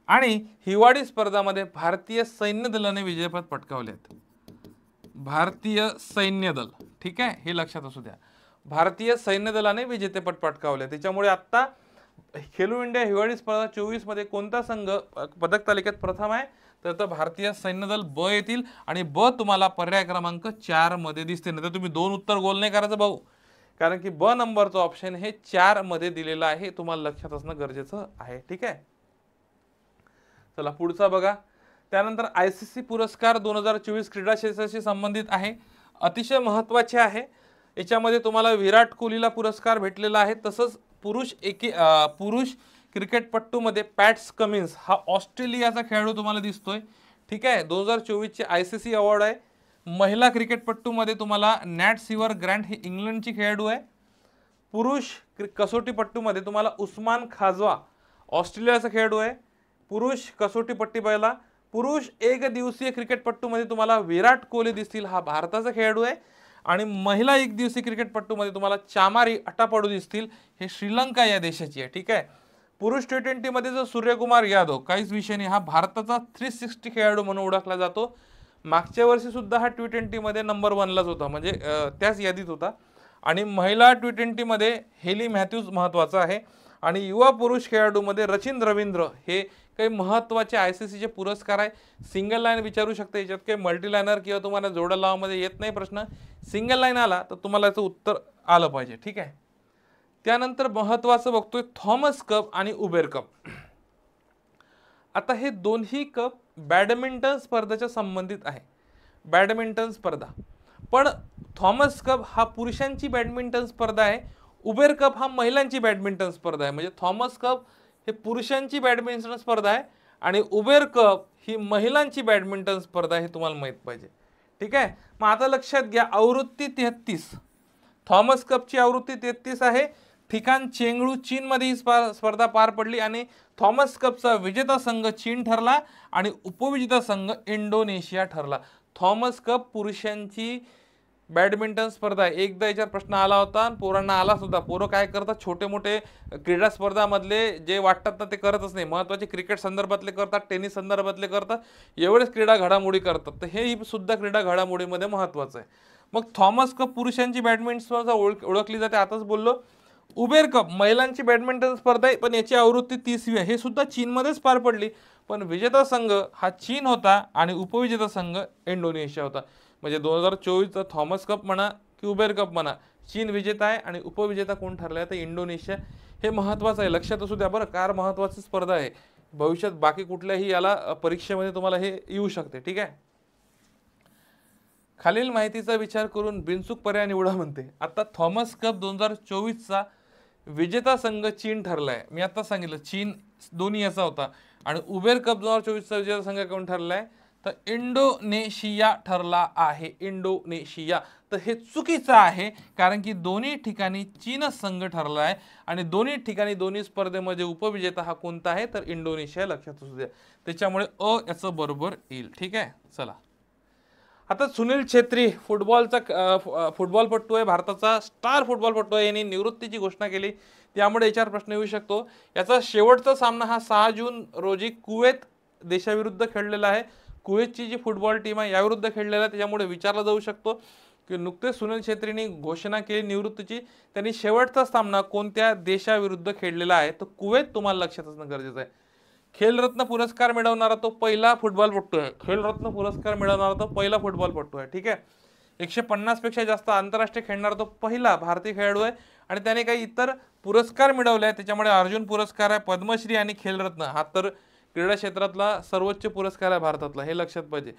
आणि हिवाळी स्पर्धामध्ये भारतीय सैन्य दलाने विजेतेपद पटकावलेत. भारतीय सैन्य दल, ठीक आहे, हे लक्षात असू द्या. भारतीय सैन्य दलाने विजेतेपद पटकावले. त्याच्यामुळे आता खेलो इंडिया हिवाळी स्पर्धा 24 मध्ये कोणता संघ पदक तालिकेत प्रथम आहे तर भारतीय सैन्य दल ब येतील. आणि ब तुम्हाला पर्याय क्रमांक 4 मध्ये दिसते. नाही तर तुम्ही 2 उत्तर गोल नाही करायचं भाऊ, कारण की ब नंबरचं ऑप्शन हे 4 मध्ये दिलेलं आहे. तुम्हाला लक्षात असणं गरजेचं आहे, ठीक आहे. चला पुढचा बघा. त्यानंतर ICC पुरस्कार 2024 क्रीडा क्षेत्राशी संबंधित आहे, अतिशय महत्त्वाचे आहे. याच्यामध्ये तुम्हाला विराट कोहलीला पुरस्कार भेटलेला आहे. तसंच पुरुष क्रिकेटपट्टूमध्ये पॅट्स कमिन्स हा ऑस्ट्रेलियाचा खेळाडू तुम्हाला दिसतोय, ठीक आहे. 2024 चे ICC अवॉर्ड आहे. महिला क्रिकेटपट्टूमध्ये तुम्हाला नॅट सीवर ग्रँट ही इंग्लंडची खेळाडू आहे. पुरुष कसोटीपट्टूमध्ये तुम्हाला उस्मान खाजवा ऑस्ट्रेलियाचा खेळाडू आहे. पुरुष कसोटीपट्टी पहिला. पुरुष एक दिवसीय क्रिकेटपट्टूमध्ये तुम्हाला विराट कोहली दिसतील, हा भारताचा खेळाडू आहे. आणि महिला एक दिवसीय क्रिकेटपट्टूमध्ये तुम्हाला चामारी अटापडू दिसतील, हे श्रीलंका या देशाची आहे, ठीक आहे. पुरुष T20 मध्ये जो सूर्यकुमार यादव काहीच विषय नाही, हा भारताचा 360 खेळाडू म्हणून ओळखला जातो. मागच्या वर्षी सुद्धा हा T20 मध्ये नंबर 1 लाच होता, म्हणजे त्याच यादीत होता. आणि महिला T20 मध्ये हेली मॅथ्यूज महत्त्वाचा आहे. आणि युवा पुरुष खेळाडूमध्ये रचिन रवींद्र हे काही महत्त्वाचे ICCचे पुरस्कार आहे. सिंगल लाईन विचारू शकते, याच्यात काही मल्टी लाईनर किंवा तुम्हाला जोडा लावामध्ये येत नाही प्रश्न. सिंगल लाईन आला तर तुम्हाला याचं उत्तर आलं पाहिजे, ठीक आहे. त्यानंतर महत्त्वाचं बघतोय थॉमस कप आणि उबेर कप. आता हे दोन्ही कप बॅडमिंटन स्पर्धेच्या संबंधित आहे, बॅडमिंटन स्पर्धा. पण थॉमस कप हा पुरुषांची बॅडमिंटन स्पर्धा आहे, उबेर कप हा महिलांची बॅडमिंटन स्पर्धा आहे. म्हणजे थॉमस कप हे पुरुषांची बॅडमिंटन स्पर्धा आहे आणि उबेर कप ही महिलांची बॅडमिंटन स्पर्धा आहे, हे तुम्हाला माहित पाहिजे, ठीक आहे. मग आता लक्षात घ्या, आवृत्ती 33, थॉमस कपची आवृत्ती 33 आहे. ठिकाण चेंगडू चीनमध्ये ही स्पर्धा पार पडली आणि थॉमस कपचा विजेता संघ चीन ठरला आणि उपविजेता संघ इंडोनेशिया ठरला. थॉमस कप पुरुषांची बॅडमिंटन स्पर्धा आहे. एकदा याच्यावर प्रश्न आला होता, पोरांना आला सुद्धा. पोरं काय करतात, छोटे मोठे क्रीडा स्पर्धामधले जे वाटतात ना ते करतच नाही. महत्त्वाचे क्रिकेट संदर्भातले करतात, टेनिस संदर्भातले करतात, एवढेच क्रीडा घडामोडी करतात. तर हे सुद्धा क्रीडा घडामोडीमध्ये महत्त्वाचं आहे. मग थॉमस कप पुरुषांची बॅडमिंटन स्पर्धा ओळखली जाते, आताच बोललो. उबेर कप महिलांची बॅडमिंटन स्पर्धा आहे, पण याची आवृत्ती 30वी आहे. हे सुद्धा चीनमध्येच पार पडली, पण विजेता संघ हा चीन होता आणि उपविजेता संघ इंडोनेशिया होता. म्हणजे 2024चा थॉमस कप म्हणा की उबेर कप म्हणा, चीन विजेता आहे आणि उपविजेता कोण ठरला आहे तर इंडोनेशिया. हे महत्त्वाचं आहे, लक्षात असू द्या बरं. कार महत्त्वाची स्पर्धा आहे, भविष्यात बाकी कुठल्याही याला परीक्षेमध्ये तुम्हाला हे येऊ शकते, ठीक आहे. खालील माहितीचा विचार करून बिनचूक पर्याय निवडा म्हणते. आता थॉमस कप 2024चा विजेता संघ चीन ठरला आहे, मी आता सांगितलं चीन दोन्ही याचा होता. आणि उबेर कप 2024चा विजेता संघ कोण ठरला आहे तर इंडोनेशिया ठरला आहे, इंडोनेशिया. तर हे चुकीचं आहे, कारण की दोन्ही ठिकाणी चीन संघ ठरला आहे आणि दोन्ही ठिकाणी दोन्ही स्पर्धेमध्ये उपविजेता हा कोणता आहे तर इंडोनेशिया, लक्षात असू द्या. त्याच्यामुळे याचं बरोबर येईल, ठीक आहे. चला आता सुनील छेत्री फुटबॉलपट्टू आहे, भारताचा स्टार फुटबॉलपट्टू आहे. यांनी निवृत्तीची घोषणा केली, त्यामुळे याच्यावर प्रश्न येऊ शकतो. याचा शेवटचा सामना हा 6 जून रोजी कुवेत देशाविरुद्ध खेळलेला आहे. कुवेतची जी फुटबॉल टीम आहे याविरुद्ध खेळलेला आहे, त्याच्यामुळे विचारला जाऊ शकतो की नुकतेच सुनील छेत्रींनी घोषणा केली निवृत्तीची, त्यांनी शेवटचा सामना कोणत्या देशाविरुद्ध खेळलेला आहे तर कुवेत, तुम्हाला लक्षात असणं गरजेचं आहे. खेलरत्न पुरस्कार मिळवणारा तो पहिला फुटबॉलपट्टू आहे, खेलरत्न पुरस्कार मिळवणारा तो पहिला फुटबॉलपट्टू आहे, ठीक आहे. 150 पेक्षा जास्त आंतरराष्ट्रीय खेळणारा तो पहिला भारतीय खेळाडू आहे आणि त्याने काही इतर पुरस्कार मिळवले आहेत. त्याच्यामुळे अर्जुन पुरस्कार आहे, पद्मश्री आणि खेलरत्न हा तर क्रीडा क्षेत्रातला सर्वोच्च पुरस्कार आहे भारतातला, हे लक्षात पाहिजे.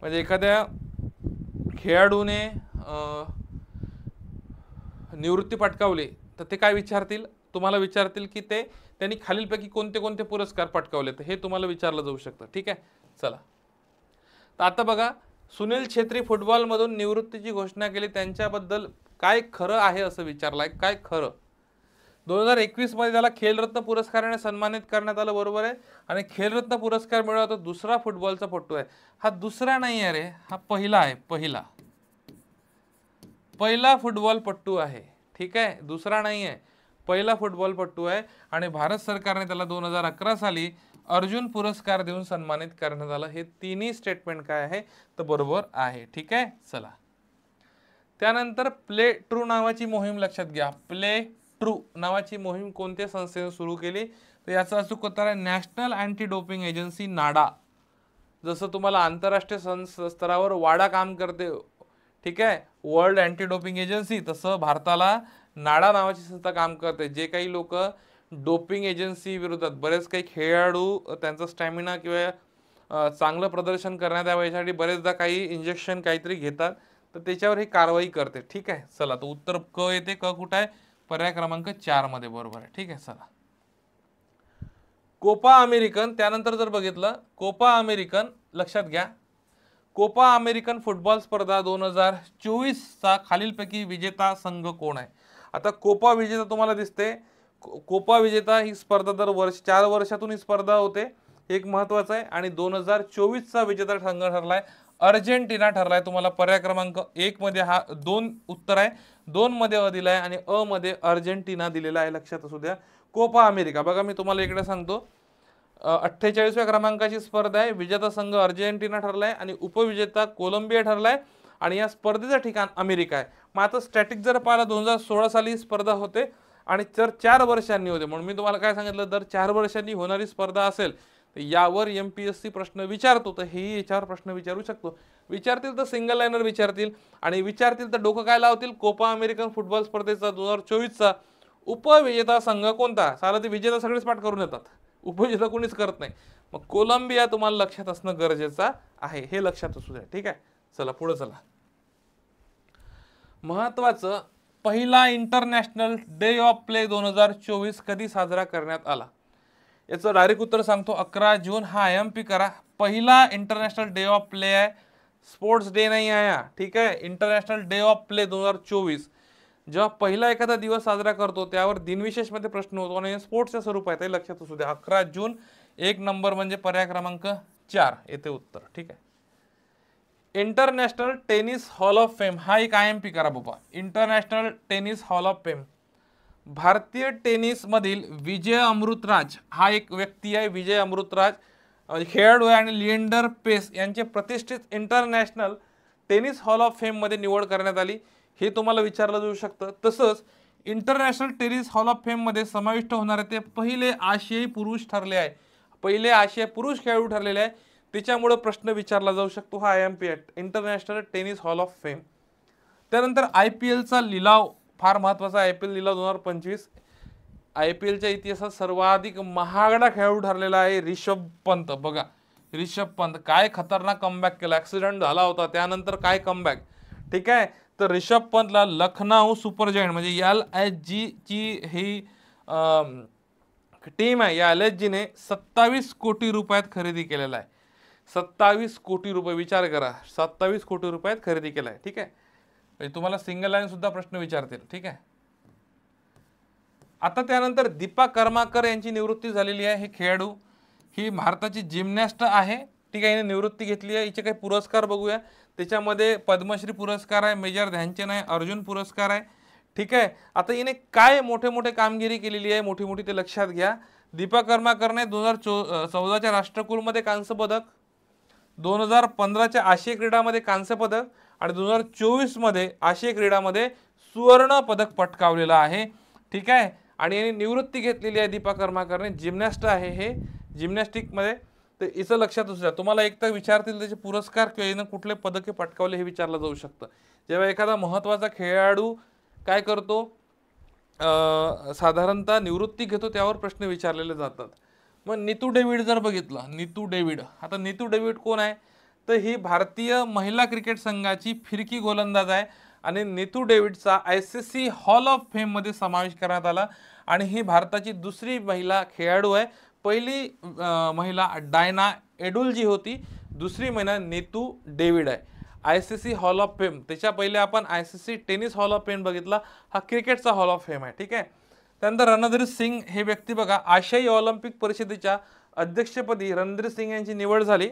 म्हणजे एखाद्या खेळाडूने निवृत्ती पटकावली तर ते काय विचारतील, तुम्हाला विचारतील की त्यांनी खालीलपैकी कोणते कोणते पुरस्कार पटकावले, तर हे तुम्हाला विचारलं जाऊ शकतं, ठीक आहे. चला तर आता बघा, सुनील छेत्री फुटबॉलमधून निवृत्तीची घोषणा केली, त्यांच्याबद्दल काय खरं आहे असं विचारलाय, काय खरं. 2021 मध्ये त्याला खेलरत्न पुरस्काराने सन्मानित करण्यात आलं, बरोबर आहे. आणि खेलरत्न पुरस्कार मिळाला तो दुसरा फुटबॉलचा पटू आहे. हा दुसरा नाही आहे रे, हा पहिला आहे, पहिला फुटबॉलपट्टू आहे. ठीक आहे, दुसरा नाही आहे, पहिला फुटबॉलपट्टू आहे. आणि भारत सरकारने त्याला 2011 साली अर्जुन पुरस्कार देऊन सन्मानित करण्यात आलं. हे तिन्ही स्टेटमेंट काय आहे तर बरोबर आहे. ठीक आहे, चला. त्यानंतर प्ले ट्रू नावाची मोहीम लक्षात घ्या. प्ले ट्रू नावाची मोहीम कोणत्या संस्थेने सुरू केली तर याचा अचूक उत्तर आहे नॅशनल अँटी डोपिंग एजन्सी, नाडा. जसं तुम्हाला आंतरराष्ट्रीय स्तरावर वाडा काम करते, ठीक आहे, वर्ल्ड अँटी डोपिंग एजन्सी, तसं भारताला नाडा नावाची संस्था काम करते. जे काही लोक डोपिंग एजन्सी विरोधात, बरेच काही खेळाडू त्यांचा स्टॅमिना किंवा चांगलं प्रदर्शन करण्यात यावं यासाठी बरेचदा काही इंजेक्शन काहीतरी घेतात, तर त्याच्यावर ही कारवाई करते. ठीक आहे, चला. तर उत्तर क येते. क कुठं आहे, पर्याय क्रमांक 4 मध्ये, बरोबर आहे. ठीक आहे, चला. कोपा अमेरिकन, त्यानंतर जर बघितलं कोपा अमेरिकन, लक्षात घ्या, कोपा अमेरिकन फुटबॉल स्पर्धा 2024 चा खालीलपैकी विजेता संघ कोण आहे. आता कोपा विजेता तुम्हाला दिसते, कोपा विजेता ही स्पर्धा दर 4 वर्षातून ही स्पर्धा होते, एक महत्वाचं आहे. आणि 2024 चा विजेता संघ ठरलाय अर्जेंटिना ठरलाय. तुम्हाला पर्याय क्रमांक 1 मध्ये हा 2 उत्तर आहे, 2 मध्ये अ दिलाय आणि अ मध्ये अर्जेंटिना दिलेला आहे. लक्षात असू द्या. कोपा अमेरिका बघा, मी तुम्हाला इकडे सांगतो, 48व्या क्रमांकाची स्पर्धा आहे. विजेता संघ अर्जेंटिना ठरलाय आणि उपविजेता कोलंबिया ठरलाय आणि या स्पर्धेचं ठिकाण अमेरिका आहे. मग आता स्टॅटिक जर पाहिला 2016 साली स्पर्धा होते आणि तर 4 वर्षांनी होते. म्हणून मी तुम्हाला काय सांगितलं, दर 4 वर्षांनी होणारी स्पर्धा असेल तर यावर MPSC प्रश्न विचारतो, तर हेही याच्यावर प्रश्न विचारू शकतो. विचारतील तर सिंगल लाईनर विचारतील आणि विचारतील तर डोकं काय लावतील, कोपा अमेरिकन फुटबॉल स्पर्धेचा 2024चा उपविजेता संघ कोणता. साला ते विजेता सगळेच पाठ करून येतात, उपविजेता कोणीच करत नाही. मग कोलंबिया तुम्हाला लक्षात असणं गरजेचं आहे, हे लक्षात असू द्या. ठीक आहे, चला पुढे चला. महत्वाचं, पहिला इंटरनॅशनल डे ऑफ प्ले 2024 कधी साजरा करण्यात आला. याचं डायरेक्ट उत्तर सांगतो, 11 जून. हा IMP करा. पहिला इंटरनॅशनल डे ऑफ प्ले आहे, स्पोर्ट्स डे नाही आहे. ठीक आहे, इंटरनॅशनल डे ऑफ प्ले 2024. जेव्हा पहिला एखादा दिवस साजरा करतो त्यावर दिनविशेष मध्ये प्रश्न होतो आणि स्पोर्ट्सच्या स्वरूपात आहे, लक्षात असू द्या. 11 जून, 1 नंबर म्हणजे पर्याय क्रमांक 4 येते उत्तर. ठीक आहे. International tennis hall of fame, हा एक IMP करा बाबा. International tennis hall of fame, भारतीय टेनिस मधील विजय अमृतराज हा एक व्यक्ती आहे. विजय अमृतराज खेळाडू आहे आणि लिएंडर पेस यांचे प्रतिष्ठित international tennis hall of fame मध्ये निवड करण्यात आली. हे तुम्हाला विचारलं जाऊ शकतं. तसंच international tennis hall of fame मध्ये समाविष्ट होणारे ते पहिले आशियाई पुरुष ठरले आहे, पहिले आशियाई पुरुष खेळाडू ठरलेले आहे. त्याच्यामुळे प्रश्न विचारला जाऊ शकतो. हा IMP international tennis hall of fame. त्यानंतर IPLचा लिलाव फार महत्वाचा. IPL लिलाव 2025 IPLच्या इतिहासात सर्वाधिक महागडा खेळाडू ठरलेला आहे रिषभ पंत. बघा, रिषभ पंत काय खतरनाक कमबॅक केला, ऍक्सिडेंट झाला होता त्यानंतर काय कमबॅक. ठीक आहे, तर रिषभ पंतला लखनऊ सुपर जायंट म्हणजे LSG ची ही टीम आहे, या LSGने 27 कोटी रुपयात खरेदी केलेला आहे. 27 कोटी रुपये, विचार करा, 27 कोटी रुपयात खरेदी केलाय. ठीक आहे, तुम्हाला सिंगल लाईन सुद्धा प्रश्न विचारतील. ठीक आहे. आता त्यानंतर दीपा कर्माकर यांची निवृत्ती झालेली आहे. हे खेळाडू, ही भारताची जिमनॅस्ट आहे. ठीक आहे, हिने निवृत्ती घेतली आहे. हिचे काही पुरस्कार बघूया. त्याच्यामध्ये पद्मश्री पुरस्कार आहे, मेजर ध्यानचंद आहे, अर्जुन पुरस्कार आहे. ठीक आहे. आता हिने काय मोठे मोठे कामगिरी केलेली आहे, मोठी मोठी, ते लक्षात घ्या. दीपा कर्माकरने 2014च्या राष्ट्रकुलमध्ये कांस्य पदक, 2015च्या आशियाई क्रीडामध्ये कांस्य पदक आणि 2024 मध्ये आशियाई क्रीडामध्ये सुवर्ण पदक पटकावलेलं आहे. ठीक आहे, आणि यांनी निवृत्ती घेतलेली आहे दीपा कर्माकरने. जिमनॅस्ट आहे हे, जिमनॅस्टिक मध्ये. तर हिचं लक्षात असू द्या. तुम्हाला एक तर विचारतील त्याचे पुरस्कार किंवा हिनं कुठले पदके पटकावले हे विचारलं जाऊ शकतं. जेव्हा एखादा महत्त्वाचा खेळाडू काय करतो, साधारणतः निवृत्ती घेतो, त्यावर प्रश्न विचारलेले जातात. मग नीतू डेव्हिड जर बघितलं, नीतू डेव्हिड, आता नीतू डेव्हिड कोण आहे तर ही भारतीय महिला क्रिकेट संघाची फिरकी गोलंदाज आहे आणि नीतू डेव्हिडचा ICC हॉल ऑफ फेम मध्ये समावेश करण्यात आला आणि ही भारताची दुसरी महिला खेळाडू आहे. पहिली महिला डायना एडुलजी होती, दुसरी महिला नीतू डेव्हिड आहे. ICC हॉल ऑफ फेम, त्याच्या पहिले आपण ICC tennis hall of fame बघितला, हा क्रिकेटचा हॉल ऑफ फेम आहे. ठीक आहे. त्यानंतर रणधीर सिंग हे व्यक्ती बघा, आशियाई ऑलिम्पिक परिषदेच्या अध्यक्षपदी रणधीर सिंग यांची निवड झाली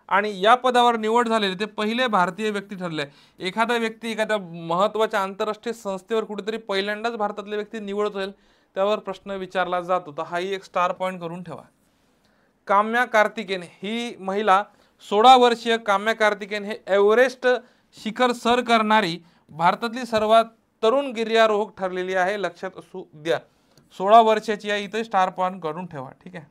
आणि या पदावर निवड झालेले ते पहिले भारतीय व्यक्ती ठरले. एखादा व्यक्ती एखाद्या महत्त्वाच्या आंतरराष्ट्रीय संस्थेवर कुठेतरी पहिल्यांदाच भारतातले व्यक्ती निवडत होईल, त्यावर प्रश्न विचारला जातो. तर हाही एक स्टार पॉईंट करून ठेवा. काम्या कार्तिकेन ही महिला, 16 वर्षीय काम्या कार्तिकेन हे एव्हरेस्ट शिखर सर करणारी भारतातली सर्वात तरुण गिर्यारोहक ठरलेली आहे. लक्षात असू द्या, 16 वर्षाची आहे. इथे स्टार पॉईंट करून ठेवा. ठीक आहे.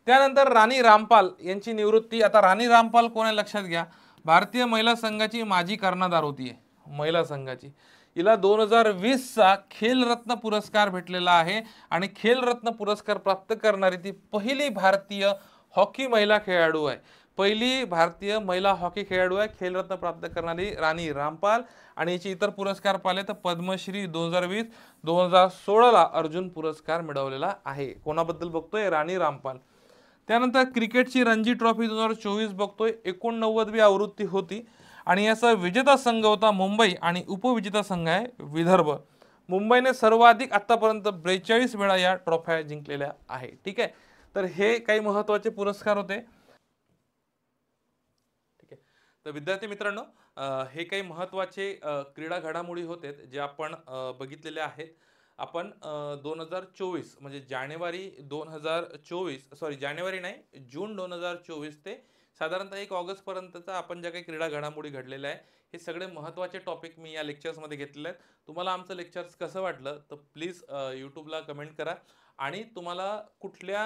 त्यानंतर राणी रामपाल यांची निवृत्ती. आता राणी रामपाल कोण आहे लक्षात घ्या, भारतीय महिला संघाची माजी कर्णधार होती आहे महिला संघाची. हिला 2020चा खेलरत्न पुरस्कार भेटलेला आहे आणि खेलरत्न पुरस्कार प्राप्त करणारी ती पहिली भारतीय हॉकी महिला खेळाडू आहे. पहिली भारतीय महिला हॉकी खेळाडू आहे खेलरत्न प्राप्त करणारी राणी रामपाल. आणि याचे इतर पुरस्कार पाहिले तर पद्मश्री 2020, 2016ला अर्जुन पुरस्कार मिळवलेला आहे. कोणाबद्दल बघतोय? राणी रामपाल. त्यानंतर क्रिकेटची रणजी ट्रॉफी 2024 बघतोय, 89वी आवृत्ती होती आणि याचा विजेता संघ होता मुंबई आणि उपविजेता संघ आहे विदर्भ. मुंबईने सर्वाधिक आतापर्यंत 42 वेळा या ट्रॉफ्या जिंकलेल्या आहे. ठीक आहे. तर हे काही महत्त्वाचे पुरस्कार होते. ठीक आहे. तर विद्यार्थी मित्रांनो, हे काही महत्त्वाचे क्रीडा घडामोडी होते जे आपण बघितलेले आहेत. आपण 2024 म्हणजे जानेवारी 2024, सॉरी जानेवारी नाही, जून 2024 ते साधारणतः 1 ऑगस्ट पर्यंतचा आपण ज्या काही क्रीडा घडामोडी घडलेल्या आहे, हे सगळे महत्त्वाचे टॉपिक मी या लेक्चर्समध्ये घेतलेले आहेत. तुम्हाला आमचं लेक्चर्स कसं वाटलं तर प्लीज यूट्यूबला कमेंट करा. आणि तुम्हाला कुठल्या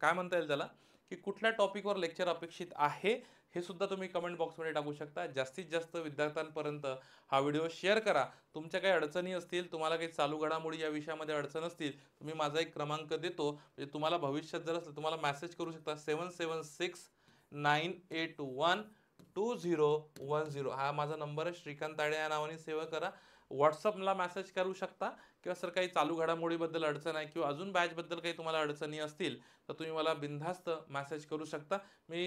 काय म्हणता येईल त्याला, की कुठल्या टॉपिकवर लेक्चर अपेक्षित आहे हे सुद्धा तुम्ही कमेंट बॉक्समध्ये टाकू शकता. जास्तीत जास्त विद्यार्थ्यांपर्यंत हा व्हिडिओ शेअर करा. तुमच्या काही अडचणी असतील, तुम्हाला काही चालू घडामोडी या विषयामध्ये अडचण असतील, तुम्ही माझा एक क्रमांक देतो, म्हणजे तुम्हाला भविष्यात जर असलं तुम्हाला मेसेज करू शकता. 7769812010 हा माझा नंबर आहे. श्रीकांत ताडे या नावाने सेव्ह करा. व्हॉट्सअपला मेसेज करू शकता किंवा सर काही चालू घडामोडीबद्दल अडचण आहे किंवा अजून बॅचबद्दल काही तुम्हाला अडचणी असतील तर तुम्ही मला बिनधास्त मेसेज करू शकता. मी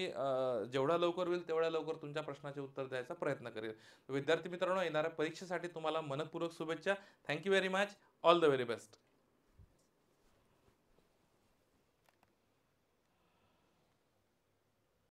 जेवढा लवकर होईल तेवढ्या लवकर तुमच्या प्रश्नाचे उत्तर द्यायचा प्रयत्न करेल. विद्यार्थी मित्रांनो, येणाऱ्या परीक्षेसाठी तुम्हाला मनपूर्वक शुभेच्छा. Thank you very much. All the very best.